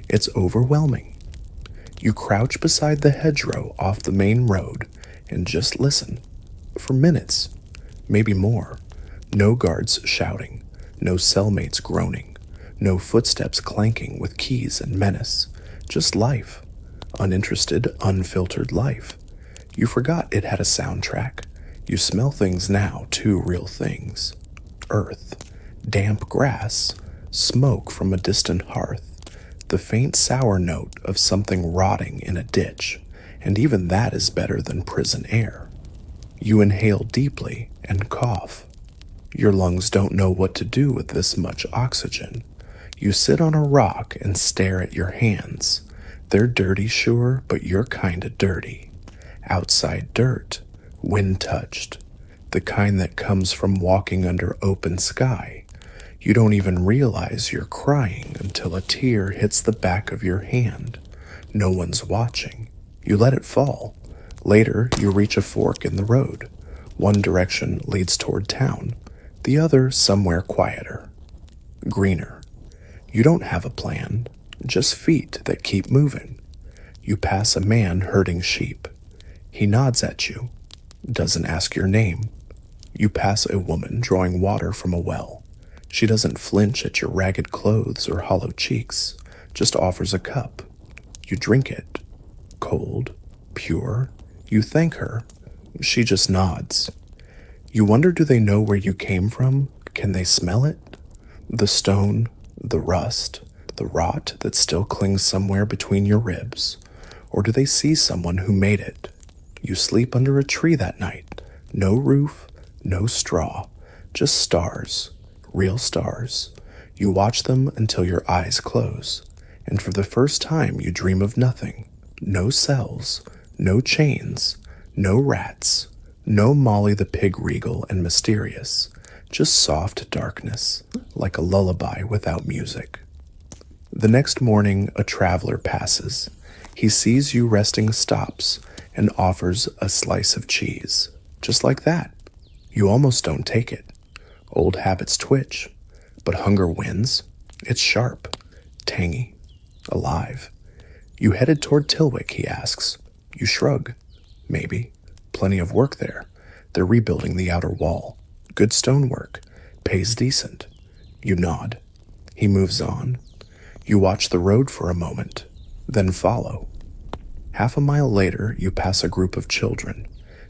It's overwhelming. You crouch beside the hedgerow off the main road and just listen. For minutes, maybe more. No guards shouting, no cellmates groaning, no footsteps clanking with keys and menace. Just life. Uninterested, unfiltered life. You forgot it had a soundtrack. You smell things now, too, real things. Earth, damp grass, smoke from a distant hearth, the faint sour note of something rotting in a ditch, and even that is better than prison air. You inhale deeply and cough. Your lungs don't know what to do with this much oxygen. You sit on a rock and stare at your hands. They're dirty, sure, but you're kinda dirty. Outside dirt, wind-touched, the kind that comes from walking under open sky. You don't even realize you're crying until a tear hits the back of your hand. No one's watching. You let it fall. Later, you reach a fork in the road. One direction leads toward town, the other somewhere quieter, greener. You don't have a plan, just feet that keep moving. You pass a man herding sheep. He nods at you, doesn't ask your name. You pass a woman drawing water from a well. She doesn't flinch at your ragged clothes or hollow cheeks, just offers a cup. You drink it. Cold, pure. You thank her. She just nods. You wonder, do they know where you came from? Can they smell it? The stone, the rust, the rot that still clings somewhere between your ribs. Or do they see someone who made it? You sleep under a tree that night. No roof, no straw, just stars, real stars. You watch them until your eyes close, and for the first time you dream of nothing. No cells, no chains, no rats, no Molly the pig regal and mysterious, just soft darkness, like a lullaby without music. The next morning a traveler passes. He sees you resting, stops, and offers a slice of cheese. Just like that. You almost don't take it. Old habits twitch, but hunger wins. It's sharp, tangy, alive. You headed toward Tilwick, he asks. You shrug. Maybe. Plenty of work there. They're rebuilding the outer wall. Good stonework. Pays decent. You nod. He moves on. You watch the road for a moment, then follow. Half a mile later, you pass a group of children.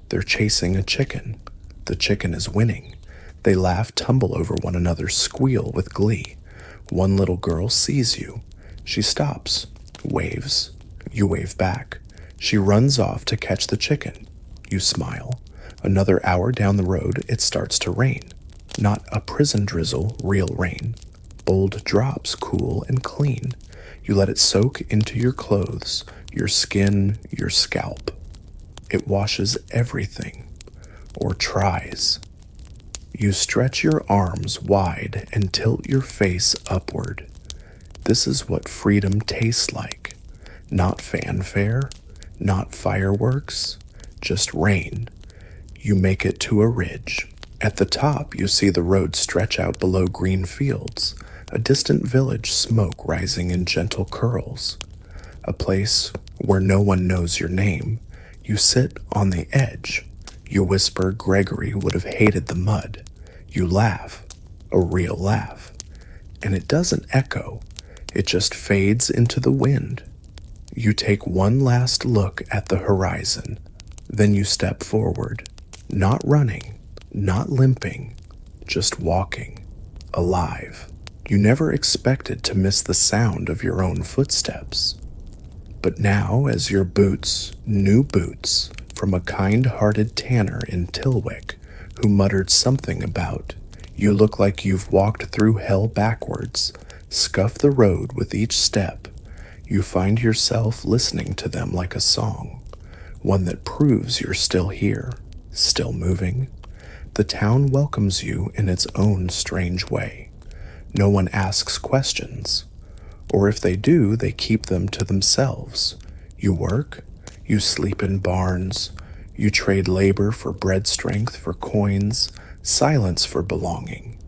They're chasing a chicken. The chicken is winning. They laugh, tumble over one another, squeal with glee. One little girl sees you. She stops, waves. You wave back. She runs off to catch the chicken. You smile. Another hour down the road, it starts to rain. Not a prison drizzle, real rain. Bold drops, cool and clean. You let it soak into your clothes, your skin, your scalp. It washes everything, or tries. You stretch your arms wide and tilt your face upward. This is what freedom tastes like. Not fanfare, not fireworks, just rain. You make it to a ridge. At the top, you see the road stretch out below green fields, a distant village, smoke rising in gentle curls. A place where no one knows your name. You sit on the edge. You whisper Gregory would have hated the mud. You laugh, a real laugh. And it doesn't echo. It just fades into the wind. You take one last look at the horizon. Then you step forward. Not running, not limping, just walking, alive. You never expected to miss the sound of your own footsteps. But now, as your boots, new boots, from a kind-hearted tanner in Tilwick, who muttered something about, you look like you've walked through hell backwards, scuff the road with each step, you find yourself listening to them like a song, one that proves you're still here, still moving. The town welcomes you in its own strange way. No one asks questions. Or if they do, they keep them to themselves. You work, you sleep in barns, you trade labor for bread strength for coins, silence for belonging.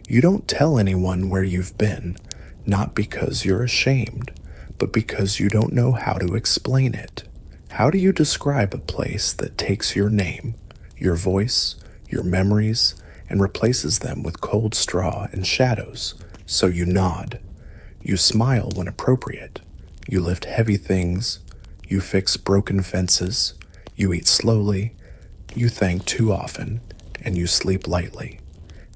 You don't tell anyone where you've been, not because you're ashamed, but because you don't know how to explain it. How do you describe a place that takes your name, your voice, your memories, and replaces them with cold straw and shadows? So you nod. You smile when appropriate. You lift heavy things. You fix broken fences. You eat slowly. You thank too often. And you sleep lightly.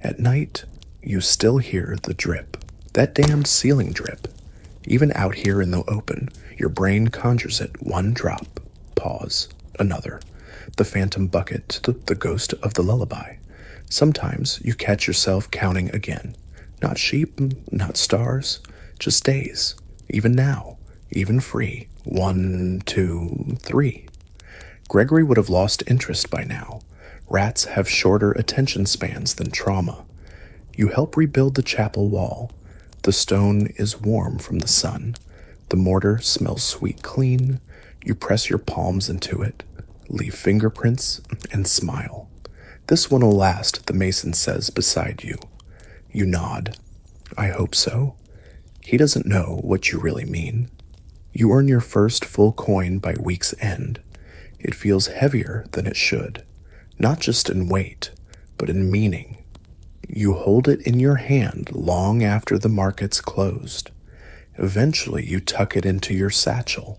At night, you still hear the drip. That damned ceiling drip. Even out here in the open, your brain conjures it. One drop. Pause. Another. The phantom bucket, the ghost of the lullaby. Sometimes you catch yourself counting again. Not sheep, not stars. Just days, even now, even free. 1, 2, 3. Gregory would have lost interest by now. Rats have shorter attention spans than trauma. You help rebuild the chapel wall. The stone is warm from the sun. The mortar smells sweet clean. You press your palms into it, leave fingerprints, and smile. This one will last, the mason says beside you. You nod. I hope so. He doesn't know what you really mean. You earn your first full coin by week's end. It feels heavier than it should, not just in weight, but in meaning. You hold it in your hand long after the market's closed. Eventually, you tuck it into your satchel.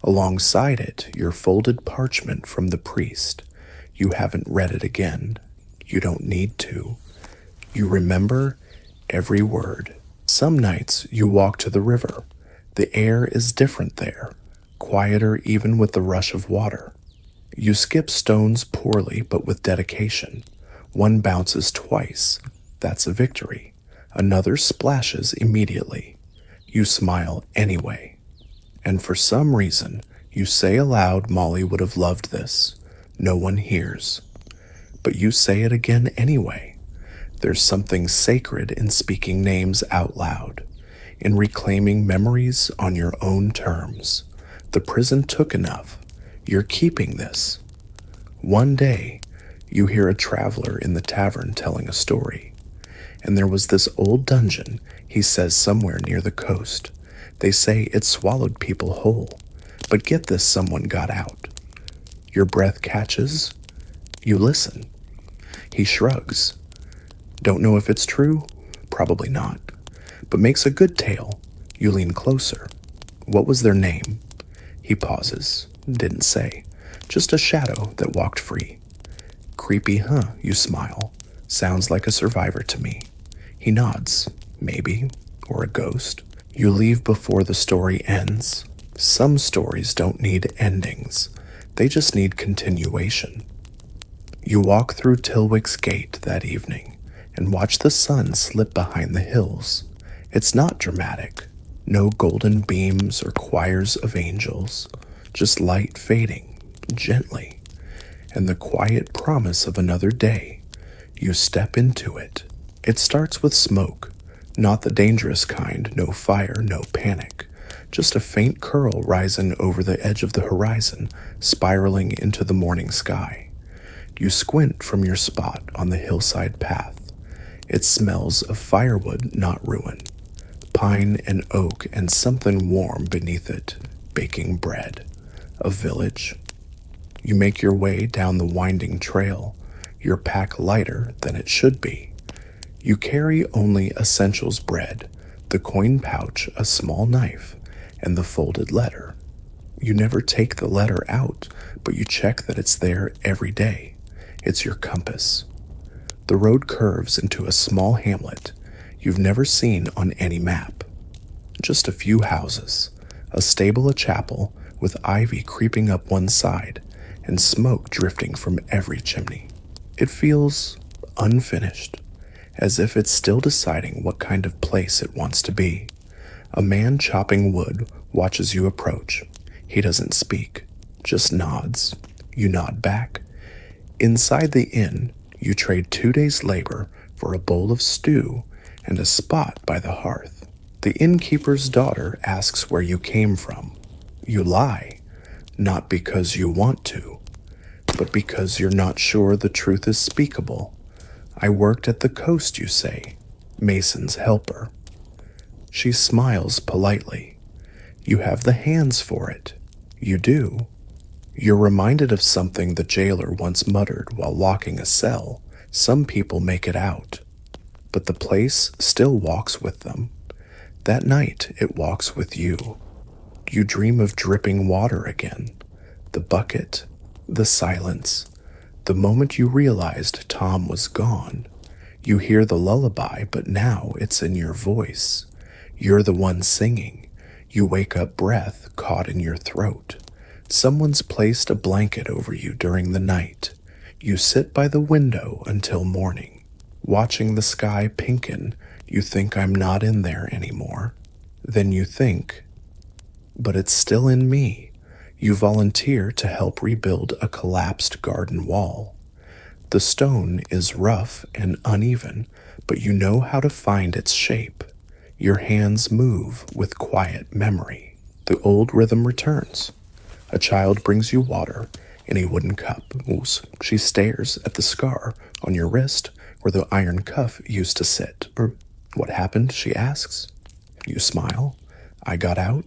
Alongside it, your folded parchment from the priest. You haven't read it again. You don't need to. You remember every word. Some nights you walk to the river. The air is different there, quieter even with the rush of water. You skip stones poorly but with dedication. One bounces twice. That's a victory. Another splashes immediately. You smile anyway. And for some reason, you say aloud Molly would have loved this. No one hears. But you say it again anyway. There's something sacred in speaking names out loud, in reclaiming memories on your own terms. The prison took enough. You're keeping this. One day, you hear a traveler in the tavern telling a story. And there was this old dungeon, he says, somewhere near the coast. They say it swallowed people whole. But get this, someone got out. Your breath catches. You listen. He shrugs. Don't know if it's true? Probably not. But makes a good tale. You lean closer. What was their name? He pauses. Didn't say. Just a shadow that walked free. Creepy, huh? You smile. Sounds like a survivor to me. He nods. Maybe. Or a ghost. You leave before the story ends. Some stories don't need endings. They just need continuation. You walk through Tilwick's gate that evening and watch the sun slip behind the hills. It's not dramatic. No golden beams or choirs of angels. Just light fading, gently. And the quiet promise of another day. You step into it. It starts with smoke. Not the dangerous kind, no fire, no panic. Just a faint curl rising over the edge of the horizon, spiraling into the morning sky. You squint from your spot on the hillside path. It smells of firewood, not ruin. Pine and oak and something warm beneath it, baking bread. A village. You make your way down the winding trail, your pack lighter than it should be. You carry only essentials bread, the coin pouch, a small knife, and the folded letter. You never take the letter out, but you check that it's there every day. It's your compass. The road curves into a small hamlet you've never seen on any map. Just a few houses, a stable, a chapel, with ivy creeping up one side and smoke drifting from every chimney. It feels unfinished, as if it's still deciding what kind of place it wants to be. A man chopping wood watches you approach. He doesn't speak, just nods. You nod back. Inside the inn, you trade 2 days' labor for a bowl of stew and a spot by the hearth. The innkeeper's daughter asks where you came from. You lie, not because you want to, but because you're not sure the truth is speakable. I worked at the coast, you say, Mason's helper. She smiles politely. You have the hands for it. You do. You're reminded of something the jailer once muttered while locking a cell. Some people make it out, but the place still walks with them. That night, it walks with you. You dream of dripping water again. The bucket, the silence. The moment you realized Tom was gone, you hear the lullaby, but now it's in your voice. You're the one singing. You wake up, breath caught in your throat. Someone's placed a blanket over you during the night. You sit by the window until morning. Watching the sky pinken, you think I'm not in there anymore. Then you think, but it's still in me. You volunteer to help rebuild a collapsed garden wall. The stone is rough and uneven, but you know how to find its shape. Your hands move with quiet memory. The old rhythm returns. A child brings you water in a wooden cup. She stares at the scar on your wrist where the iron cuff used to sit. What happened, she asks. You smile. I got out.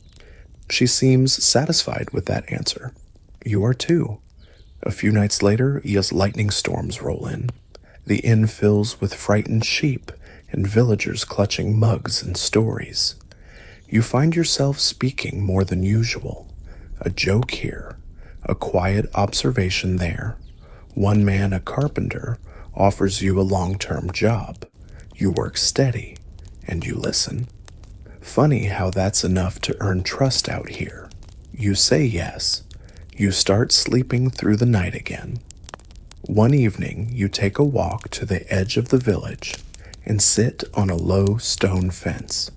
She seems satisfied with that answer. You are too. A few nights later, lightning storms roll in. The inn fills with frightened sheep and villagers clutching mugs and stories. You find yourself speaking more than usual. A joke here, a quiet observation there. One man, a carpenter, offers you a long-term job. You work steady, and you listen. Funny how that's enough to earn trust out here. You say yes. You start sleeping through the night again. One evening, you take a walk to the edge of the village and sit on a low stone fence.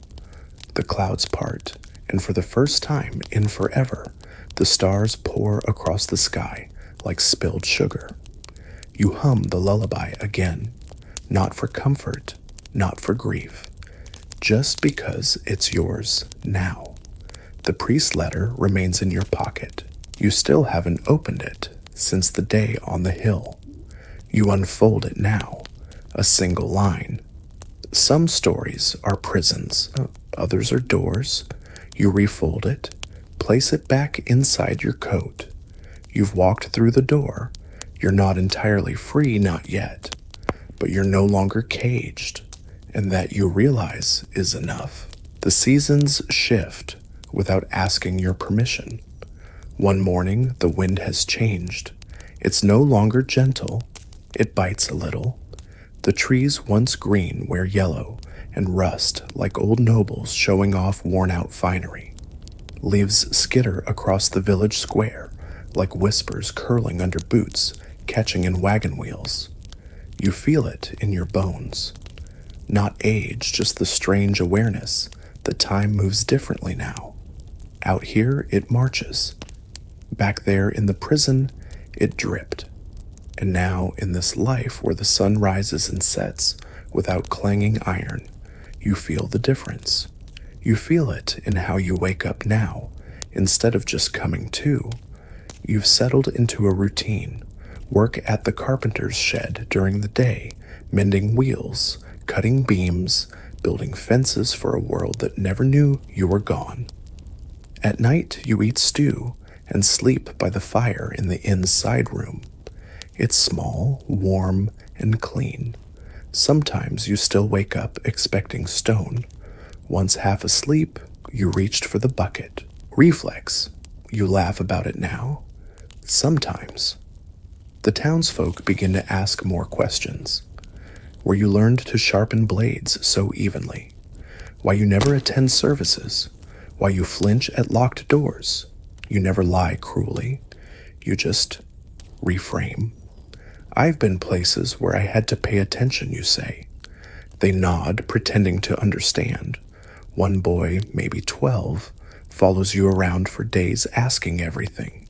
The clouds part, and for the first time in forever, the stars pour across the sky like spilled sugar. You hum the lullaby again, not for comfort, not for grief, just because it's yours now. The priest's letter remains in your pocket. You still haven't opened it since the day on the hill. You unfold it now, a single line. Some stories are prisons, others are doors. You refold it, place it back inside your coat. You've walked through the door. You're not entirely free, not yet, but you're no longer caged, and that you realize is enough. The seasons shift without asking your permission. One morning, the wind has changed. It's no longer gentle. It bites a little. The trees once green wear yellow and rust like old nobles showing off worn-out finery. Leaves skitter across the village square like whispers curling under boots catching in wagon wheels. You feel it in your bones. Not age, just the strange awareness that time moves differently now. Out here, it marches. Back there in the prison, it dripped. And now, in this life where the sun rises and sets without clanging iron, you feel the difference. You feel it in how you wake up now, instead of just coming to. You've settled into a routine. Work at the carpenter's shed during the day, mending wheels, cutting beams, building fences for a world that never knew you were gone. At night, you eat stew and sleep by the fire in the inn's side room. It's small, warm, and clean. Sometimes you still wake up expecting stone. Once half asleep, you reached for the bucket. Reflex. You laugh about it now. Sometimes. The townsfolk begin to ask more questions. Where you learned to sharpen blades so evenly. Why you never attend services. Why you flinch at locked doors. You never lie cruelly. You just reframe. I've been places where I had to pay attention, you say. They nod, pretending to understand. One boy, maybe 12, follows you around for days asking everything.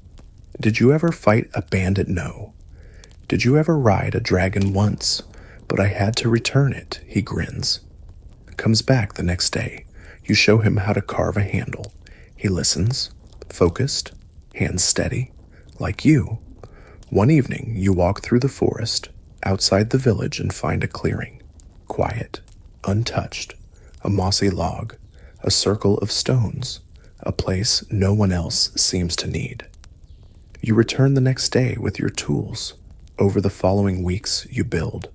Did you ever fight a bandit? No. Did you ever ride a dragon? Once, but I had to return it, he grins. Comes back the next day. You show him how to carve a handle. He listens, focused, hands steady, like you. One evening, you walk through the forest, outside the village, and find a clearing. Quiet, untouched, a mossy log, a circle of stones, a place no one else seems to need. You return the next day with your tools. Over the following weeks, you build.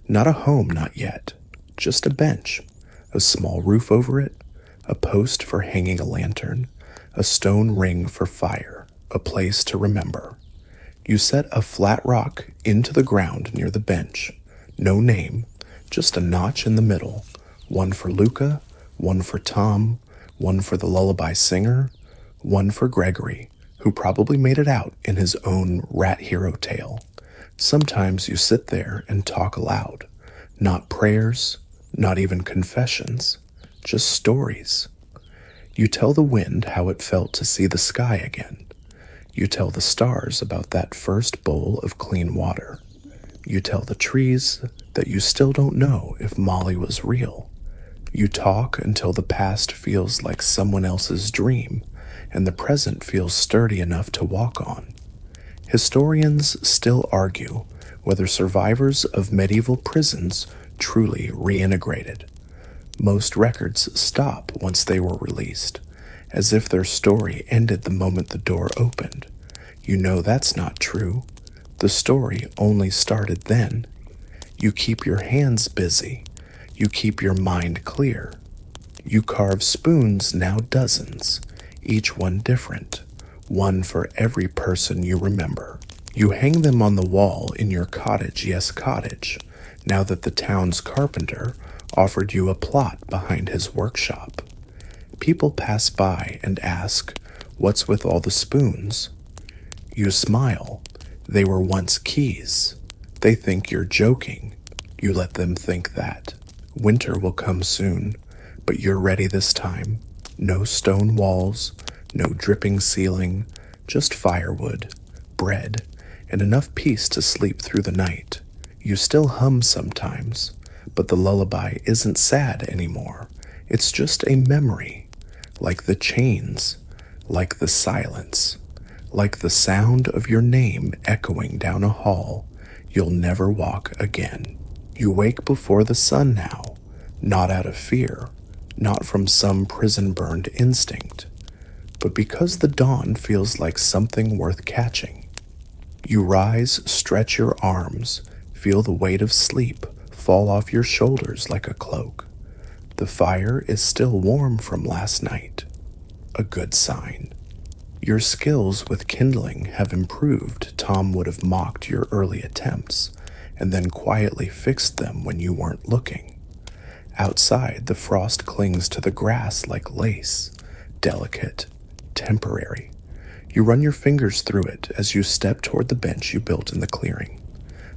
Not a home, not yet, just a bench, a small roof over it, a post for hanging a lantern, a stone ring for fire, a place to remember. You set a flat rock into the ground near the bench. No name, just a notch in the middle. One for Luca, one for Tom, one for the lullaby singer, one for Gregory, who probably made it out in his own rat hero tale. Sometimes you sit there and talk aloud. Not prayers, not even confessions, just stories. You tell the wind how it felt to see the sky again. You tell the stars about that first bowl of clean water. You tell the trees that you still don't know if Molly was real. You talk until the past feels like someone else's dream, and the present feels sturdy enough to walk on. Historians still argue whether survivors of medieval prisons truly reintegrated. Most records stop once they were released, as if their story ended the moment the door opened. You know that's not true. The story only started then. You keep your hands busy. You keep your mind clear. You carve spoons, now dozens, each one different, one for every person you remember. You hang them on the wall in your cottage, yes, cottage, now that the town's carpenter offered you a plot behind his workshop. People pass by and ask, "What's with all the spoons?" You smile. They were once keys. They think you're joking. You let them think that. Winter will come soon, but you're ready this time. No stone walls, no dripping ceiling, just firewood, bread, and enough peace to sleep through the night. You still hum sometimes, but the lullaby isn't sad anymore. It's just a memory, like the chains, like the silence, like the sound of your name echoing down a hall you'll never walk again. You wake before the sun now, not out of fear, not from some prison-burned instinct, but because the dawn feels like something worth catching. You rise, stretch your arms, feel the weight of sleep fall off your shoulders like a cloak. The fire is still warm from last night. A good sign. Your skills with kindling have improved. Tom would have mocked your early attempts and then quietly fixed them when you weren't looking. Outside, the frost clings to the grass like lace, delicate, temporary. You run your fingers through it as you step toward the bench you built in the clearing.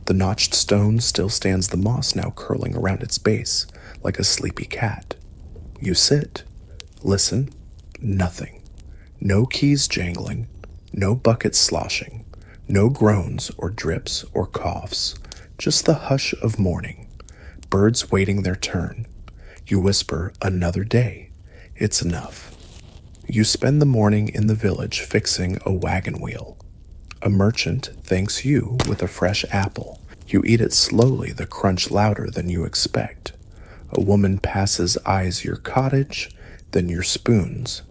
The notched stone still stands, the moss now curling around its base like a sleepy cat. You sit, listen, nothing. No keys jangling, no buckets sloshing, no groans or drips or coughs, just the hush of morning, birds waiting their turn. You whisper, "Another day. It's enough." You spend the morning in the village fixing a wagon wheel. A merchant thanks you with a fresh apple. You eat it slowly, the crunch louder than you expect. A woman passes, eyes your cottage, then your spoons.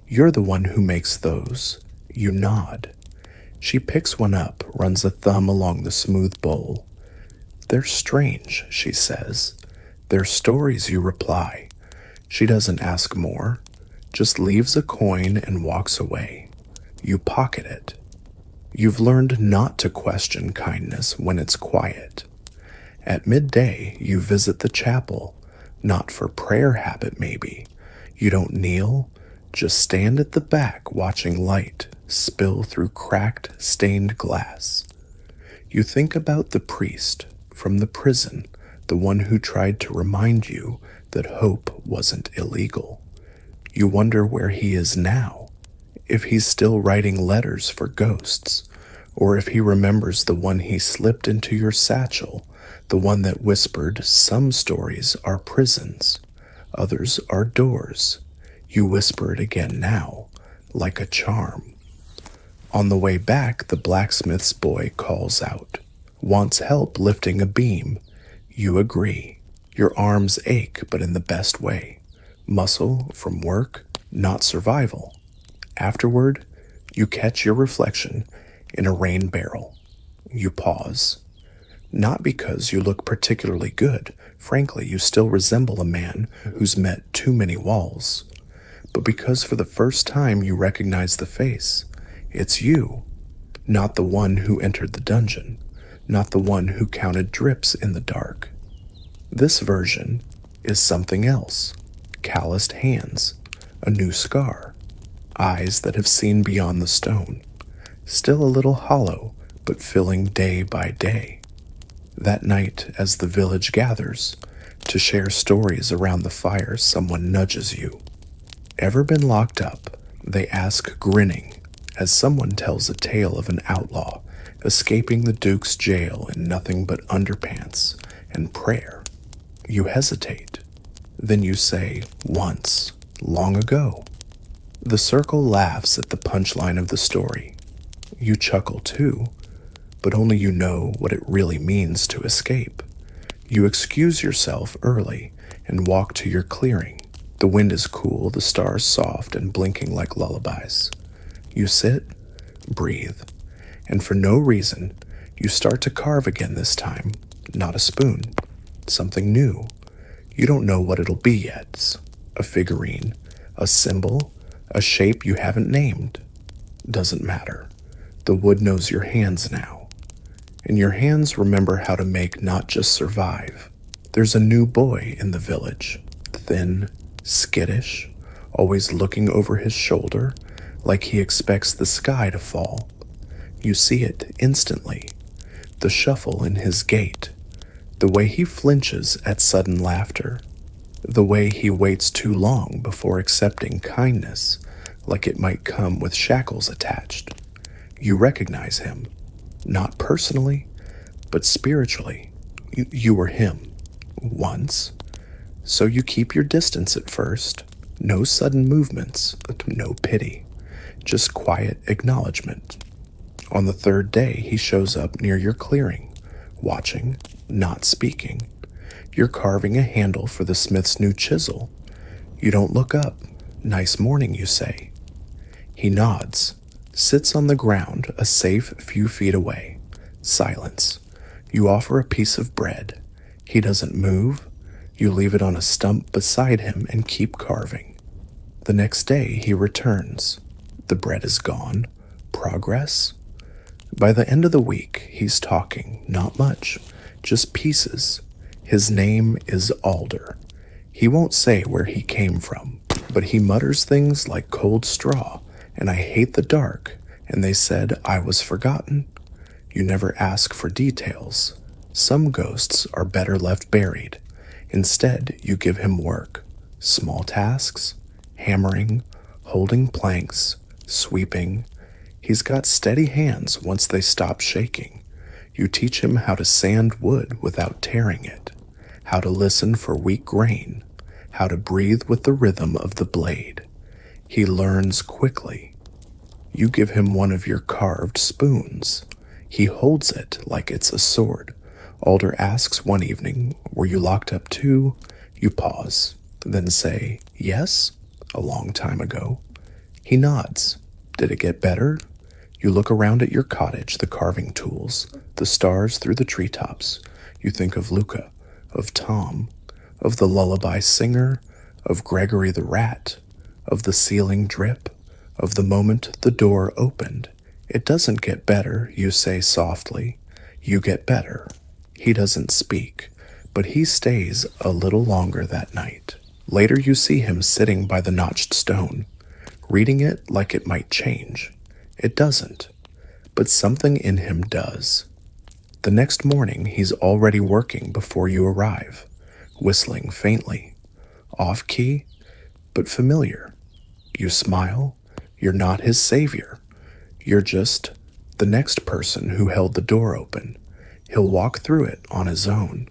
You're the one who makes those. You nod. She picks one up, runs a thumb along the smooth bowl. "They're strange," she says. "They're stories," you reply. She doesn't ask more, just leaves a coin and walks away. You pocket it. You've learned not to question kindness when it's quiet. At midday, you visit the chapel, not for prayer habit maybe. You don't kneel, just stand at the back watching light spill through cracked, stained glass. You think about the priest from the prison, the one who tried to remind you that hope wasn't illegal. You wonder where he is now, if he's still writing letters for ghosts, or if he remembers the one he slipped into your satchel, the one that whispered, "Some stories are prisons, others are doors." You whisper it again now, like a charm. On the way back, the blacksmith's boy calls out, wants help lifting a beam. You agree. Your arms ache, but in the best way. Muscle from work, not survival. Afterward, you catch your reflection in a rain barrel. You pause. Not because you look particularly good. Frankly, you still resemble a man who's met too many walls. But because for the first time you recognize the face. It's you, not the one who entered the dungeon, not the one who counted drips in the dark. This version is something else. Calloused hands, a new scar, eyes that have seen beyond the stone, still a little hollow, but filling day by day. That night, as the village gathers to share stories around the fire, someone nudges you. "Ever been locked up?" they ask, grinning, as someone tells a tale of an outlaw escaping the Duke's jail in nothing but underpants and prayer. You hesitate. Then you say, "Once, long ago." The circle laughs at the punchline of the story. You chuckle too, but only you know what it really means to escape. You excuse yourself early and walk to your clearing. The wind is cool, the stars soft and blinking like lullabies. You sit, breathe, and for no reason, you start to carve again this time, not a spoon. Something new. You don't know what it'll be yet. A figurine, a symbol, a shape you haven't named. Doesn't matter. The wood knows your hands now. And your hands remember how to make not just survive. There's a new boy in the village. Thin, skittish, always looking over his shoulder like he expects the sky to fall. You see it instantly. The shuffle in his gait. The way he flinches at sudden laughter. The way he waits too long before accepting kindness, like it might come with shackles attached. You recognize him, not personally, but spiritually. You were him, once. So you keep your distance at first. No sudden movements, no pity, just quiet acknowledgement. On the third day, he shows up near your clearing, watching, not speaking. You're carving a handle for the smith's new chisel. You don't look up. Nice morning, you say. He nods, sits on the ground a safe few feet away. Silence. You offer a piece of bread. He doesn't move. You leave it on a stump beside him and keep carving. The next day, he returns. The bread is gone. Progress? By the end of the week, he's talking, not much, just pieces. His name is Alder. He won't say where he came from, but he mutters things like cold straw, and I hate the dark, and they said I was forgotten. You never ask for details. Some ghosts are better left buried. Instead, you give him work, small tasks, hammering, holding planks, sweeping. He's got steady hands once they stop shaking. You teach him how to sand wood without tearing it, how to listen for weak grain, how to breathe with the rhythm of the blade. He learns quickly. You give him one of your carved spoons. He holds it like it's a sword. Alder asks one evening, "Were you locked up too?" You pause, then say, "Yes, a long time ago." He nods. "Did it get better?" You look around at your cottage, the carving tools, the stars through the treetops. You think of Luca, of Tom, of the lullaby singer, of Gregory the rat, of the ceiling drip, of the moment the door opened. "It doesn't get better," you say softly. "You get better." He doesn't speak, but he stays a little longer that night. Later you see him sitting by the notched stone, reading it like it might change. It doesn't, but something in him does. The next morning, he's already working before you arrive, whistling faintly, off-key, but familiar. You smile. You're not his savior. You're just the next person who held the door open. He'll walk through it on his own,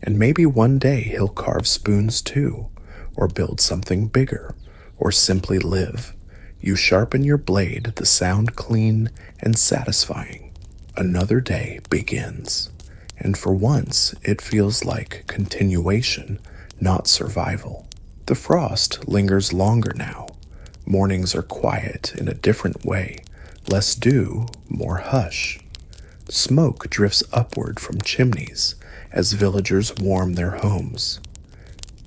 and maybe one day he'll carve spoons too, or build something bigger, or simply live. You sharpen your blade, the sound clean and satisfying. Another day begins, and for once it feels like continuation, not survival. The frost lingers longer now. Mornings are quiet in a different way, less dew, more hush. Smoke drifts upward from chimneys as villagers warm their homes.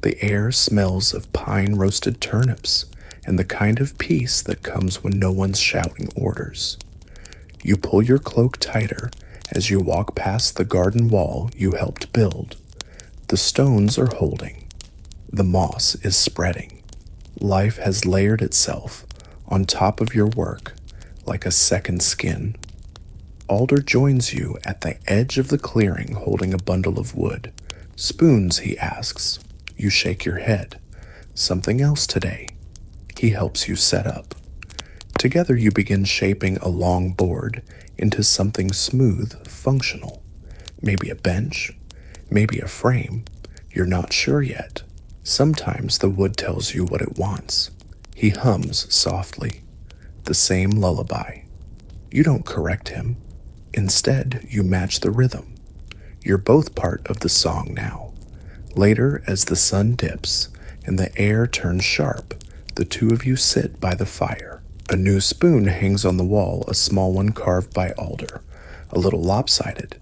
The air smells of pine-roasted turnips and the kind of peace that comes when no one's shouting orders. You pull your cloak tighter as you walk past the garden wall you helped build. The stones are holding. The moss is spreading. Life has layered itself on top of your work like a second skin. Alder joins you at the edge of the clearing holding a bundle of wood. "Spoons," he asks. You shake your head. "Something else today." He helps you set up. Together you begin shaping a long board into something smooth, functional. Maybe a bench, maybe a frame. You're not sure yet. Sometimes the wood tells you what it wants. He hums softly, the same lullaby. You don't correct him. Instead, you match the rhythm. You're both part of the song now. Later, as the sun dips and the air turns sharp, the two of you sit by the fire. A new spoon hangs on the wall, a small one carved by Alder, a little lopsided,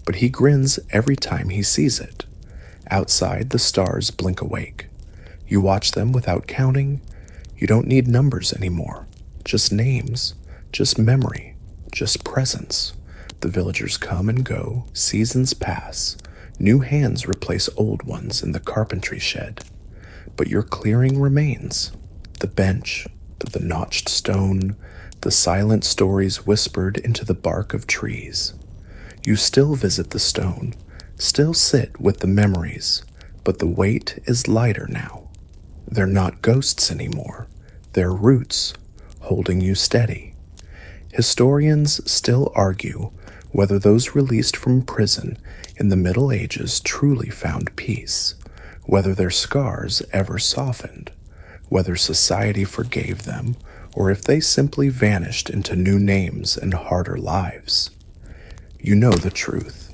but he grins every time he sees it. Outside, the stars blink awake. You watch them without counting. You don't need numbers anymore. Just names, just memory, just presence. The villagers come and go, seasons pass. New hands replace old ones in the carpentry shed. But your clearing remains. The bench, the notched stone, the silent stories whispered into the bark of trees. You still visit the stone, still sit with the memories, but the weight is lighter now. They're not ghosts anymore. They're roots, holding you steady. Historians still argue whether those released from prison in the Middle Ages truly found peace, whether their scars ever softened, whether society forgave them, or if they simply vanished into new names and harder lives. You know the truth.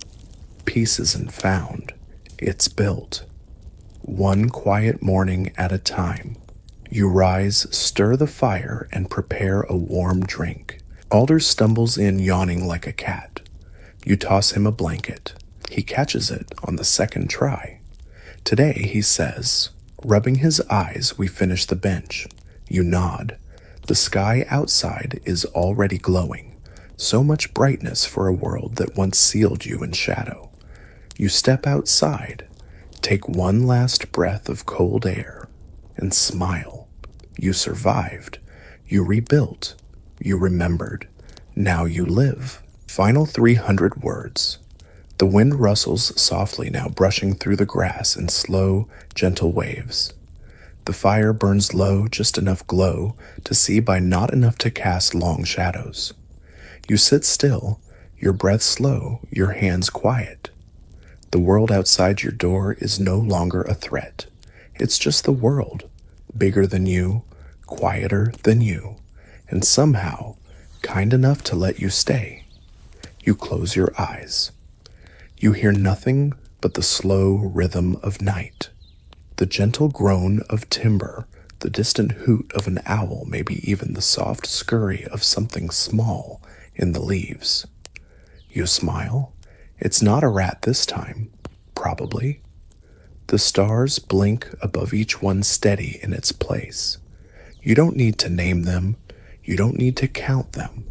Peace isn't found. It's built. One quiet morning at a time. You rise, stir the fire, and prepare a warm drink. Alder stumbles in yawning like a cat. You toss him a blanket. He catches it on the second try. Today, he says, rubbing his eyes, we finish the bench. You nod. The sky outside is already glowing. So much brightness for a world that once sealed you in shadow. You step outside, take one last breath of cold air, and smile. You survived. You rebuilt. You remembered. Now you live. Final 300 words. The wind rustles softly now, brushing through the grass in slow, gentle waves. The fire burns low, just enough glow to see by not enough to cast long shadows. You sit still, your breath slow, your hands quiet. The world outside your door is no longer a threat. It's just the world, bigger than you, quieter than you, and somehow kind enough to let you stay. You close your eyes. You hear nothing but the slow rhythm of night, the gentle groan of timber, the distant hoot of an owl, maybe even the soft scurry of something small in the leaves. You smile. It's not a rat this time, probably. The stars blink above each one steady in its place. You don't need to name them. You don't need to count them.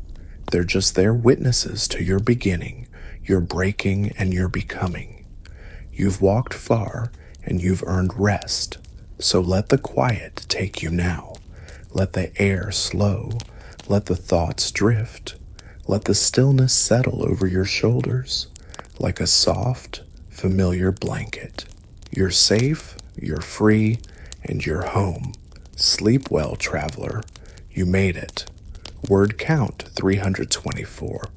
They're just there, witnesses to your beginning, your breaking, and your becoming. You've walked far, and you've earned rest. So let the quiet take you now. Let the air slow. Let the thoughts drift. Let the stillness settle over your shoulders like a soft, familiar blanket. You're safe, you're free, and you're home. Sleep well, traveler. You made it. Word count 324.